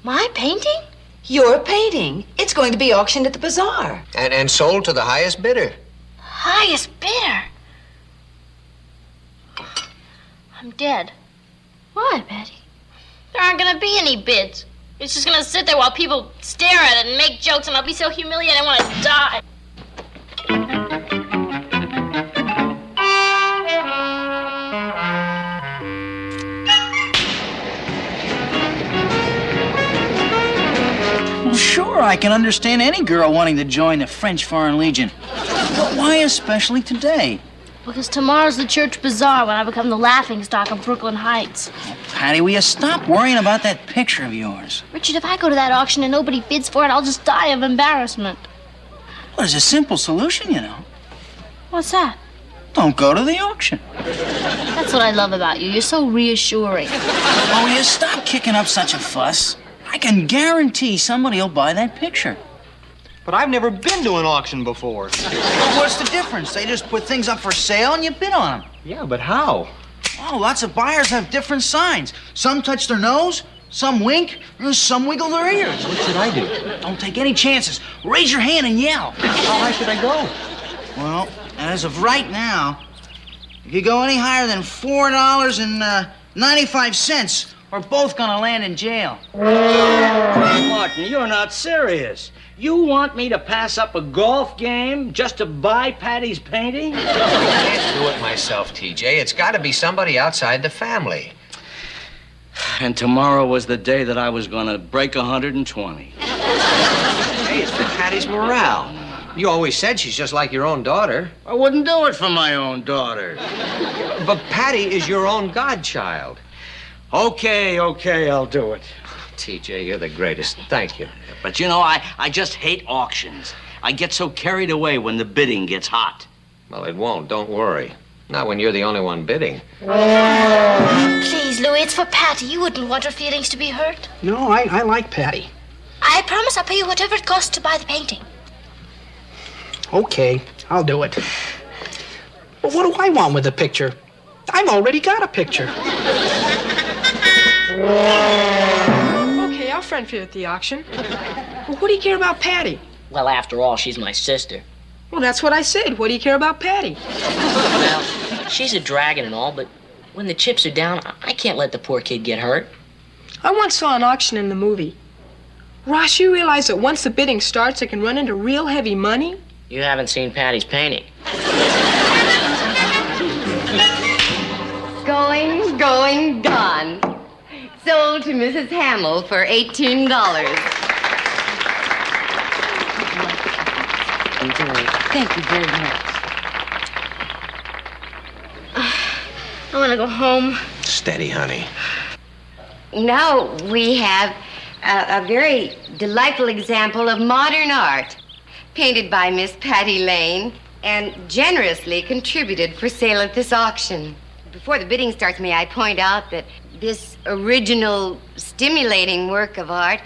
My painting? Your painting. It's going to be auctioned at the bazaar. And sold to the highest bidder. Highest bidder. I'm dead. Why, Patty? There aren't gonna be any bids. It's just gonna sit there while people stare at it and make jokes, and I'll be so humiliated I want to die. Well, sure, I can understand any girl wanting to join the French Foreign Legion. But why especially today? Because tomorrow's the church bazaar when I become the laughingstock of Brooklyn Heights. Patty, will you stop worrying about that picture of yours? Richard, if I go to that auction and nobody bids for it, I'll just die of embarrassment. Well, there's a simple solution, you know. What's that? Don't go to the auction. That's what I love about you. You're so reassuring. Oh, will you stop kicking up such a fuss? I can guarantee somebody will buy that picture. But I've never been to an auction before. Well, what's the difference? They just put things up for sale and you bid on them. Yeah, but how? Oh, lots of buyers have different signs. Some touch their nose, some wink, and some wiggle their ears. What should I do? Don't take any chances. Raise your hand and yell. How high should I go? Well, as of right now, if you go any higher than $4.95, we're both gonna land in jail. Martin, you're not serious. You want me to pass up a golf game just to buy Patty's painting? I can't do it myself, TJ. It's got to be somebody outside the family. And tomorrow was the day that I was going to break 120. Hey, it's for Patty's morale. You always said she's just like your own daughter. I wouldn't do it for my own daughter. But Patty is your own godchild. Okay, I'll do it. TJ, you're the greatest. Thank you. But you know, I just hate auctions. I get so carried away when the bidding gets hot. Well, it won't. Don't worry. Not when you're the only one bidding. Please, Louis, it's for Patty. You wouldn't want her feelings to be hurt. No, I like Patty. I promise I'll pay you whatever it costs to buy the painting. Okay, I'll do it. But what do I want with the picture? I've already got a picture. Okay, I'll friend for you at the auction. Well, what do you care about Patty? Well, after all, she's my sister. Well, that's what I said. What do you care about Patty? Well, she's a dragon and all, but when the chips are down, I can't let the poor kid get hurt. I once saw an auction in the movie. Ross, you realize that once the bidding starts, it can run into real heavy money? You haven't seen Patty's painting. Going, gone. Sold to Mrs. Hamill for $18. Thank you very much. I want to go home. Steady, honey. Now we have a very delightful example of modern art, painted by Miss Patty Lane and generously contributed for sale at this auction. Before the bidding starts, may I point out that this original, stimulating work of art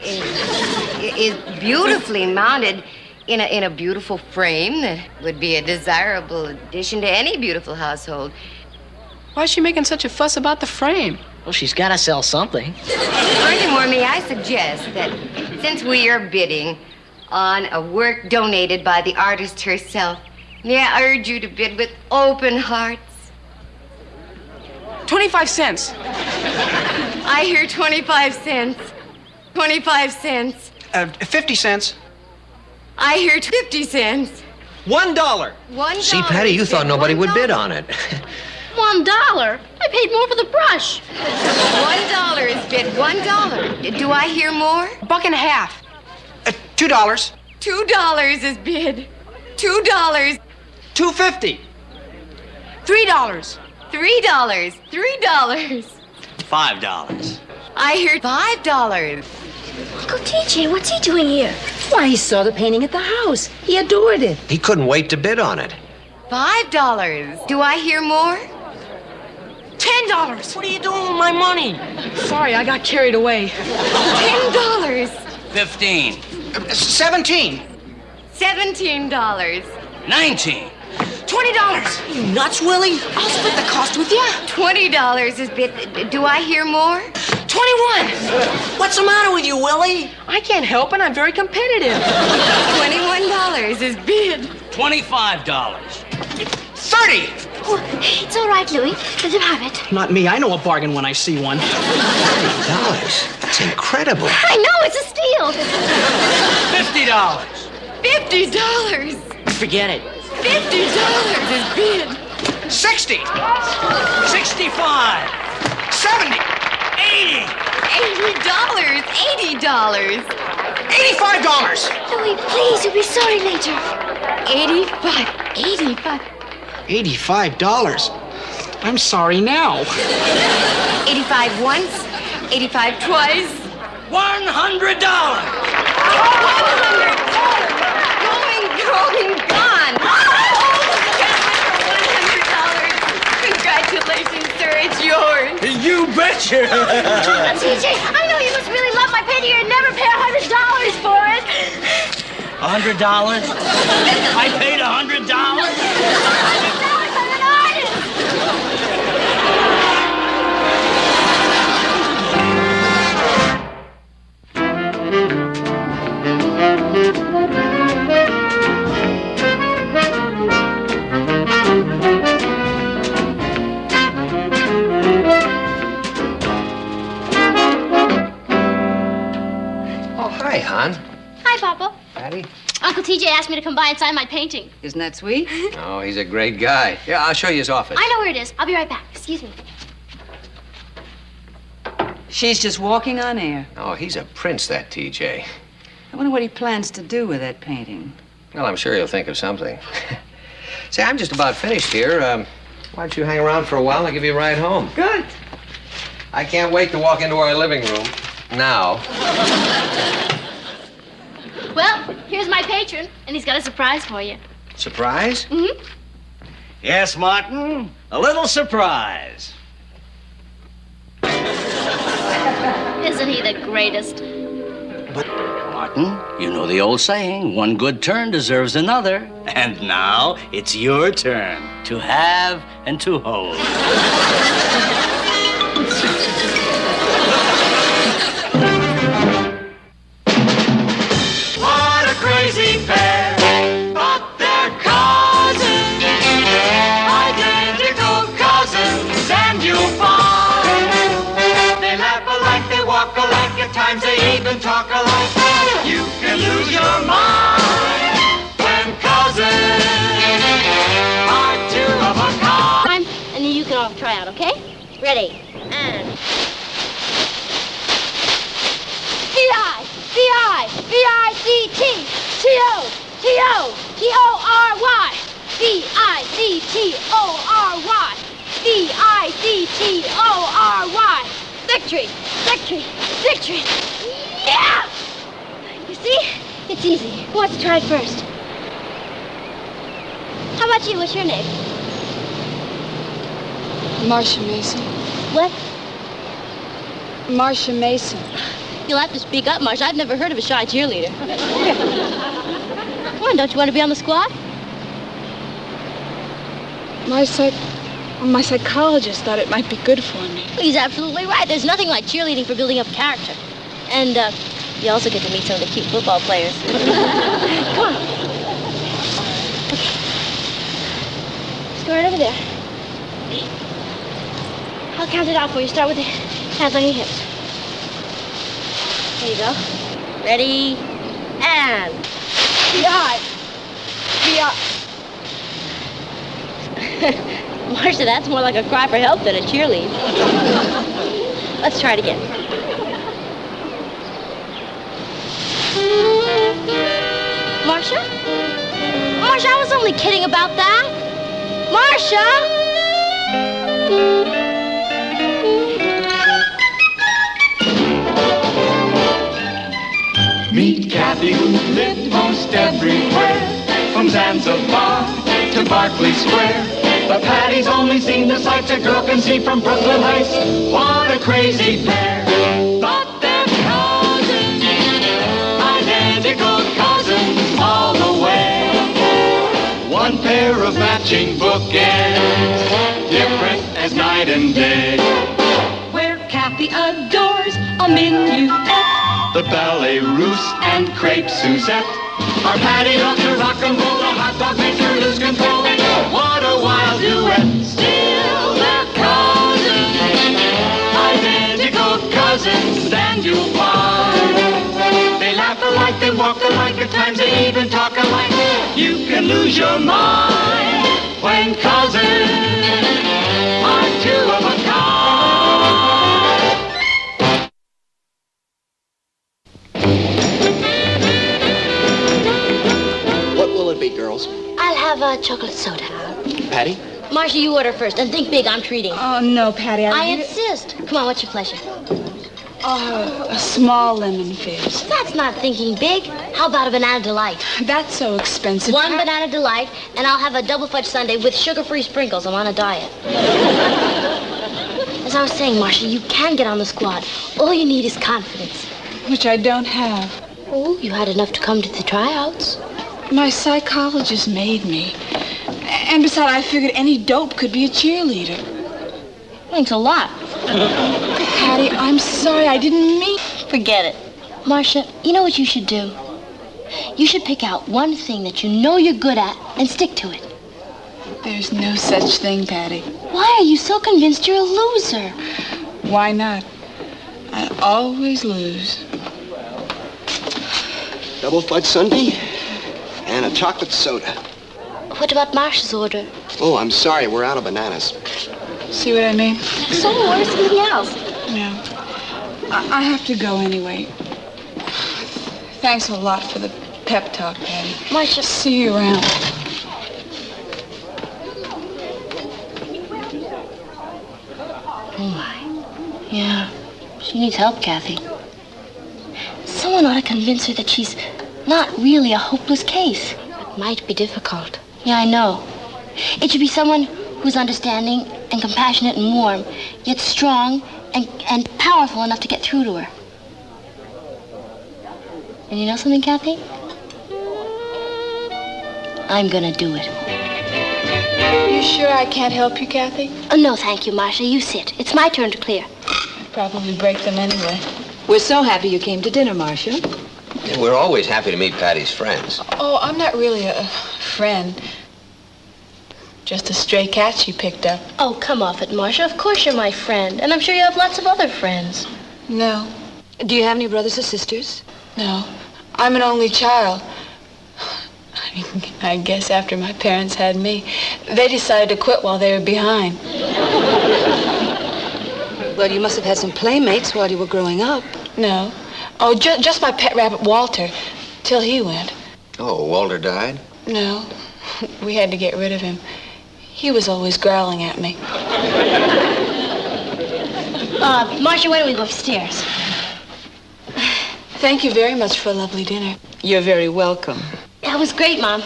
is beautifully mounted in a beautiful frame that would be a desirable addition to any beautiful household. Why is she making such a fuss about the frame? Well, she's got to sell something. Furthermore, may I suggest that since we are bidding on a work donated by the artist herself, may I urge you to bid with open hearts? 25 cents. I hear 25 cents. 25 cents. 50 cents. I hear 50 cents. $1. $1. See, Patty, you thought nobody would bid on it. $1. I paid more for the brush. $1 is bid. $1. Do I hear more? $1.50. $2. $2 is bid. $2. $2.50. $3. $3. $3. $5. I heard $5. Uncle TJ, what's he doing here? Why, he saw the painting at the house. He adored it. He couldn't wait to bid on it. $5. Do I hear more? $10. What are you doing with my money? Sorry, I got carried away. $10. 15. 17. $17. 19. $20. You nuts, Willie? I'll split the cost with you. $20 is bid. Do I hear more? 21. What's the matter with you, Willie? I can't help it. I'm very competitive. $21 is bid. $25. 30. Oh, it's all right, Louis. Let him have it. Not me. I know a bargain when I see one. $30. That's incredible. I know, it's a steal. $50. $50. Forget it. $50 is bid. 60. 65. 70. 80. $80. $80. $85. Louis, please, you'll be sorry later. 85. $85. I'm sorry now. 85 once. 85 twice. $100. $100. Going, gone. Congratulations, sir. It's yours. You betcha. TJ, I know you must really love my painting and never pay $100 for it. $100? I paid $100? $100 an artist. Oh, hi, hon. Hi, Papa. Patty? Uncle TJ asked me to come by and sign my painting. Isn't that sweet? Oh, he's a great guy. Yeah, I'll show you his office. I know where it is. I'll be right back. Excuse me. She's just walking on air. Oh, he's a prince, that TJ. I wonder what he plans to do with that painting. Well, I'm sure he'll think of something. Say, I'm just about finished here. Why don't you hang around for a while and I'll give you a ride home? Good. I can't wait to walk into our living room. Now. Well, here's my patron, and he's got a surprise for you. Surprise? Mm-hmm. Yes, Martin. A little surprise. Isn't he the greatest? Martin, you know the old saying, one good turn deserves another. And now it's your turn to have and to hold. What a crazy pair, but they're cousins, identical cousins, and you'll find they laugh alike, they walk alike, at times they even talk alike. You can lose your mind when cousins are two of a kind. And then you can all try out, okay? Ready? And... V-I-C-T-T-O-T-O-T-O-T-O-R-Y. V-I-C-T-O-R-Y. V-I-C-T-O-R-Y. Victory! Victory! Victory! Yeah! You see? It's easy. Who wants to try it first? How about you? What's your name? Marcia Mason. What? Marcia Mason. You'll have to speak up, Marcia. I've never heard of a shy cheerleader. Come on, don't you want to be on the squad? My psychologist thought it might be good for me. He's absolutely right. There's nothing like cheerleading for building up character. And you also get to meet some of the cute football players. Come on. Okay. Just go right over there. I'll count it out for you. Start with the hands on your hips. There you go. Ready? And... Marcia, that's more like a cry for help than a cheerlead. Let's try it again. Marcia? Marcia, I was only kidding about that. Marcia! Kathy who lived most everywhere, from Zanzibar to Berkeley Square. But Patty's only seen the sights a girl can see from Brooklyn Heights. What a crazy pair. But they're cousins, identical cousins all the way. One pair of matching bookends, different as night and day. Where Kathy adores a minuet, The ballet russe and crepe Suzette. Our Patty loves to rock and roll, the hot dog makes her lose control. What a wild duet. Still they're cousins, identical cousins, and you'll find they laugh alike, they walk alike, at times they even talk alike. You can lose your mind when cousins are two of a kind. What will it be, girls? I'll have a chocolate soda. Patty? Marcia, you order first, and think big, I'm treating. Oh, no, Patty. I insist. Come on, what's your pleasure? Oh, a small lemon fizz. That's not thinking big. How about a banana delight? That's so expensive. One banana delight, and I'll have a double fudge sundae with sugar-free sprinkles. I'm on a diet. As I was saying, Marcia, you can get on the squad. All you need is confidence. Which I don't have. Oh, you had enough to come to the tryouts. My psychologist made me. And besides, I figured any dope could be a cheerleader. Thanks a lot. Patty, I'm sorry. I didn't mean... Forget it. Marcia, you know what you should do? You should pick out one thing that you know you're good at and stick to it. There's no such thing, Patty. Why are you so convinced you're a loser? Why not? I always lose. Double fudge sundae and a chocolate soda. What about Marcia's order? Oh, I'm sorry, we're out of bananas. See what I mean? So order something else. No. I have to go anyway. Thanks a lot for the pep talk, Patty. Marcia. See you around. Oh, my. Yeah. She needs help, Kathy. Someone ought to convince her that she's not really a hopeless case. It might be difficult. Yeah, I know. It should be someone who's understanding and compassionate and warm, yet strong and powerful enough to get through to her. And you know something, Kathy? I'm gonna do it. You sure I can't help you, Kathy? Oh, no, thank you, Marcia. You sit. It's my turn to clear. I'd probably break them anyway. We're so happy you came to dinner, Marcia. Yeah, we're always happy to meet Patty's friends. Oh, I'm not really a friend. Just a stray cat she picked up. Oh, come off it, Marcia. Of course you're my friend. And I'm sure you have lots of other friends. No. Do you have any brothers or sisters? No. I'm an only child. I guess after my parents had me, they decided to quit while they were behind. Well, you must have had some playmates while you were growing up. No. Oh, just my pet rabbit, Walter, till he went. Oh, Walter died? No. We had to get rid of him. He was always growling at me. Marcia, why don't we go upstairs? Thank you very much for a lovely dinner. You're very welcome. That was great, Mom.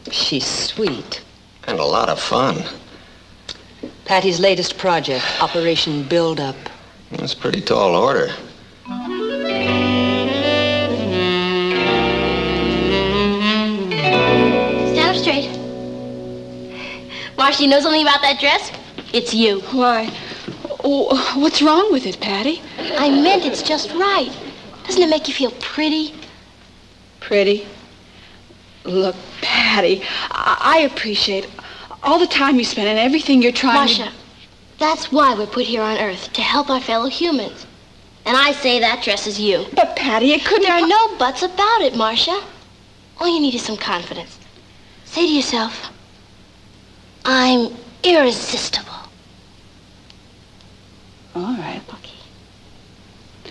She's sweet. And a lot of fun. Patty's latest project, Operation Build Up. That's a pretty tall order. Stand up straight. Marcia, you know something about that dress? It's you. Why? Oh, what's wrong with it, Patty? I meant it's just right. Doesn't it make you feel pretty? Pretty? Look, Patty, I appreciate all the time you spend and everything you're trying Marcia, that's why we're put here on Earth, to help our fellow humans. And I say that dress is you. But, Patty, it couldn't... There are no buts about it, Marcia. All you need is some confidence. Say to yourself, I'm irresistible. All right. Okay.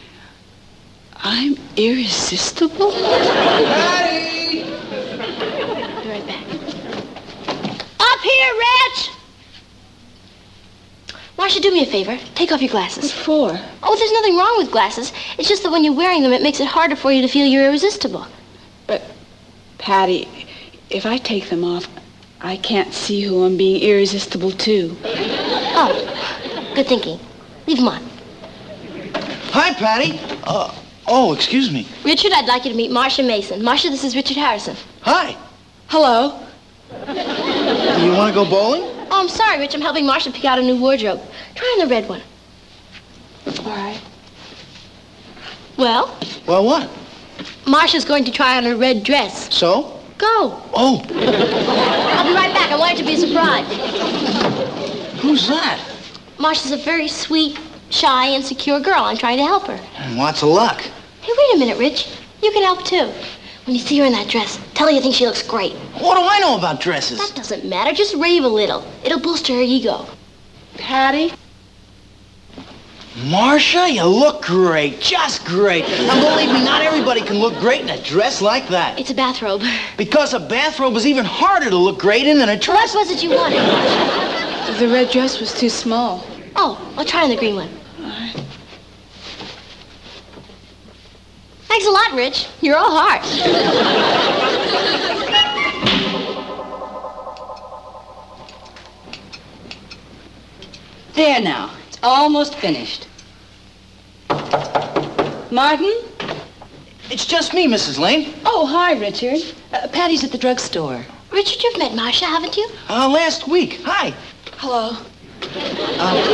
I'm irresistible? Patty! Be right back. Up here, Rich! Marcia, Marcia, do me a favor. Take off your glasses. What for? Oh, there's nothing wrong with glasses. It's just that when you're wearing them, it makes it harder for you to feel you're irresistible. But, Patty, if I take them off, I can't see who I'm being irresistible to. Oh, good thinking. Leave them on. Hi, Patty. Oh, excuse me. Richard, I'd like you to meet Marcia Mason. Marcia, this is Richard Harrison. Hi. Hello. Do you want to go bowling? Oh, I'm sorry, Rich. I'm helping Marcia pick out a new wardrobe. Try on the red one. All right. Well? Well, what? Marcia's going to try on her red dress. So? Go. Oh. I'll be right back. I want it to be a surprise. Who's that? Marcia's a very sweet, shy, insecure girl. I'm trying to help her. And lots of luck. Hey, wait a minute, Rich. You can help, too. When you see her in that dress, tell her you think she looks great. What do I know about dresses? That doesn't matter. Just rave a little. It'll boost her ego. Patty? Marcia, you look great. Just great. And believe me, not everybody can look great in a dress like that. It's a bathrobe. Because a bathrobe is even harder to look great in than a dress. What was it you wanted, Marcia? The red dress was too small. Oh, I'll try on the green one. All right. Thanks a lot, Rich. You're all heart. There now. It's almost finished. Martin? It's just me, Mrs. Lane. Oh, hi, Richard. Patty's at the drugstore. Richard, you've met Marcia, haven't you? Last week. Hi. Hello.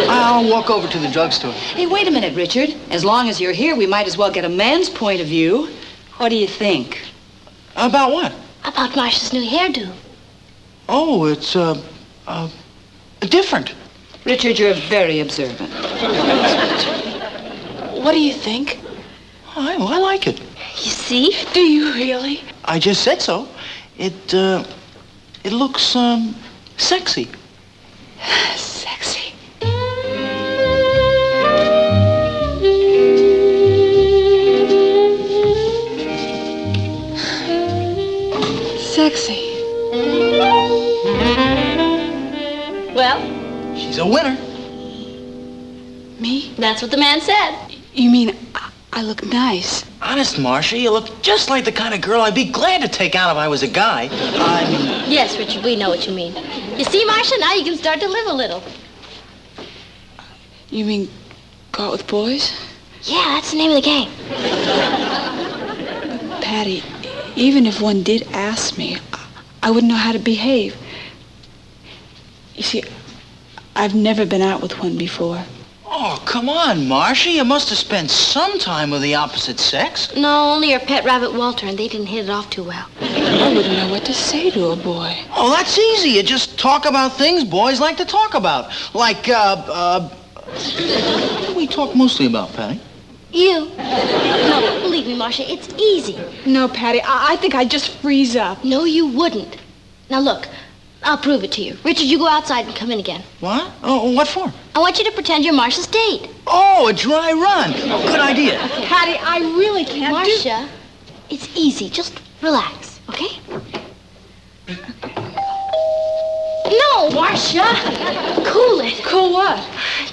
I'll walk over to the drugstore. Hey, wait a minute, Richard. As long as you're here, we might as well get a man's point of view. What do you think? About what? About Marcia's new hairdo. Oh, it's, different. Richard, you're very observant. What do you think? I like it. You see? Do you really? I just said so. It looks, sexy. Sexy. Sexy. Well? She's a winner. Me? That's what the man said. You mean I look nice? Honest, Marcia, you look just like the kind of girl I'd be glad to take out if I was a guy. Yes, Richard, we know what you mean. You see, Marcia, now you can start to live a little. You mean go out with boys? Yeah, that's the name of the game. Patty, even if one did ask me, I wouldn't know how to behave. You see, I've never been out with one before. Oh, come on, Marcia. You must have spent some time with the opposite sex. No, only your pet rabbit Walter, and they didn't hit it off too well. I wouldn't know what to say to a boy. Oh, that's easy. You just talk about things boys like to talk about. Like, what do we talk mostly about, Patty? You. No, believe me, Marcia, it's easy. No, Patty, I think I'd just freeze up. No, you wouldn't. Now, look, I'll prove it to you. Richard, you go outside and come in again. What? Oh, what for? I want you to pretend you're Marcia's date. Oh, a dry run. Oh, good idea. Okay. Patty, I really can't Marcia, it's easy. Just relax, okay? No, Marcia! Cool it. Cool what?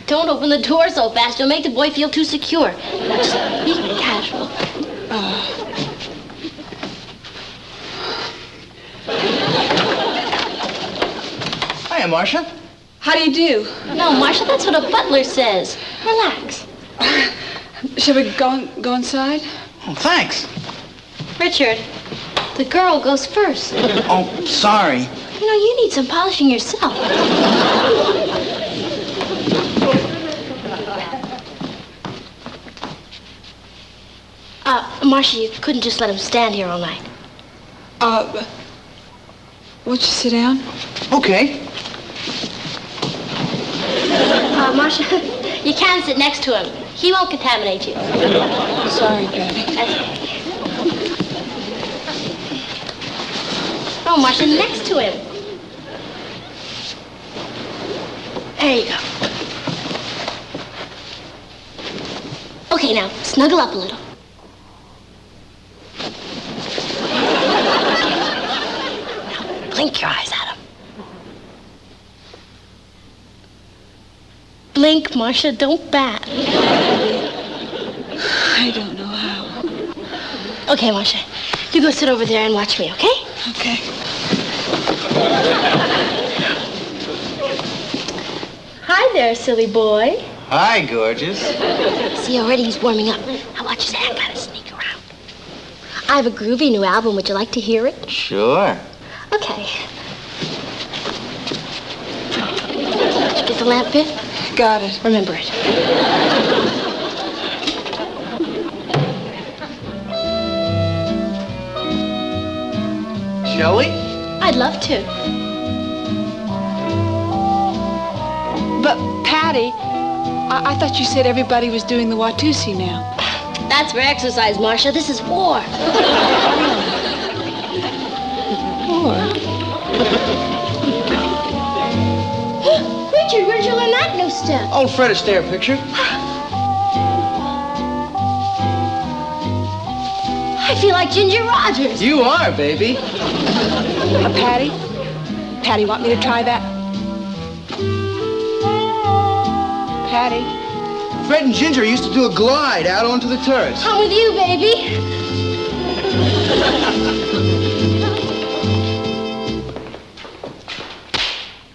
Don't open the door so fast. You'll make the boy feel too secure. Just be casual. Hiya, Marcia. How do you do? No, Marcia, that's what a butler says. Relax. Shall we go inside? Oh, thanks. Richard, the girl goes first. Oh, sorry. You know, you need some polishing yourself. Marcia, you couldn't just let him stand here all night. Won't you sit down? Okay. Marcia, you can sit next to him. He won't contaminate you. Sorry, Patty. Oh, Marcia, next to him. There you go. Okay, now, snuggle up a little. Now, blink your eyes at him. Blink. blink, Marcia. Don't bat. I don't know how. Okay, Marcia. You go sit over there and watch me, okay? Okay. Hi there, silly boy. Hi, gorgeous. See, already he's warming up. Now watch his hand. Gotta sneak around. I have a groovy new album. Would you like to hear it? Sure. Okay. Did you get the lamp fit? Got it. Remember it. Shall we? I'd love to. But, Patty, I thought you said everybody was doing the Watusi now. That's for exercise, Marcia. This is war. Richard, where'd you learn that new step? Old Fred Astaire picture. I feel like Ginger Rogers. You are, baby. Patty? Patty, want me to try that? Patty? Fred and Ginger used to do a glide out onto the turrets. I'm with you, baby.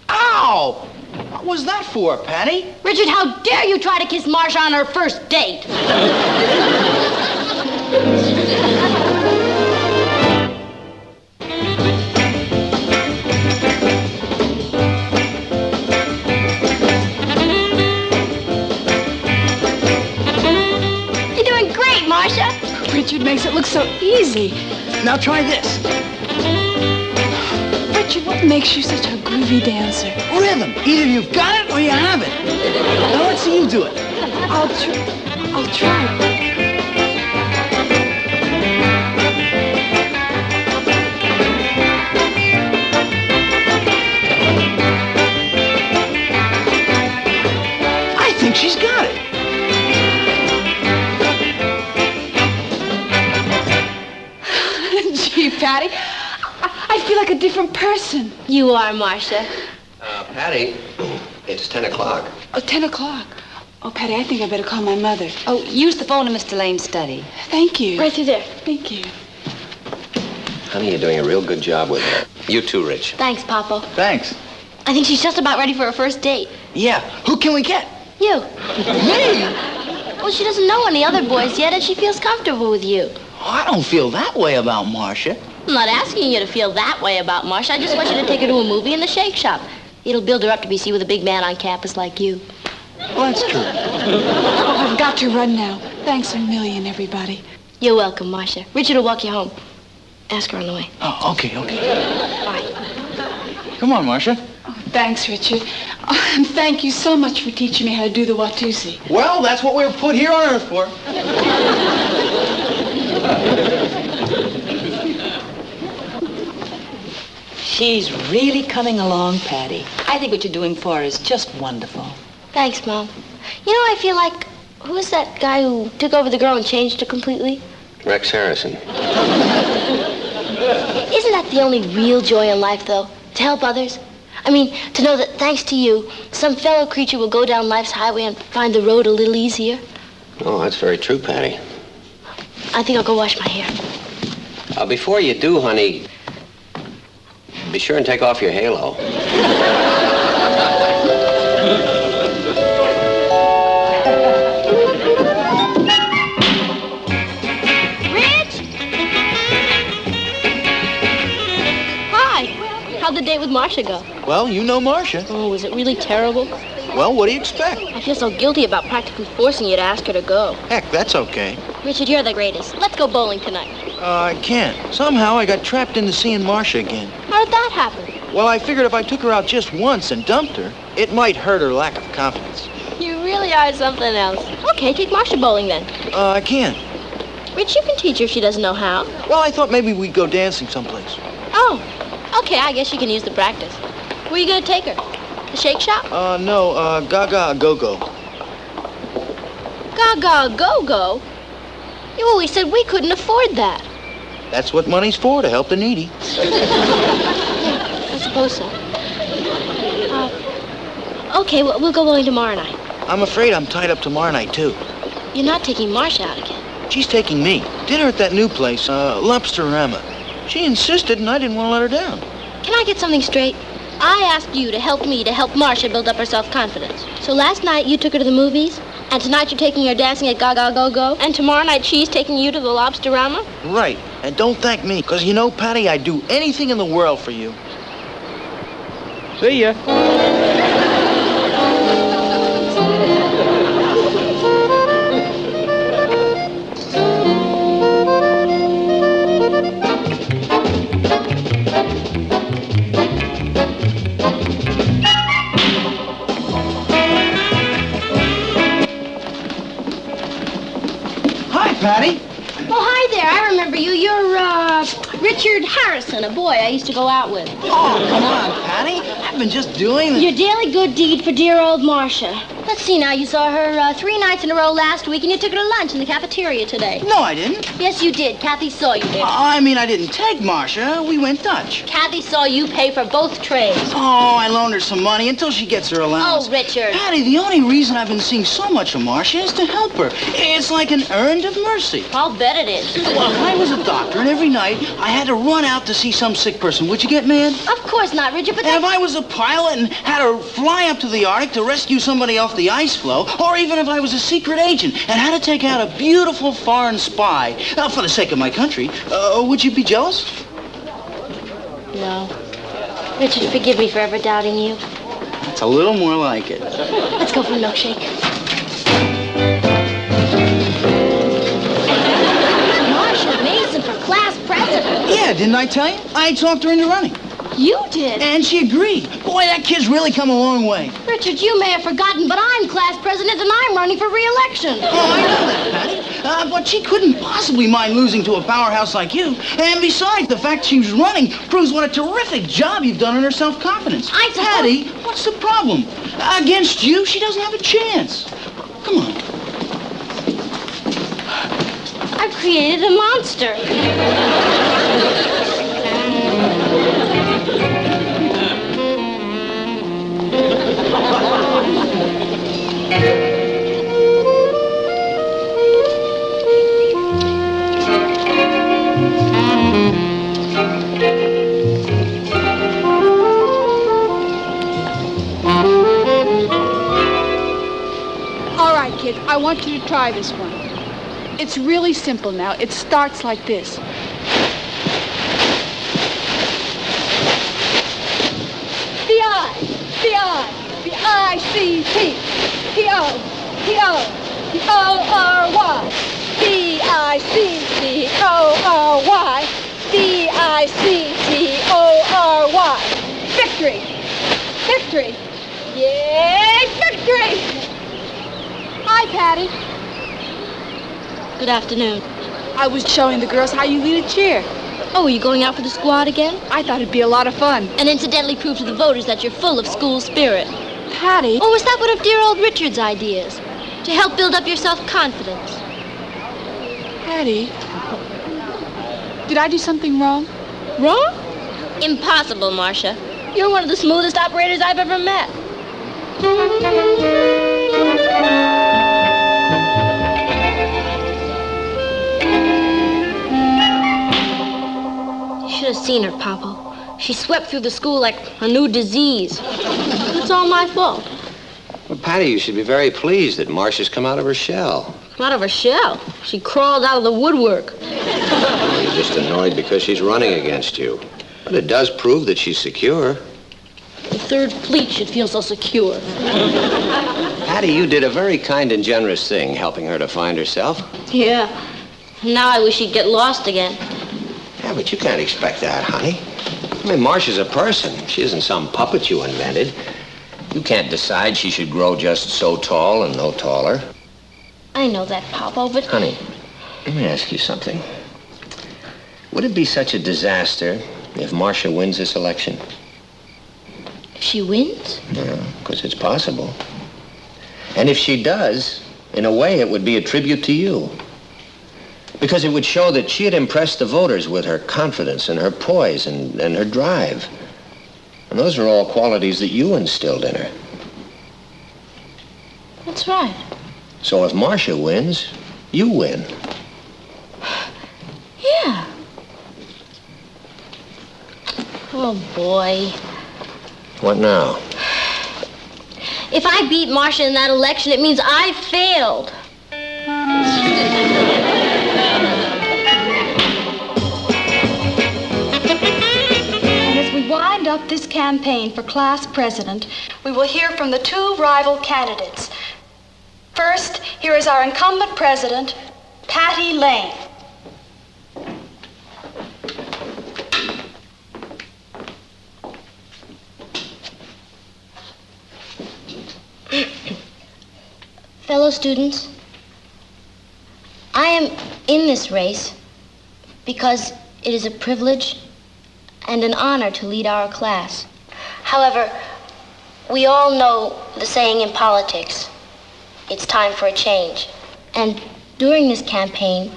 Ow! What was that for, Patty? Richard, how dare you try to kiss Marcia on her first date? You're doing great, Marcia. Richard makes it look so easy. Now try this. Richard, what makes you such a groovy dancer? Rhythm. Either you've got it or you haven't. Now let's see you do it. I'll try. I think she's got it. Gee, Patty, I feel like a different person. You are, Marcia. Patty, it's 10 o'clock. Oh, 10 o'clock. Oh, Patty, I think I better call my mother. Oh, use the phone in Mr. Lane's study. Thank you. Right through there. Thank you. Honey, you're doing a real good job with her. You too, Rich. Thanks, Papa. Thanks. I think she's just about ready for her first date. Yeah. Who can we get? You. Me? Well, she doesn't know any other boys yet, and she feels comfortable with you. Oh, I don't feel that way about Marcia. I'm not asking you to feel that way about Marcia. I just want you to take her to a movie in the Shake Shop. It'll build her up to be seen with a big man on campus like you. Well, that's true. Oh, I've got to run now. Thanks a million, everybody. You're welcome, Marcia. Richard will walk you home. Ask her on the way. Oh, okay. Bye. Come on, Marcia. Oh, thanks, Richard. Oh, and thank you so much for teaching me how to do the Watusi. Well, that's what we were put here on Earth for. She's really coming along, Patty. I think what you're doing for her is just wonderful. Thanks, Mom. You know, I feel like, who was that guy who took over the girl and changed her completely? Rex Harrison. Isn't that the only real joy in life, though? To help others? I mean, to know that thanks to you, some fellow creature will go down life's highway and find the road a little easier. Oh, that's very true, Patty. I think I'll go wash my hair. Before you do, honey, be sure and take off your halo. How'd the date with Marcia go? Well, you know Marcia. Oh, was it really terrible? Well, what do you expect? I feel so guilty about practically forcing you to ask her to go. Heck, that's okay. Richard, you're the greatest. Let's go bowling tonight. I can't. Somehow I got trapped into seeing Marcia again. How did that happen? Well, I figured if I took her out just once and dumped her, it might hurt her lack of confidence. You really are something else. Okay, take Marcia bowling then. I can't. Rich, you can teach her if she doesn't know how. Well, I thought maybe we'd go dancing someplace. Oh, okay, I guess you can use the practice. Where are you going to take her? The Shake Shop? No, Gaga Go-Go. Gaga Go-Go? You always said we couldn't afford that. That's what money's for, to help the needy. I suppose so. Okay, well, we'll go bowling tomorrow night. I'm afraid I'm tied up tomorrow night, too. You're not taking Marcia out again. She's taking me. Dinner at that new place, Lobsterama. She insisted, and I didn't want to let her down. Can I get something straight? I asked you to help me to help Marcia build up her self-confidence. So last night you took her to the movies, and tonight you're taking her dancing at Gaga Go Go, and tomorrow night she's taking you to the Lobsterama? Right. And don't thank me, because you know, Patty, I'd do anything in the world for you. See ya. Hi, Patty. Oh, hi there. I remember you. You're, Richard Harrison, a boy I used to go out with. Oh, come on, Patty. I've been just doing... Your daily good deed for dear old Marcia. Let's see now. You saw her 3 nights in a row last week, and you took her to lunch in the cafeteria today. No, I didn't. Yes, you did. Kathy saw you there. I mean, I didn't take Marcia. We went Dutch. Kathy saw you pay for both trays. Oh, I loaned her some money until she gets her allowance. Oh, Richard. Patty, the only reason I've been seeing so much of Marcia is to help her. It's like an errand of mercy. I'll bet it is. Well, if I was a doctor, and every night I had to run out to see some sick person, would you get mad? Of course not, Richard, but And if I was a pilot and had to fly up to the Arctic to rescue somebody off the ice floe, or even if I was a secret agent and had to take out a beautiful foreign spy, for the sake of my country, would you be jealous? No. Richard, forgive me for ever doubting you. It's a little more like it. Let's go for a milkshake. Marcia Mason for class president. Yeah, didn't I tell you? I talked her into running. You did? And she agreed. Boy, that kid's really come a long way. Richard, you may have forgotten, but I'm class president and I'm running for re-election. Oh, I know that, Patty. But she couldn't possibly mind losing to a powerhouse like you. And besides, the fact she's running proves what a terrific job you've done on her self-confidence. Patty, what's the problem? Against you, she doesn't have a chance. Come on. I've created a monster. All right, kids, I want you to try this one. It's really simple now. It starts like this. B-I-C-T, P-O-P-O-P-O-R-Y, B-I-C-T-O-R-Y, B-I-C-T-O-R-Y. Victory! Victory! Yay, victory! Hi, Patty. Good afternoon. I was showing the girls how you lead a cheer. Oh, are you going out for the squad again? I thought it'd be a lot of fun. And incidentally prove to the voters that you're full of school spirit. Patty? Or was that one of dear old Richard's ideas? To help build up your self-confidence? Patty? Did I do something wrong? Wrong? Impossible, Marcia. You're one of the smoothest operators I've ever met. You should have seen her, Papa. She swept through the school like a new disease. It's all my fault. Well, Patty, you should be very pleased that Marcia's come out of her shell. Come out of her shell. She crawled out of the woodwork. You're just annoyed because she's running against you. But it does prove that she's secure. The third fleet should feel so secure. Patty, you did a very kind and generous thing, helping her to find herself. Yeah. Now I wish she'd get lost again. Yeah, but you can't expect that, honey. I mean, Marcia's a person. She isn't some puppet you invented. You can't decide she should grow just so tall and no taller. I know that, Papa, but... Honey, let me ask you something. Would it be such a disaster if Marcia wins this election? If she wins? Yeah, because it's possible. And if she does, in a way, it would be a tribute to you. Because it would show that she had impressed the voters with her confidence and her poise and her drive. And those are all qualities that you instilled in her. That's right. So if Marcia wins, you win. Yeah. Oh, boy. What now? If I beat Marcia in that election, it means I failed. And as we wind up this campaign for class president, we will hear from the two rival candidates. First, here is our incumbent president, Patty Lane. Fellow students, I am in this race because it is a privilege and an honor to lead our class. However, we all know the saying in politics, it's time for a change. And during this campaign,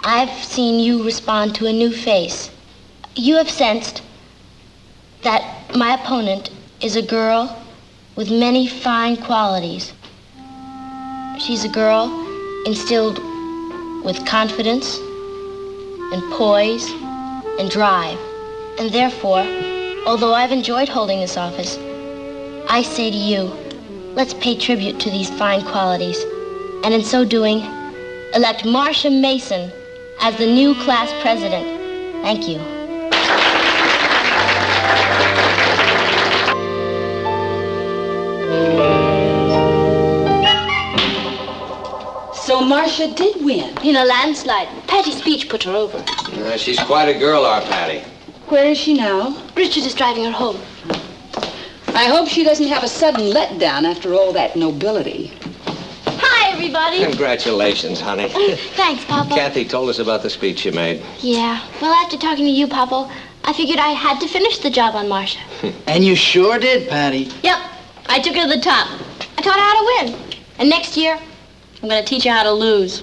I've seen you respond to a new face. You have sensed that my opponent is a girl with many fine qualities. She's a girl instilled with confidence and poise and drive. And therefore, although I've enjoyed holding this office, I say to you, let's pay tribute to these fine qualities, and in so doing, elect Marcia Mason as the new class president. Thank you. So Marcia did win. In a landslide. Patty's speech put her over. She's quite a girl, our Patty. Where is she now? Richard is driving her home. I hope she doesn't have a sudden letdown after all that nobility. Hi, everybody. Congratulations, honey. Thanks, Papa. Kathy told us about the speech you made. Yeah. Well, after talking to you, Papa, I figured I had to finish the job on Marcia. And you sure did, Patty. Yep. I took her to the top. I taught her how to win. And next year, I'm going to teach her how to lose.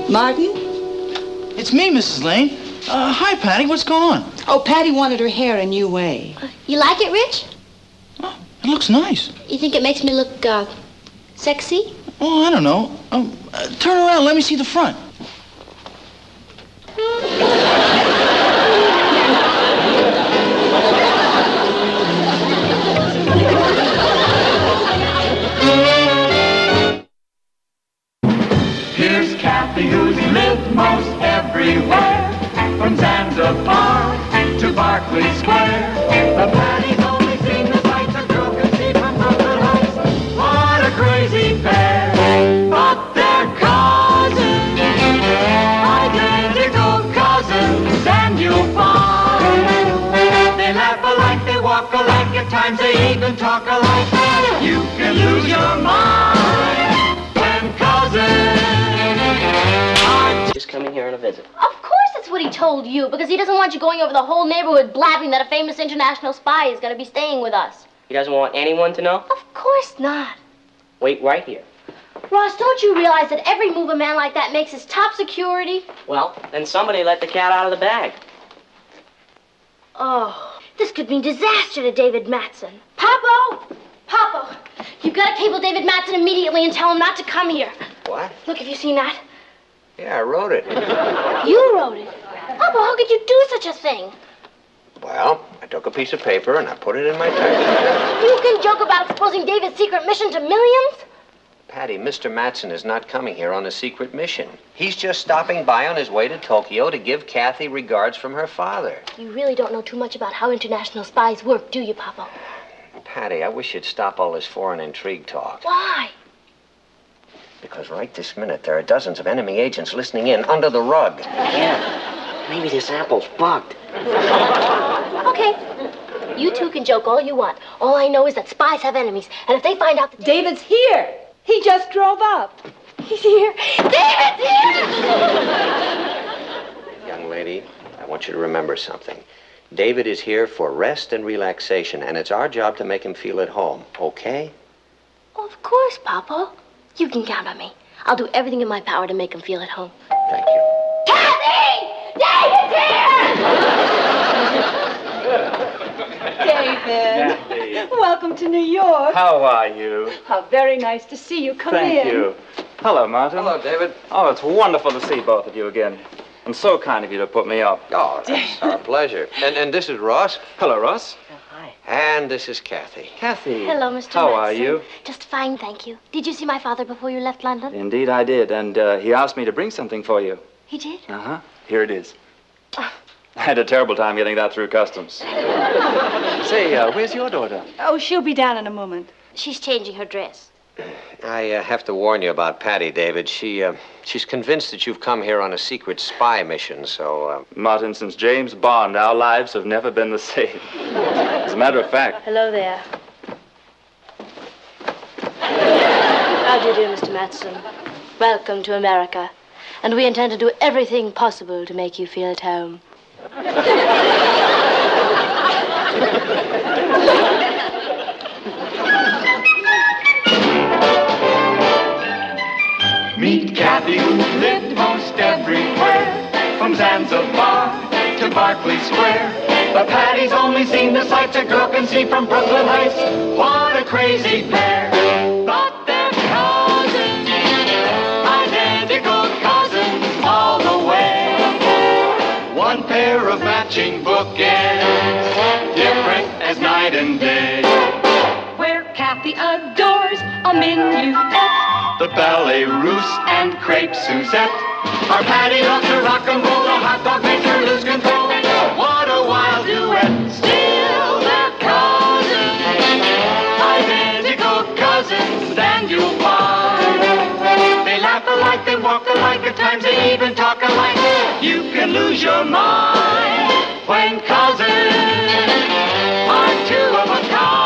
Martin? It's me, Mrs. Lane. Hi, Patty. What's going on? Oh, Patty wanted her hair a new way. You like it, Rich? It looks nice. You think it makes me look, sexy? Oh, I don't know. Turn around. Let me see the front. Here's Kathy, who's lived most everywhere, from Zanzibar to Berkeley Square. The Patty's only seen the sights a girl can see from Brooklyn Heights. What a crazy pair! But they're cousins, identical cousins, and you'll find they laugh alike, they walk alike, at times they even talk alike. You can lose your mind when cousins. Just coming here on a visit. Of course that's what he told you, because he doesn't want you going over the whole neighborhood blabbing that a famous international spy is going to be staying with us. He doesn't want anyone to know? Of course not. Wait right here. Ross, don't you realize that every move a man like that makes is top security? Well, then somebody let the cat out of the bag. Oh, this could mean disaster to David Matson. Papo! Papo! You've got to cable David Matson immediately and tell him not to come here. What? Look, have you seen that? Yeah, I wrote it. You wrote it? Papo, how could you do such a thing? Well, I took a piece of paper and I put it in my typewriter. You can joke about exposing David's secret mission to millions? Patty, Mr. Matson is not coming here on a secret mission. He's just stopping by on his way to Tokyo to give Kathy regards from her father. You really don't know too much about how international spies work, do you, Papo? Patty, I wish you'd stop all this foreign intrigue talk. Why? Because right this minute, there are dozens of enemy agents listening in under the rug. Yeah, maybe this apple's bugged. Okay. You two can joke all you want. All I know is that spies have enemies, and if they find out that David's here. He just drove up. He's here. David's here! Young lady, I want you to remember something. David is here for rest and relaxation, and it's our job to make him feel at home, okay? Oh, of course, Papa. You can count on me. I'll do everything in my power to make him feel at home. Thank you. Kathy! David's here! David. Welcome to New York. How are you? How very nice to see you. Come in. Thank you. Hello, Martin. Hello, David. Oh, it's wonderful to see both of you again. And so kind of you to put me up. Oh, that's our pleasure. And this is Ross. Hello, Ross. And this is Kathy. Kathy. Hello, Mr. How are Matson. you? Just fine, thank you. Did you see my father before you left London? Indeed, I did. And he asked me to bring something for you. He did? Uh-huh. Here it is. I had a terrible time getting that through customs. Say, where's your daughter? Oh, she'll be down in a moment. She's changing her dress. I have to warn you about Patty, David. She's convinced that you've come here on a secret spy mission, so... Martin, since James Bond, our lives have never been the same. As a matter of fact... Hello there. How do you do, Mr. Matson? Welcome to America. And we intend to do everything possible to make you feel at home. Meet Kathy, who lived most everywhere, from Zanzibar to Berkeley Square. But Patty's only seen the sights a girl can see from Brooklyn Heights. What a crazy pair! But they're cousins, identical cousins all the way. One pair of matching bookends, different as night and day. Where Kathy adores a minuet. The ballet russe and crepe Suzette. Our Patty loves to rock and roll. The hot dog makes her lose control. What a wild duet. Still they're cousins, identical cousins, and you'll find they laugh alike, they walk alike, at times they even talk alike. You can lose your mind when cousins are two of a kind.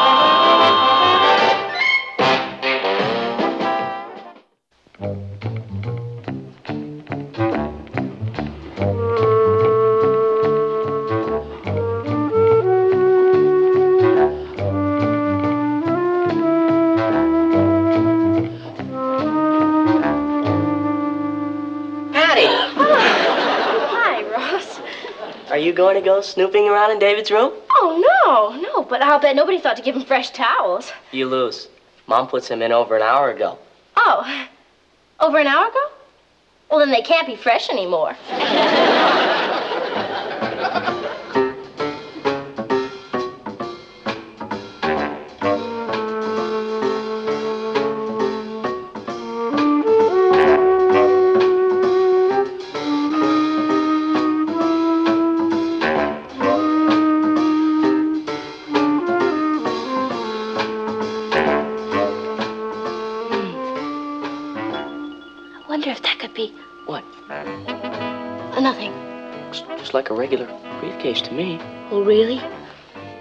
Are you going to go snooping around in David's room? Oh, no, but I'll bet nobody thought to give him fresh towels. You lose. Mom puts him in over an hour ago. Oh, over an hour ago? Well, then they can't be fresh anymore. Nothing. Just like a regular briefcase to me. Oh, really?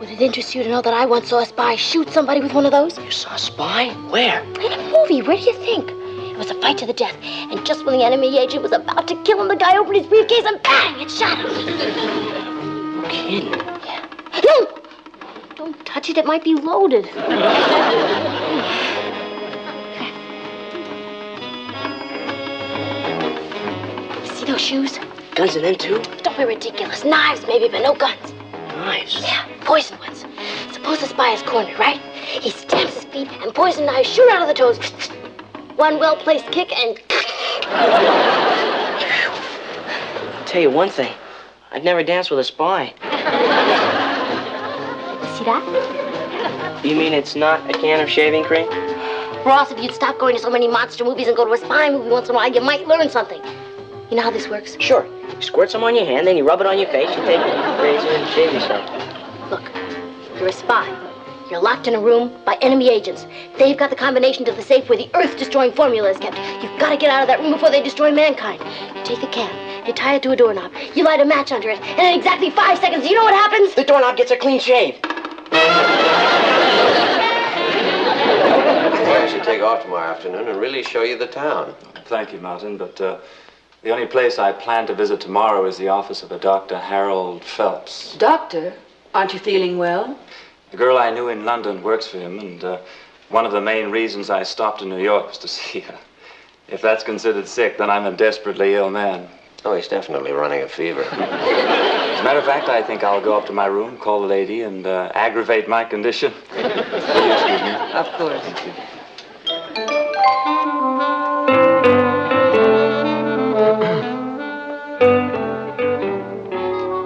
Would it interest you to know that I once saw a spy shoot somebody with one of those? You saw a spy? Where? In a movie. Where do you think? It was a fight to the death. And just when the enemy agent was about to kill him, the guy opened his briefcase and bang! It shot him. No kidding. Yeah. No! Don't touch it. It might be loaded. See those shoes? Guns in them, too? Don't be ridiculous. Knives, maybe, but no guns. Knives? Yeah, poison ones. Suppose the spy is cornered, right? He stamps his feet, and poison knives shoot out of the toes. One well-placed kick, and... I'll tell you one thing. I'd never dance with a spy. See that? You mean it's not a can of shaving cream? Ross, if you'd stop going to so many monster movies and go to a spy movie once in a while, you might learn something. You know how this works? Sure. You squirt some on your hand, then you rub it on your face, you take a razor and shave yourself. Look, you're a spy. You're locked in a room by enemy agents. They've got the combination to the safe where the Earth-destroying formula is kept. You've got to get out of that room before they destroy mankind. You take the can, you tie it to a doorknob, you light a match under it, and in exactly 5 seconds, you know what happens? The doorknob gets a clean shave. I should take off tomorrow afternoon and really show you the town. Thank you, Martin, but the only place I plan to visit tomorrow is the office of a Dr. Harold Phelps. Doctor, aren't you feeling well? The girl I knew in London works for him, and One of the main reasons I stopped in New York was to see her. If that's considered sick, then I'm a desperately ill man. Oh, he's definitely running a fever. As a matter of fact, I think I'll go up to my room, call the lady, and aggravate my condition. Will you excuse me? Of course. Thank you.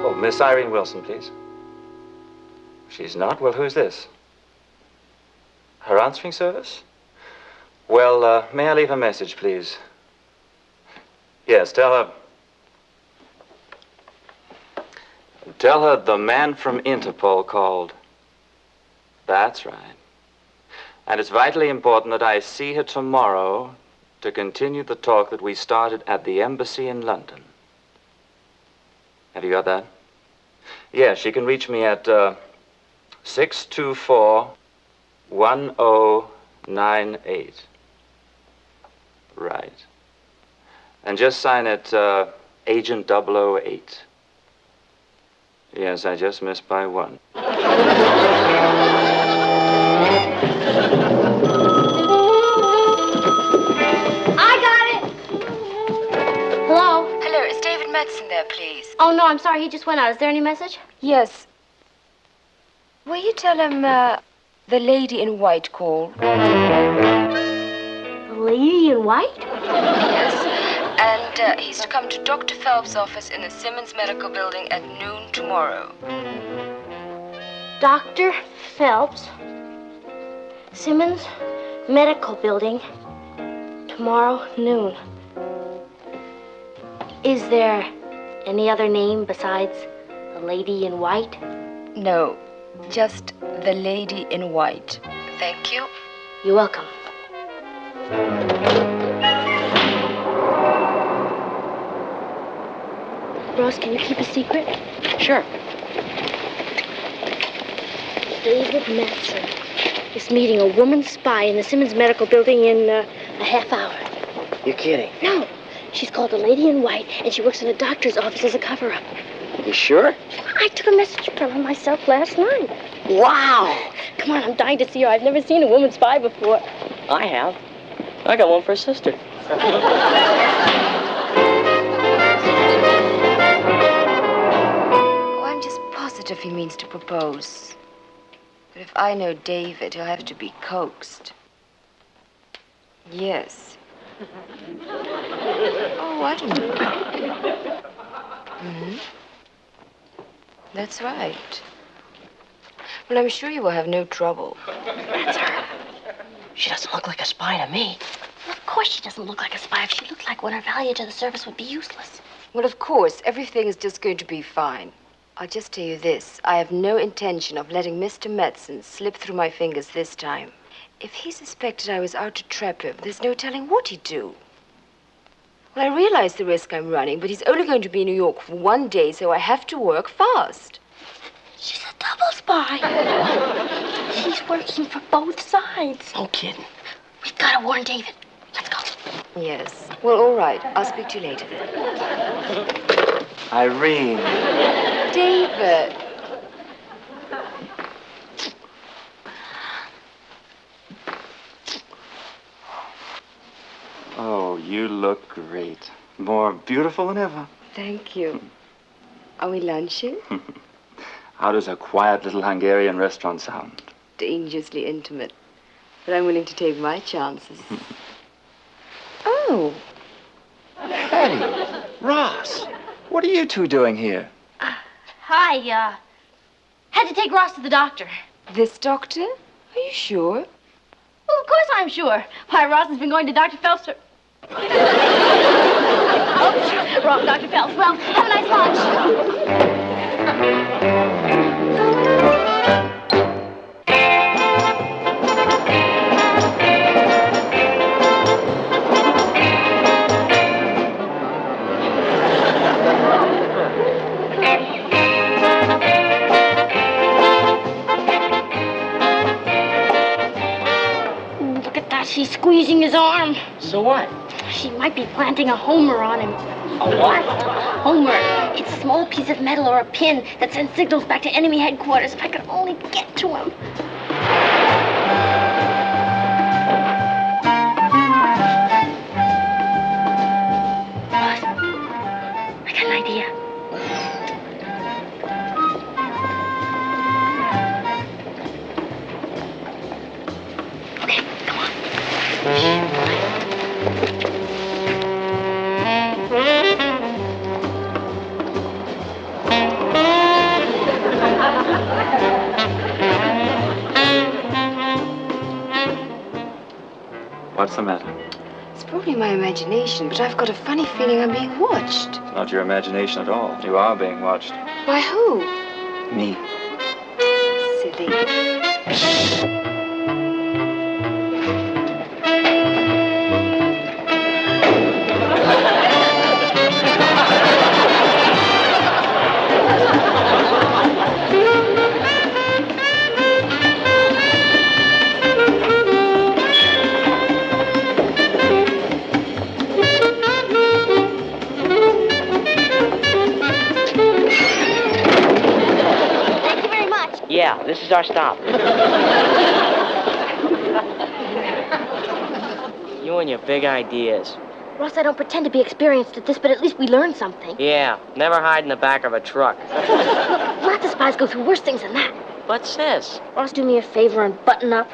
Oh, Miss Irene Wilson, please. She's not? Well, who's this? Her answering service? Well, may I leave a message, please? Yes, tell her the man from Interpol called. That's right. And it's vitally important that I see her tomorrow to continue the talk that we started at the embassy in London. Have you got that? Yes, she can reach me at 624-1098. Right. And just sign it Agent 008. Yes, I just missed by one. Hello? Hello, is David Madsen there, please? Oh, no, I'm sorry. He just went out. Is there any message? Yes. Will you tell him the lady in white called? The lady in white? Yes. And he's to come to Dr. Phelps' office in the Simmons Medical Building at noon tomorrow. Dr. Phelps, Simmons Medical Building, tomorrow noon. Is there any other name besides the lady in white? No, just the lady in white. Thank you. You're welcome. Ross, can you keep a secret? Sure. David Madsen is meeting a woman spy in the Simmons Medical Building in a half hour. You're kidding. No, she's called the lady in white, and she works in a doctor's office as a cover-up. You sure? I took a message from her myself last night. Wow! Come on, I'm dying to see her. I've never seen a woman spy before. I have. I got one for a sister. Oh, I'm just positive he means to propose. But if I know David, he'll have to be coaxed. Yes. Oh, I don't know. Mm-hmm. That's right. Well, I'm sure you will have no trouble. That's her. She doesn't look like a spy to me. Well, of course she doesn't look like a spy. If she looked like one, her value to the service would be useless. Well, of course, everything is just going to be fine. I'll just tell you this. I have no intention of letting Mr. Madsen slip through my fingers this time. If he suspected I was out to trap him, there's no telling what he'd do. Well, I realize the risk I'm running, but he's only going to be in New York for 1 day, so I have to work fast. She's a double spy. She's working for both sides. No kidding. We've got to warn David. Let's go. Yes. Well, all right. I'll speak to you later then. Irene. David. Oh, you look great. More beautiful than ever. Thank you. Are we lunching? How does a quiet little Hungarian restaurant sound? Dangerously intimate. But I'm willing to take my chances. Oh. Patty, Ross, what are you two doing here? Hi, had to take Ross to the doctor. This doctor? Are you sure? Well, of course I'm sure. Why, Ross has been going to Dr. Phelps for... Ouch! Wrong, Dr. Phelps. Well, have a nice lunch. Look at that. She's squeezing his arm. So what? She might be planting a homer on him. A what? Homer. It's a small piece of metal or a pin that sends signals back to enemy headquarters. If I could only get to him. idea. Okay, come on. What's the matter? It's probably my imagination, but I've got a funny feeling I'm being watched. It's not your imagination at all. You are being watched. By who? Me. Silly. Yeah, this is our stop. You and your big ideas. Ross, I don't pretend to be experienced at this, but at least we learned something. Yeah, never hide in the back of a truck. Lots of spies go through worse things than that. What's this? Ross, do me a favor and button up.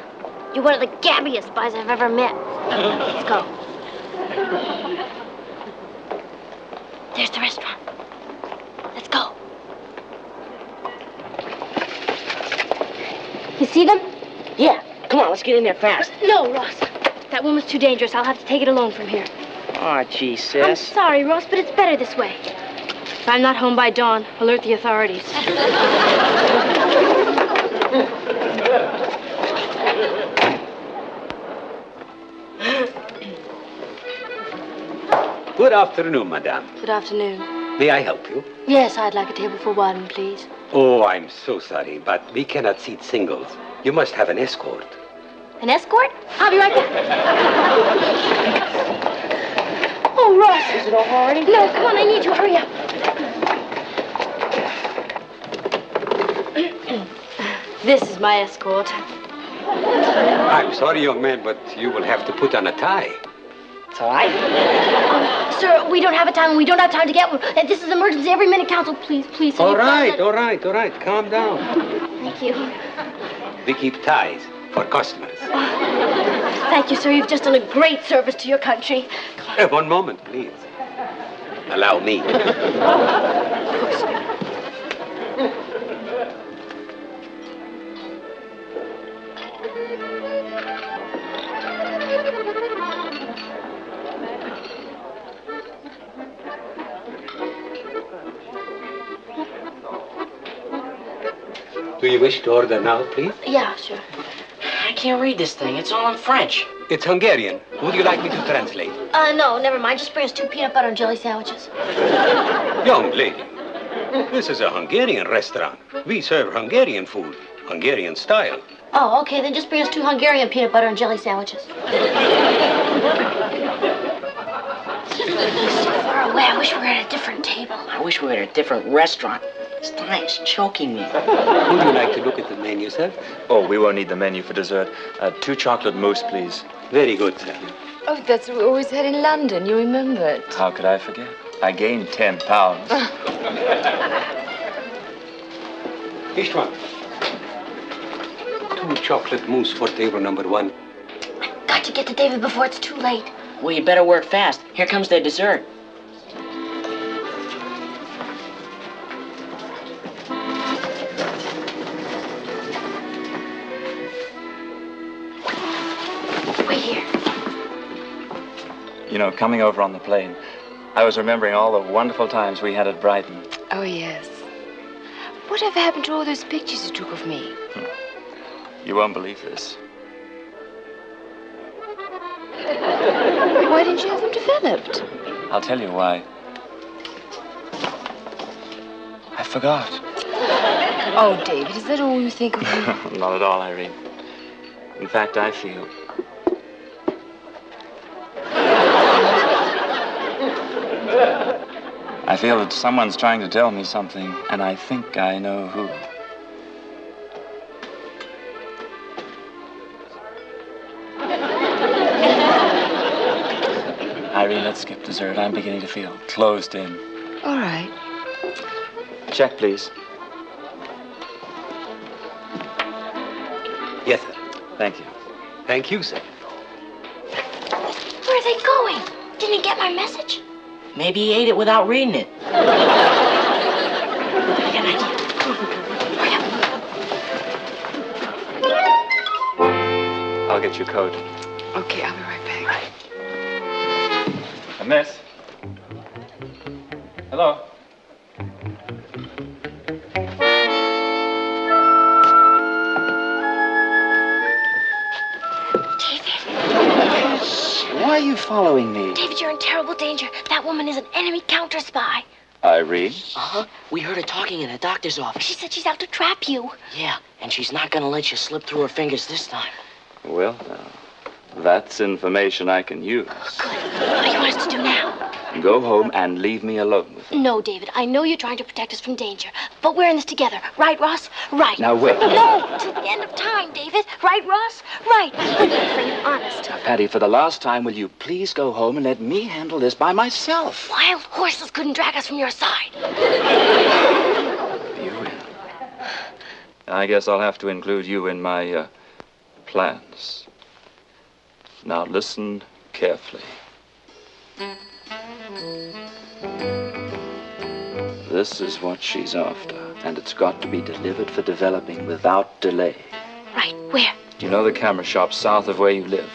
You're one of the gabbiest spies I've ever met. Let's go. There's the restaurant. Let's go. You see them? Yeah, come on, let's get in there fast. No, Ross. That woman's too dangerous. I'll have to take it alone from here. Aw, gee, I'm sis. sorry, Ross, but it's better this way. If I'm not home by dawn, alert the authorities. Good afternoon, madame. Good afternoon. May I help you? Yes, I'd like a table for one, please. Oh, I'm so sorry, but we cannot seat singles. You must have an escort. An escort? I'll be right back. Oh, Ross. Is it over already? No, come on, I need you. Hurry up. This is my escort. I'm sorry, young man, but you will have to put on a tie. It's all right. Sir, we don't have a time, and we don't have time to get one. This is emergency. Every minute counts. So please, please. All right. Calm down. Thank you. We keep ties for customers. Thank you, sir. You've just done a great service to your country. One moment, please. Allow me. Do you wish to order now, please? Yeah, sure. I can't read this thing. It's all in French. It's Hungarian. Would you like me to translate? No, never mind. Just bring us 2 peanut butter and jelly sandwiches. Young lady, this is a Hungarian restaurant. We serve Hungarian food, Hungarian style. Oh, okay. Then just bring us 2 Hungarian peanut butter and jelly sandwiches. So far away. I wish we were at a different table. I wish we were at a different restaurant. This time's choking me. Would you like to look at the menu, sir? Oh, we won't need the menu for dessert. 2 chocolate mousse, please. Very good, sir. Oh, that's what we always had in London. You remember it. How could I forget? I gained 10 pounds. Ishwan. 2 chocolate mousse for table number 1. Got to get to David before it's too late. Well, you better work fast. Here comes their dessert. Wait here. You know, coming over on the plane, I was remembering all the wonderful times we had at Brighton. Oh, yes. Whatever happened to all those pictures you took of me? You won't believe this. Why didn't you have them developed? I'll tell you why. I forgot. Oh, David, is that all you think of me? Not at all, Irene. In fact, I feel... I feel that someone's trying to tell me something, and I think I know who. Irene, let's skip dessert. I'm beginning to feel closed in. All right. Check, please. Yes, sir. Thank you. Thank you, sir. Where are they going? Didn't he get my message? Maybe he ate it without reading it. I'll get your coat. Okay, I'll be right back. Miss. Hello. Why are you following me? David, you're in terrible danger. That woman is an enemy counter spy. Irene? Uh-huh. We heard her talking in the doctor's office. She said she's out to trap you. Yeah, and she's not gonna let you slip through her fingers this time. Well, that's information I can use. Good. What do you want us to do now? Go home and leave me alone with it. No, David, I know you're trying to protect us from danger, but we're in this together. Right, Ross? Right. Now, wait. No, till the end of time, David. Right, Ross? Right. I'm afraid, honest. Now, Patty, for the last time, will you please go home and let me handle this by myself? Wild horses couldn't drag us from your side. You will. I guess I'll have to include you in my, plans. Now, listen carefully. This is what she's after, and it's got to be delivered for developing without delay. Right, where? Do you know the camera shop south of where you live?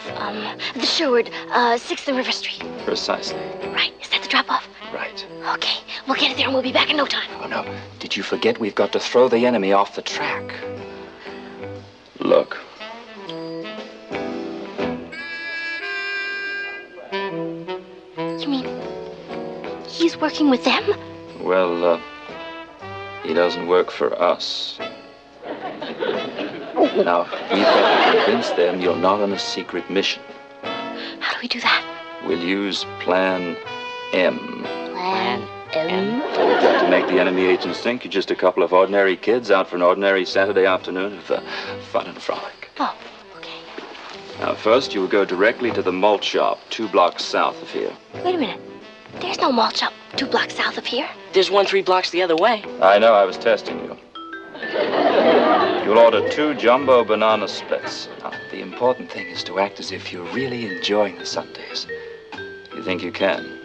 The Sherwood, 6th and River Street. Precisely. Right, is that the drop-off? Right. Okay, we'll get it there and we'll be back in no time. Oh, no. Did you forget we've got to throw the enemy off the track? Look. You mean he's working with them? Well, he doesn't work for us. Now, we've got to convince them you're not on a secret mission. How do we do that? We'll use Plan M. Plan M? We've got to make the enemy agents think you're just a couple of ordinary kids out for an ordinary Saturday afternoon of fun and frolic. Oh, okay. Now, first, you will go directly to the malt shop, 2 blocks south of here. Wait a minute. There's no malt shop 2 blocks south of here. There's one 3 blocks the other way. I know, I was testing you. You'll order 2 jumbo banana splits. Now, the important thing is to act as if you're really enjoying the Sundays. You think you can?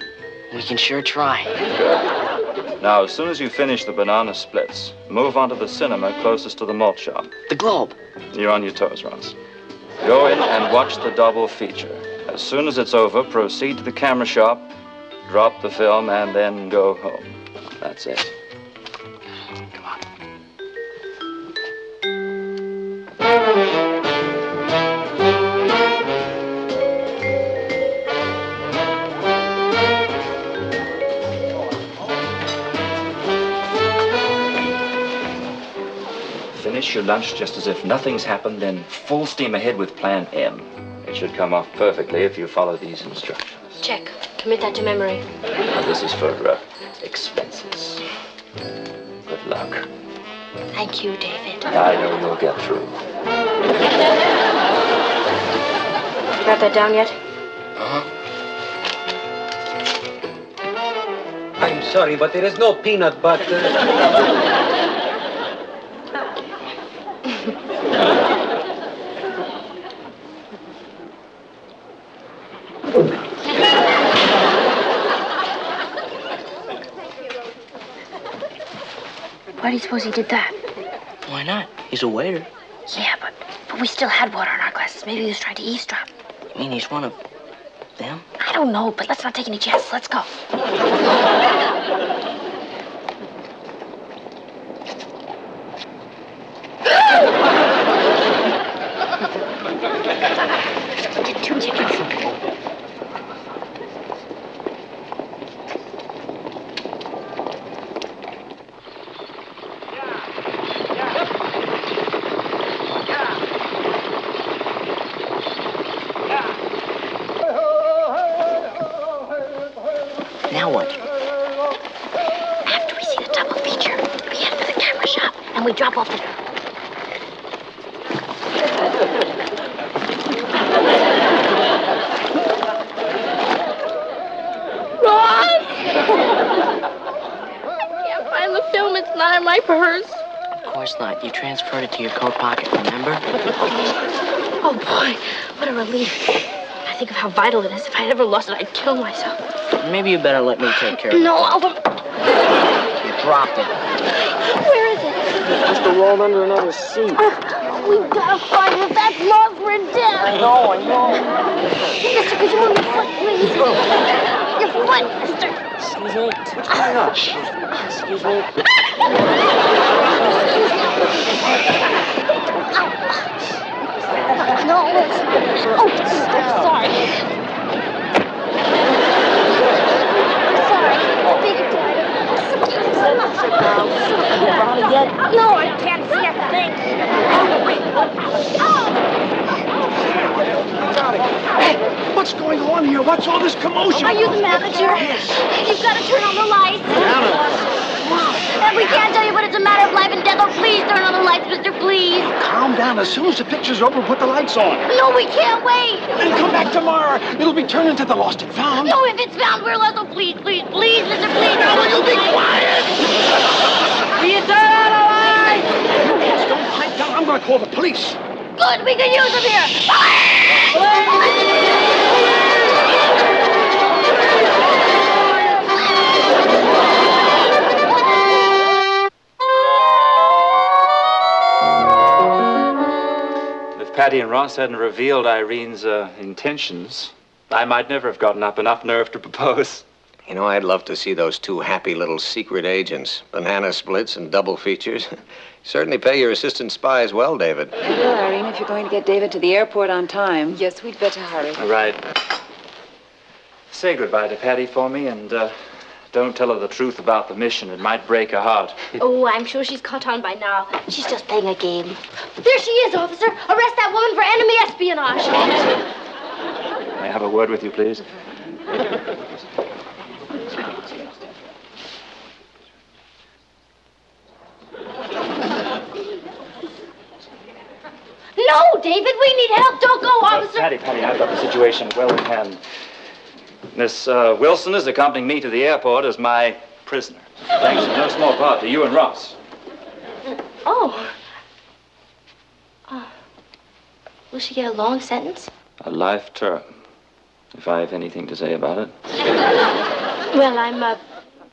We can sure try. Good. Now, as soon as you finish the banana splits, move on to the cinema closest to the malt shop. The Globe. You're on your toes, Ross. Go in and watch the double feature. As soon as it's over, proceed to the camera shop, drop the film, and then go home. That's it. Come on. Finish your lunch just as if nothing's happened, then full steam ahead with Plan M. It should come off perfectly if you follow these instructions. Check. Commit that to memory. Now, this is for expenses. Good luck. Thank you, David. I know you'll get through. You got that down yet? Uh-huh. I'm sorry, but there is no peanut butter. Why do you suppose he did that? Why not? He's a waiter. Yeah, but we still had water in our glasses. Maybe he was trying to eavesdrop. You mean he's one of them? I don't know, but let's not take any chances. Let's go. Get 2 tickets. Now what? After we see the double feature, we head for the camera shop and we drop off the... Ross! not in my purse. Of course not. You transferred it to your coat pocket, remember? Oh, boy. What a relief. I think of how vital it is. If I'd ever lost it, I'd kill myself. Maybe you better let me take care of it. No, I'll... You dropped it. Where is it? Must have rolled under another seat. We've got to find it. That's lost for death. I know. Mister, could you move your foot, please? Your foot, mister. Excuse me. What's going on? Excuse me. No, oh, I'm sorry. Big driver. No, I can't see a thing. Hey, what's going on here? What's all this commotion? Are you the manager? You've got to turn on the lights. We can't tell you, but it's a matter of life and death. Oh, please turn on the lights, mister, please. Calm down. As soon as the picture's over, we'll put the lights on. No, we can't wait. Then come back tomorrow. It'll be turned into the lost and found. No, if it's found, we're lost. Oh, please, please, please, mister, please. Now, you be quiet. Will you turn on the lights? You just don't pipe down. I'm going to call the police. Good, we can use them here. Patty and Ross hadn't revealed Irene's intentions, I might never have gotten up enough nerve to propose. You know, I'd love to see those two happy little secret agents, banana splits and double features. Certainly pay your assistant spies well, David. Well, Irene, if you're going to get David to the airport on time. Yes, we'd better hurry. All right. Say goodbye to Patty for me, and don't tell her the truth about the mission. It might break her heart. Oh, I'm sure she's caught on by now. She's just playing a game. There she is, officer. Arrest that woman for enemy espionage. May I have a word with you, please? No, David, we need help. Don't go, officer. Patty, I've got the situation well in hand. Miss Wilson is accompanying me to the airport as my prisoner. Thanks in no small part to you and Ross. Oh. Will she get a long sentence? A life term, if I have anything to say about it. Well, I'm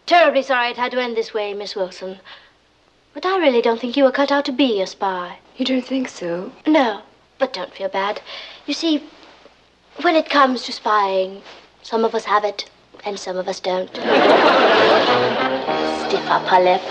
terribly sorry it had to end this way, Miss Wilson. But I really don't think you were cut out to be a spy. You don't think so? No, but don't feel bad. You see, when it comes to spying, some of us have it, and some of us don't. Stiff upper lip.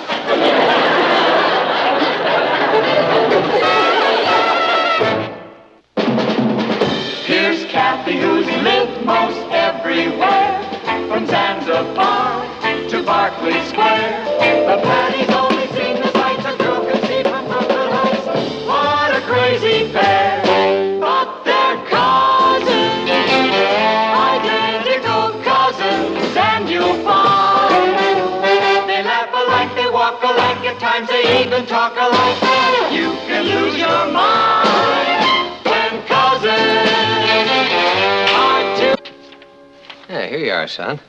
Here's Kathy, who's lived most everywhere, from Zanzibar to Berkeley Square. The Patty's only seen the sights a girl can see from Brooklyn Heights. What a crazy pair! But they're cousins, identical cousins, and you'll find they laugh alike, they walk alike, at times they even talk alike. You can lose your mind when cousins are two. Yeah, here you are, son.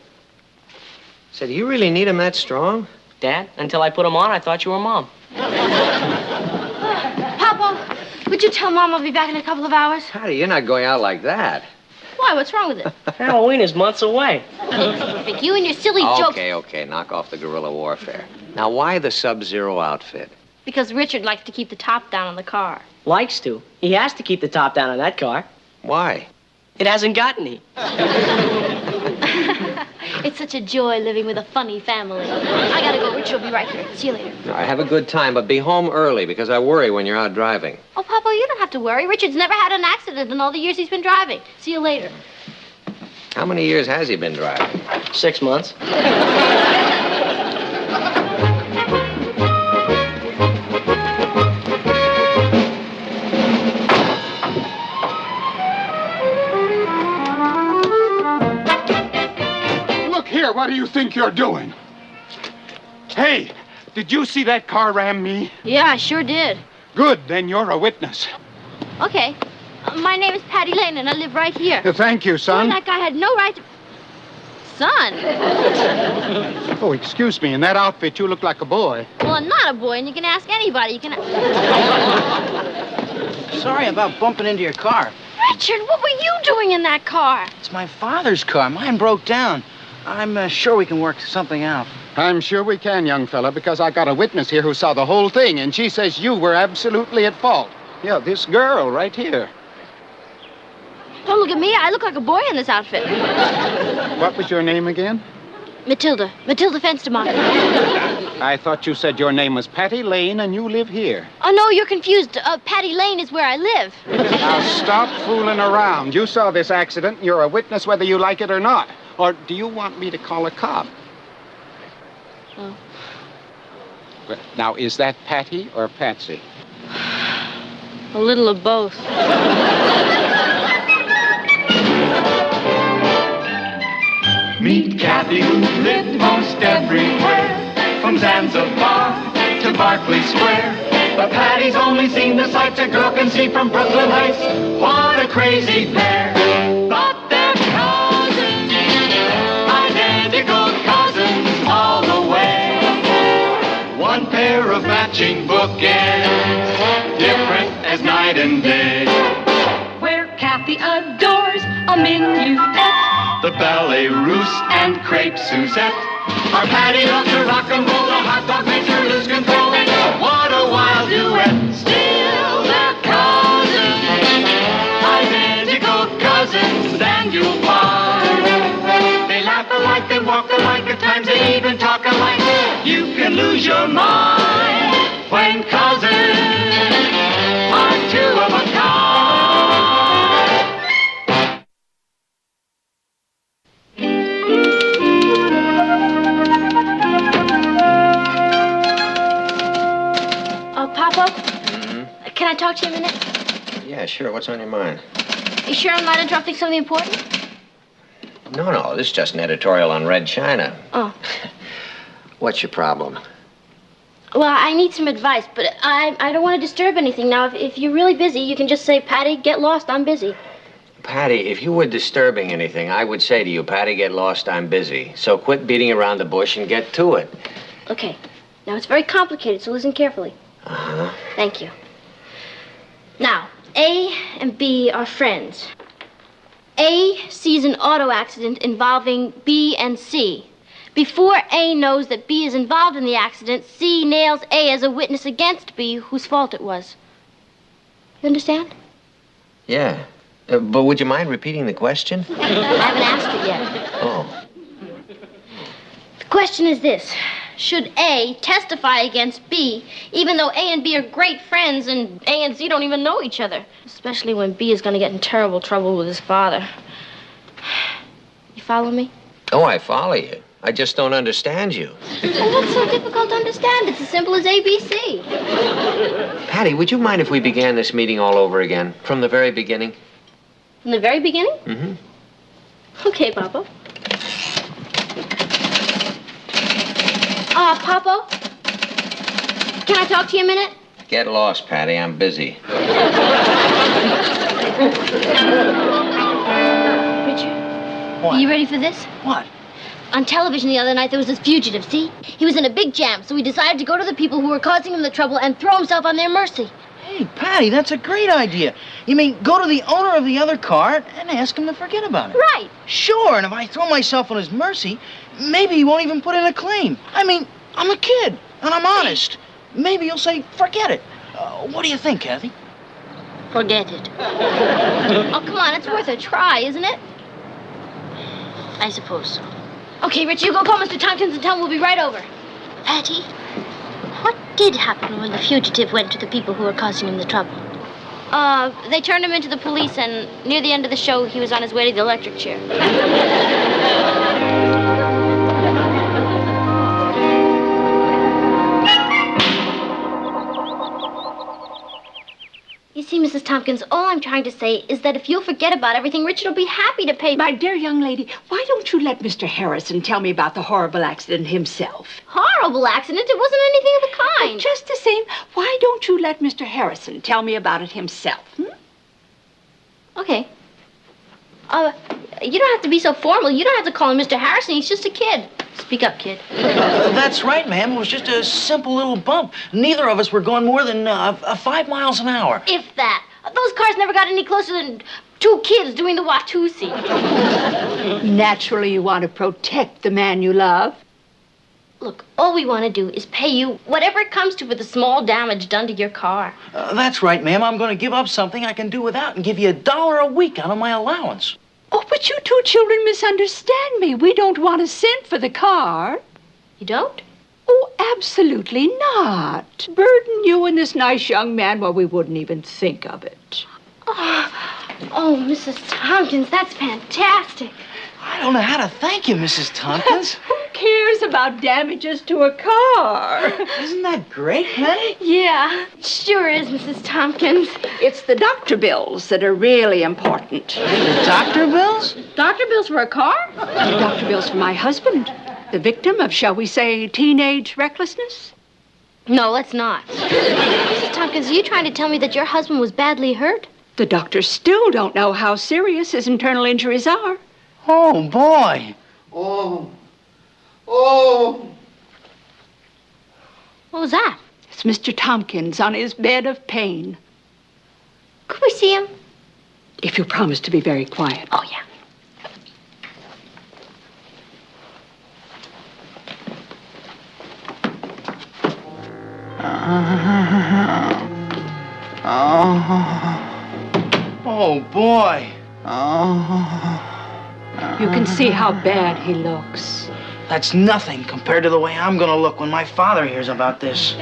Said, do you really need him that strong? Dad, until I put him on, I thought you were Mom. Papa, would you tell Mom I'll be back in a couple of hours? Patty, you're not going out like that. Why? What's wrong with it? Halloween is months away. Vic, you and your silly jokes. Okay, knock off the guerrilla warfare. Now, why the Sub-Zero outfit? Because Richard likes to keep the top down on the car. Likes to. He has to keep the top down on that car. Why? It hasn't got any. It's such a joy living with a funny family. I gotta go. Richard will be right here. See you later. All right, have a good time, but be home early because I worry when you're out driving. Oh, Papa, you don't have to worry. Richard's never had an accident in all the years he's been driving. See you later. How many years has he been driving? 6 months. What do you think you're doing? Hey, did you see that car ram me? Yeah, I sure did. Good, then you're a witness. Okay. My name is Patty Lane, and I live right here. Thank you, son. That guy had no right to... son. Oh, excuse me. In that outfit, you look like a boy. Well, I'm not a boy, and you can ask anybody. You can. Sorry about bumping into your car. Richard, what were you doing in that car? It's my father's car. Mine broke down. I'm sure we can work something out. I'm sure we can, young fella, because I got a witness here who saw the whole thing, and she says you were absolutely at fault. Yeah, this girl right here. Don't look at me. I look like a boy in this outfit. What was your name again? Matilda. Matilda Fenstermeyer. I thought you said your name was Patty Lane and you live here. Oh, no, you're confused. Patty Lane is where I live. Now stop fooling around. You saw this accident. You're a witness whether you like it or not. Or do you want me to call a cop? Oh. Well, now, is that Patty or Patsy? A little of both. Meet Kathy, who lived most everywhere, from Zanzibar to Berkeley Square. But Patty's only seen the sights a girl can see from Brooklyn Heights. What a crazy pair! But they're cousins, identical cousins all the way. One pair of matching bookends, different as night and day. Where Kathy adores a minuet, the ballet russe and crepe Suzette. Our Patty loves to rock and roll, the hot dog makes her lose control. What a wild duet! Still they're cousins, identical cousins, and you'll find they laugh alike, they walk alike, at times they even talk alike. You can lose your mind when cousins are two of a kind. Papa? Mm-hmm. Can I talk to you a minute? Yeah, sure. What's on your mind? You sure I'm not interrupting something important? No, this is just an editorial on Red China. Oh. What's your problem? Well, I need some advice, but I don't want to disturb anything. Now, if you're really busy, you can just say, Patty, get lost, I'm busy. Patty, if you were disturbing anything, I would say to you, Patty, get lost, I'm busy. So quit beating around the bush and get to it. Okay. Now, it's very complicated, so listen carefully. Uh-huh. Thank you. Now, A and B are friends. A sees an auto accident involving B and C. Before A knows that B is involved in the accident, C nails A as a witness against B, whose fault it was. You understand? Yeah. But would you mind repeating the question? I haven't asked it yet. Oh. The question is this. Should A testify against B, even though A and B are great friends and A and C don't even know each other? Especially when B is going to get in terrible trouble with his father. You follow me? Oh, I follow you. I just don't understand you. Well, what's so difficult to understand? It's as simple as ABC. Patty, would you mind if we began this meeting all over again, from the very beginning? From the very beginning? Mm-hmm. Okay, Papa. Papa? Can I talk to you a minute? Get lost, Patty. I'm busy. Richard? What? Are you ready for this? What? On television the other night, there was this fugitive, see? He was in a big jam, so he decided to go to the people who were causing him the trouble and throw himself on their mercy. Hey, Patty, that's a great idea. You mean go to the owner of the other car and ask him to forget about it? Right. Sure, and if I throw myself on his mercy, maybe he won't even put in a claim. I mean, I'm a kid, and I'm honest. Maybe he'll say, forget it. What do you think, Kathy? Forget it. Oh, come on, it's worth a try, isn't it? I suppose so. Okay, Rich, you go call Mr. Tompkins and tell him we'll be right over. Patty, what did happen when the fugitive went to the people who were causing him the trouble? They turned him into the police, and near the end of the show, he was on his way to the electric chair. You see, Mrs. Tompkins, all I'm trying to say is that if you'll forget about everything, Richard will be happy to pay... My dear young lady, why don't you let Mr. Harrison tell me about the horrible accident himself? Horrible accident? It wasn't anything of the kind. But just the same, why don't you let Mr. Harrison tell me about it himself? Okay. You don't have to be so formal. You don't have to call him Mr. Harrison. He's just a kid. Speak up, kid. That's right, ma'am. It was just a simple little bump. Neither of us were going more than 5 miles an hour. If that. Those cars never got any closer than 2 kids doing the Watusi. Naturally, you want to protect the man you love. Look, all we want to do is pay you whatever it comes to for the small damage done to your car. That's right, ma'am. I'm going to give up something I can do without and give you $1 a week out of my allowance. Oh, but you two children misunderstand me. We don't want a cent for the car. You don't? Oh, absolutely not. Burden you and this nice young man, well, we wouldn't even think of it. Oh, Mrs. Tompkins, that's fantastic. I don't know how to thank you, Mrs. Tompkins. Who cares about damages to a car? Isn't that great, honey? Yeah, it sure is, Mrs. Tompkins. It's the doctor bills that are really important. The doctor bills? Doctor bills for a car? The doctor bills for my husband, the victim of, shall we say, teenage recklessness? No, let's not. Mrs. Tompkins, are you trying to tell me that your husband was badly hurt? The doctors still don't know how serious his internal injuries are. Oh, boy. Oh. What was that? It's Mr. Tompkins on his bed of pain. Could we see him? If you promise to be very quiet. Oh, yeah. Oh, boy. You can see how bad he looks. That's nothing compared to the way I'm going to look when my father hears about this.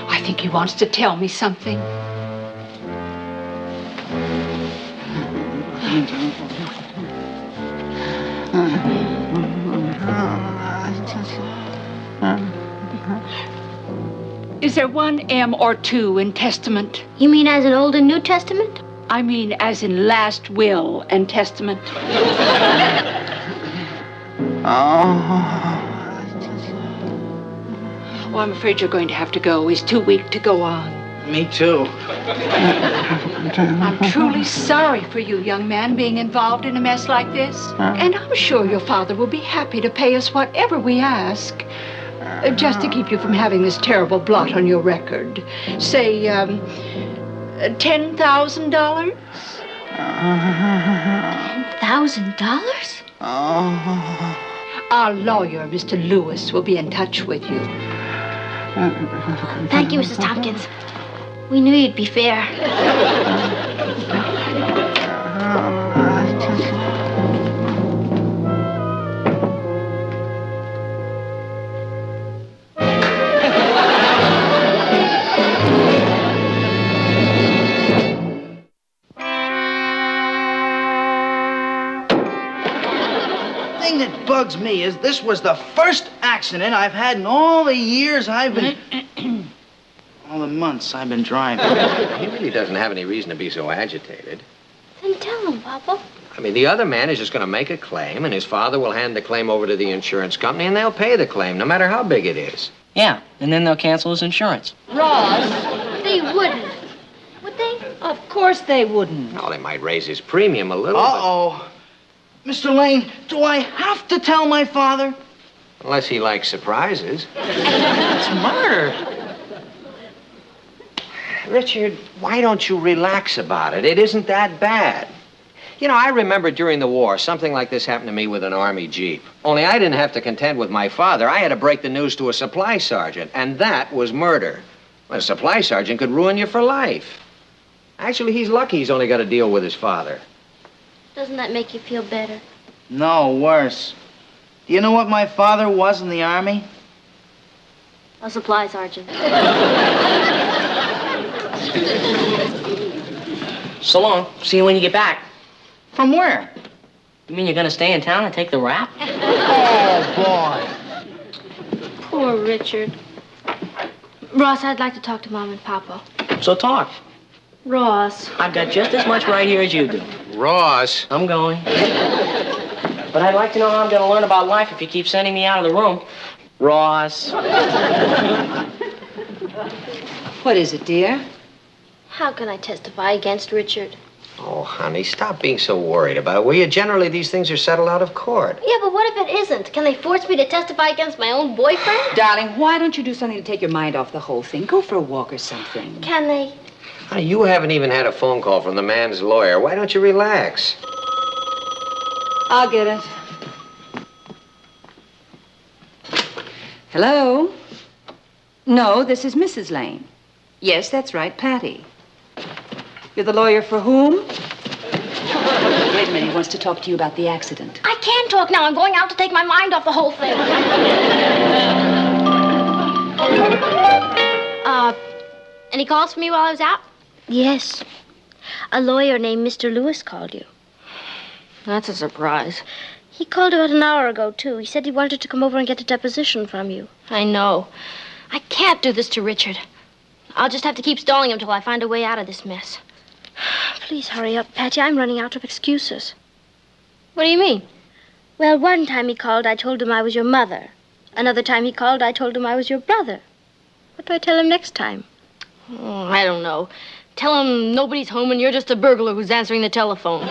I think he wants to tell me something. Is there one M or 2 in testament? You mean as in Old and New Testament? I mean as in last will and testament. Oh, I'm afraid you're going to have to go. He's too weak to go on. Me too. I'm truly sorry for you, young man, being involved in a mess like this. And I'm sure your father will be happy to pay us whatever we ask. Just to keep you from having this terrible blot on your record. Say, $10,000? $10,000? Our lawyer, Mr. Lewis, will be in touch with you. Thank you, Mrs. Tompkins. We knew you'd be fair. The thing that bugs me is this was the first accident I've had in all the years I've been... all the months I've been driving. He really doesn't have any reason to be so agitated. Then tell him, Papa. I mean, the other man is just going to make a claim, and his father will hand the claim over to the insurance company, and they'll pay the claim, no matter how big it is. Yeah, and then they'll cancel his insurance. Ross, they wouldn't. Would they? Of course they wouldn't. Oh, they might raise his premium a little. Uh-oh. Mr. Lane, do I have to tell my father? Unless he likes surprises. It's murder. Richard, why don't you relax about it? It isn't that bad. You know, I remember during the war, something like this happened to me with an Army Jeep. Only I didn't have to contend with my father. I had to break the news to a supply sergeant, and that was murder. Well, a supply sergeant could ruin you for life. Actually, he's lucky he's only got to deal with his father. Doesn't that make you feel better? No, worse. Do you know what my father was in the Army? A supply sergeant. So long. See you when you get back. From where? You mean you're gonna stay in town and take the rap? Oh, boy. Poor Richard. Ross, I'd like to talk to Mom and Papa. So talk. Ross. I've got just as much right here as you do. Ross. I'm going. But I'd like to know how I'm gonna learn about life if you keep sending me out of the room. Ross. What is it, dear? How can I testify against Richard? Oh, honey, stop being so worried about it, will you? Generally, these things are settled out of court. Yeah, but what if it isn't? Can they force me to testify against my own boyfriend? Darling, why don't you do something to take your mind off the whole thing? Go for a walk or something. Can they? Honey, you haven't even had a phone call from the man's lawyer. Why don't you relax? I'll get it. Hello? No, this is Mrs. Lane. Yes, that's right, Patty. You're the lawyer for whom? Wait a minute, he wants to talk to you about the accident. I can't talk now. I'm going out to take my mind off the whole thing. Any calls for me while I was out? Yes. A lawyer named Mr. Lewis called you. That's a surprise. He called about an hour ago, too. He said he wanted to come over and get a deposition from you. I know. I can't do this to Richard. I'll just have to keep stalling him till I find a way out of this mess. Please hurry up, Patty. I'm running out of excuses. What do you mean? Well, one time he called, I told him I was your mother. Another time he called, I told him I was your brother. What do I tell him next time? Oh, I don't know. Tell him nobody's home and you're just a burglar who's answering the telephone.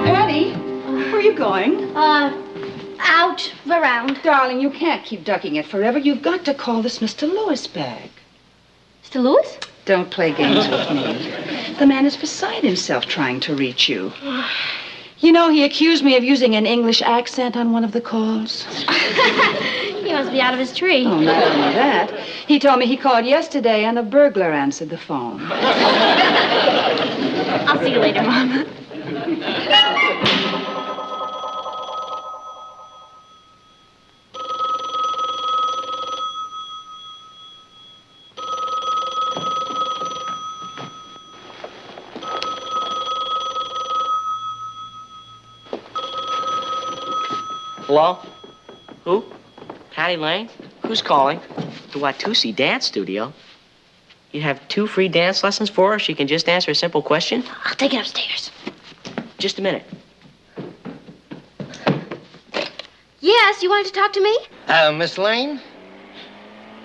Patty, where are you going? Out around. Darling, you can't keep ducking it forever. You've got to call this Mr. Lewis back. Mr. Lewis? Don't play games with me. The man is beside himself trying to reach you. You know, he accused me of using an English accent on one of the calls. He must be out of his tree. Oh, not only that. He told me he called yesterday and a burglar answered the phone. I'll see you later, Mom. Hello? Who? Patty Lane? Who's calling? The Watusi Dance Studio. You have 2 free dance lessons for her if she can just answer a simple question? I'll take it upstairs. Just a minute. Yes, you wanted to talk to me? Miss Lane?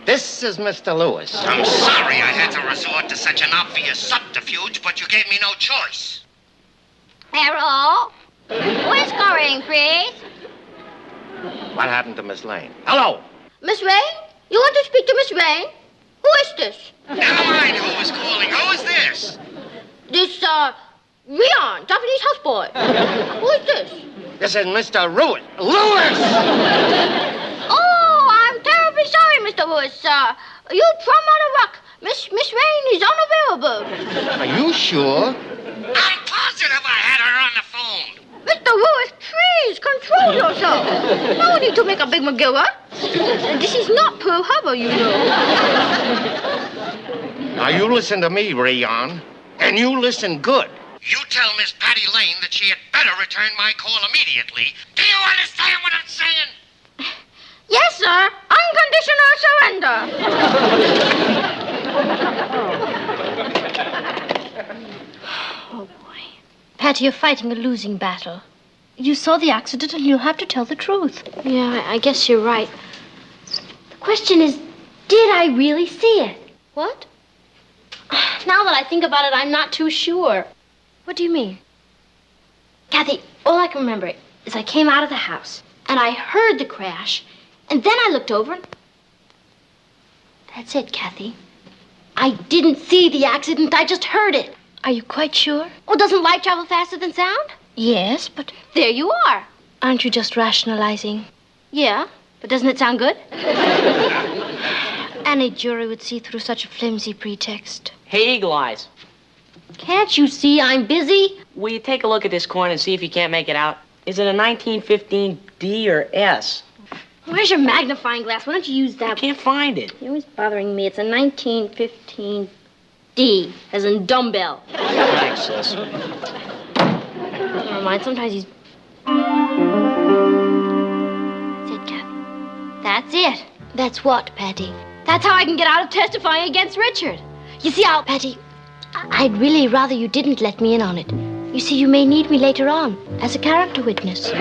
This is Mr. Lewis. I'm sorry I had to resort to such an obvious subterfuge, but you gave me no choice. Hello? Who is calling, please? What happened to Miss Lane? Hello! Miss Rain? You want to speak to Miss Rain? Who is this? Never mind who is calling. Who is this? This, Leon, Japanese houseboy. Who is this? This is Mr. Lewis. Lewis! Oh, I'm terribly sorry, Mr. Lewis. You from out of rock. Miss Rain is unavailable. Are you sure? I'm positive I had her on the phone. Mr. Lewis, please, control yourself. No need to make a big McGilver. This is not Pearl Harbor, you know. Now, you listen to me, Rayon, and you listen good. You tell Miss Patty Lane that she had better return my call immediately. Do you understand what I'm saying? Yes, sir. Unconditional surrender. Oh, boy. Patty, you're fighting a losing battle. You saw the accident and you'll have to tell the truth. Yeah, I guess you're right. The question is, did I really see it? What? Now that I think about it, I'm not too sure. What do you mean? Kathy, all I can remember is I came out of the house and I heard the crash and then I looked over and... That's it, Kathy. I didn't see the accident, I just heard it. Are you quite sure? Oh, doesn't light travel faster than sound? Yes, but... There you are. Aren't you just rationalizing? Yeah, but doesn't it sound good? Any jury would see through such a flimsy pretext. Hey, Eagle Eyes. Can't you see I'm busy? Will you take a look at this coin and see if you can't make it out? Is it a 1915 D or S? Where's your magnifying glass? Why don't you use that? I can't find it. You're always bothering me. It's a 1915 D, as in dumbbell. Thanks, sis. Never mind, sometimes he's... That's it, Kathy. That's it. That's what, Patty? That's how I can get out of testifying against Richard. You see, Patty, I'd really rather you didn't let me in on it. You see, you may need me later on as a character witness.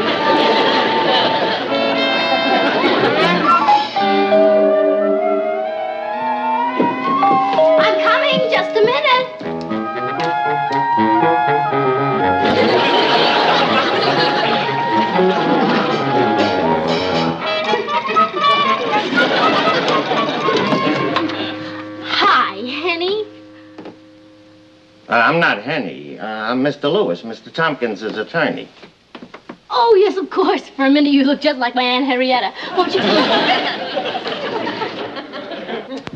I'm not Henny. I'm Mr. Lewis, Mr. Tompkins' attorney. Oh, yes, of course. For a minute, you look just like my Aunt Henrietta. Won't you?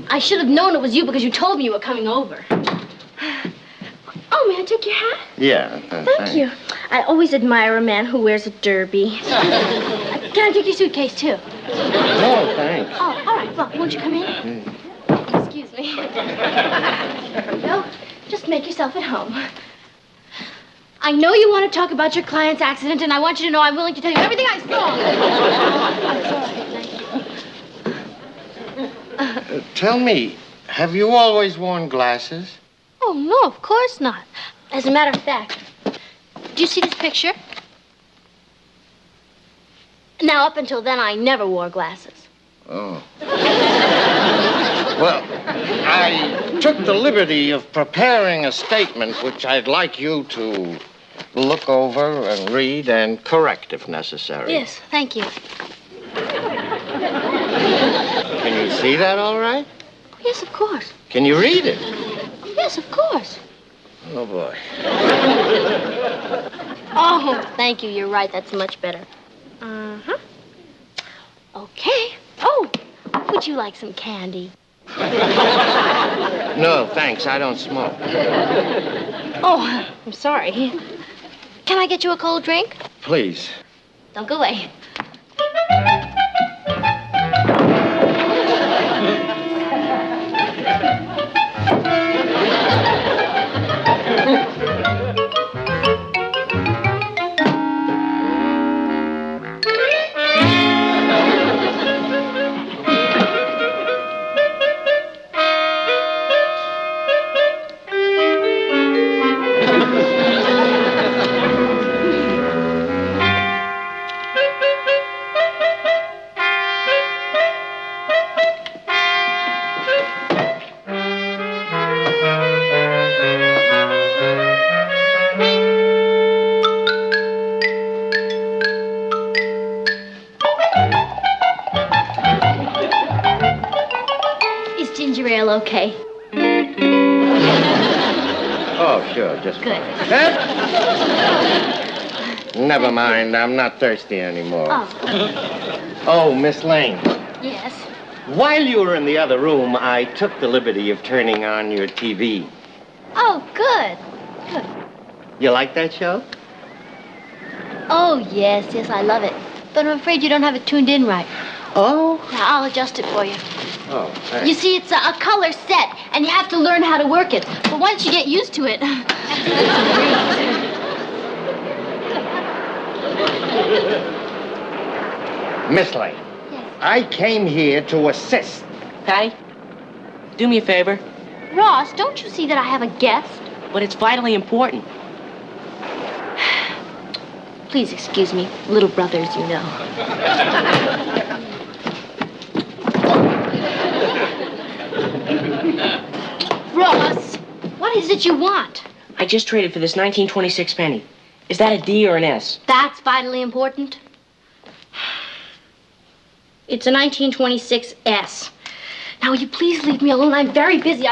I should have known it was you because you told me you were coming over. Oh, may I take your hat? Yeah. Thank you. I always admire a man who wears a derby. Can I take your suitcase, too? No, thanks. Oh, all right. Well, won't you come in? Excuse me. No, just make yourself at home. I know you want to talk about your client's accident, and I want you to know I'm willing to tell you everything I saw. Thank you. Tell me, have you always worn glasses? Oh, no, of course not. As a matter of fact, do you see this picture? Now, up until then, I never wore glasses. Oh. Well, I took the liberty of preparing a statement which I'd like you to look over and read and correct if necessary. Yes, thank you. Can you see that all right? Yes, of course. Can you read it? Yes, of course. Oh, boy. Oh, thank you. You're right. That's much better. Uh-huh. Okay. Oh, would you like some candy? No, thanks. I don't smoke. Oh, I'm sorry. Can I get you a cold drink? Please. Don't go away. Okay. Oh, sure, just good. Never mind, I'm not thirsty anymore. Oh, Miss Lane. Yes? While you were in the other room, I took the liberty of turning on your TV. Oh, good. Good. You like that show? Oh, yes, I love it. But I'm afraid you don't have it tuned in right. Oh? Now, I'll adjust it for you. Oh, thanks. You see, it's a color set, and you have to learn how to work it. But once you get used to it... Miss Lane, yes. I came here to assist. Patty, do me a favor. Ross, don't you see that I have a guest? But it's vitally important. Please excuse me. Little brothers, you know. Ross, what is it you want? I just traded for this 1926 penny. Is that a D or an S? That's vitally important. It's a 1926 S. Now, will you please leave me alone? I'm very busy.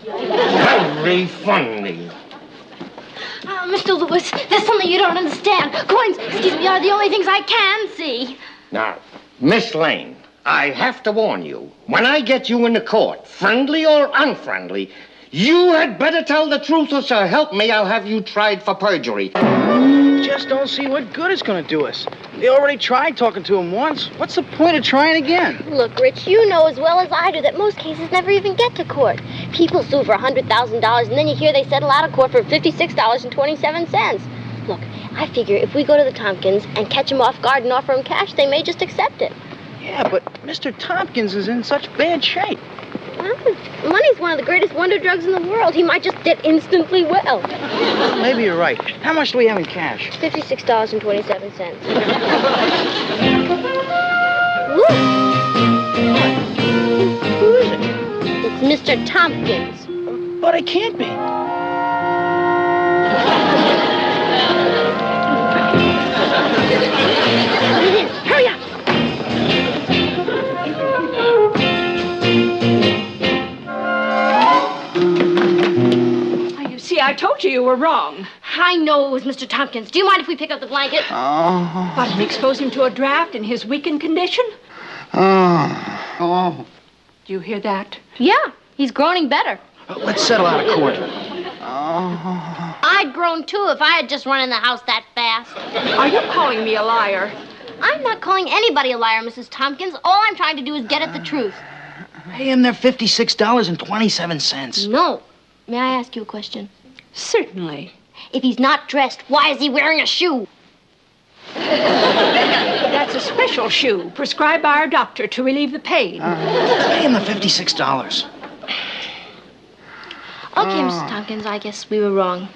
Very funny. Mr. Lewis, there's something you don't understand. Coins, excuse me, are the only things I can see. Now, Miss Lane, I have to warn you. When I get you into court, friendly or unfriendly, you had better tell the truth, or so help me, I'll have you tried for perjury. Just don't see what good it's going to do us. They already tried talking to him once. What's the point of trying again? Look, Rich, you know as well as I do that most cases never even get to court. People sue for $100,000, and then you hear they settle out of court for $56.27. Look, I figure if we go to the Tompkins and catch them off guard and offer them cash, they may just accept it. Yeah, but Mr. Tompkins is in such bad shape. Well, money's one of the greatest wonder drugs in the world. He might just get instantly well. Maybe you're right. How much do we have in cash? $56.27. Who is it? It's Mr. Tompkins. But it can't be. Hurry up! I told you you were wrong. I know it was Mr. Tompkins. Do you mind if we pick up the blanket? What, and expose him to a draft in his weakened condition? Oh. Do you hear that? Yeah, he's groaning better. Let's settle out of court. I'd groan too if I had just run in the house that fast. Are you calling me a liar? I'm not calling anybody a liar, Mrs. Tompkins. All I'm trying to do is get at the truth. Pay him their $56.27. No. May I ask you a question? Certainly. If he's not dressed, why is he wearing a shoe? That's a special shoe prescribed by our doctor to relieve the pain. Pay him the $56. Okay, Mrs. Tompkins, I guess we were wrong.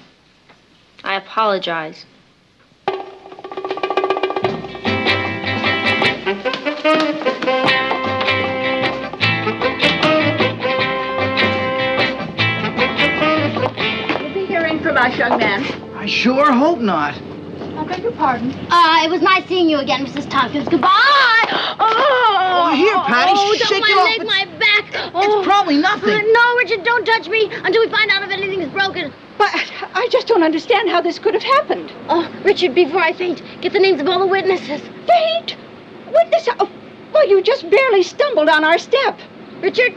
I apologize. You'll be hearing from us, young man. I sure hope not. I beg your pardon. It was nice seeing you again, Mrs. Tompkins. Goodbye! Oh, here, Patty, don't shake my it off. leg, my back. It's probably nothing. No, Richard, don't touch me until we find out if anything's broken. But I just don't understand how this could have happened. Oh, Richard, before I faint, get the names of all the witnesses. Faint? Witness? Oh, well, you just barely stumbled on our step. Richard,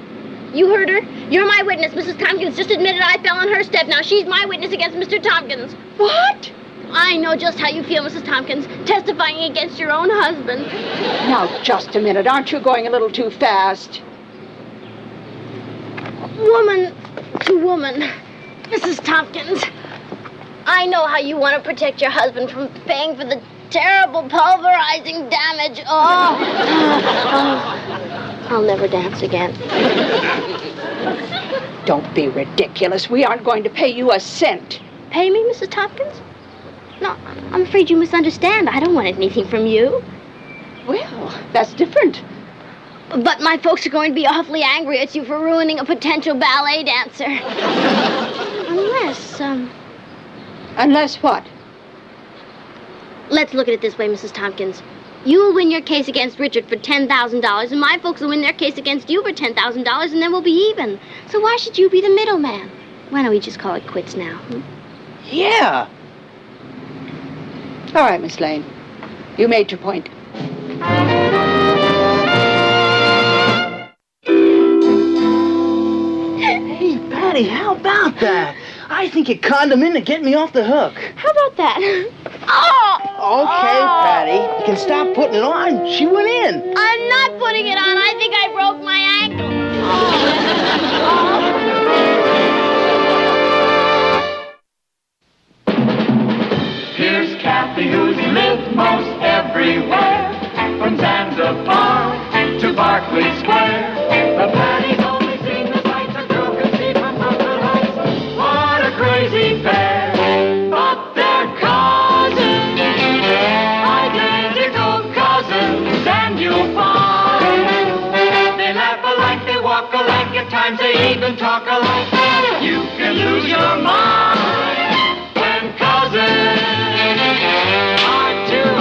you heard her. You're my witness. Mrs. Tompkins just admitted I fell on her step. Now she's my witness against Mr. Tompkins. What? I know just how you feel, Mrs. Tompkins, testifying against your own husband. Now, just a minute. Aren't you going a little too fast? Woman to woman. Mrs. Tompkins, I know how you want to protect your husband from paying for the terrible pulverizing damage. I'll never dance again. Don't be ridiculous. We aren't going to pay you a cent. Pay me, Mrs. Tompkins? No, I'm afraid you misunderstand. I don't want anything from you. Well, that's different. But my folks are going to be awfully angry at you for ruining a potential ballet dancer. Unless what? Let's look at it this way, Mrs. Tompkins. You will win your case against Richard for $10,000, and my folks will win their case against you for $10,000, and then we'll be even. So why should you be the middleman? Why don't we just call it quits now? Yeah. All right, Miss Lane. You made your point. Hey, Patty, how about that? I think you conned him in to get me off the hook. How about that? Okay, Patty. You can stop putting it on. She went in. I'm not putting it on. I think I broke my ankle. Here's Kathy, who's lived most everywhere, from Zanzibar to Berkeley Square. The Patty's only seen the sights a girl can see from Brooklyn Heights. What a crazy pair! But they're cousins, identical cousins, and you'll find they laugh alike, they walk alike, at times they even talk alike. You can lose your mind.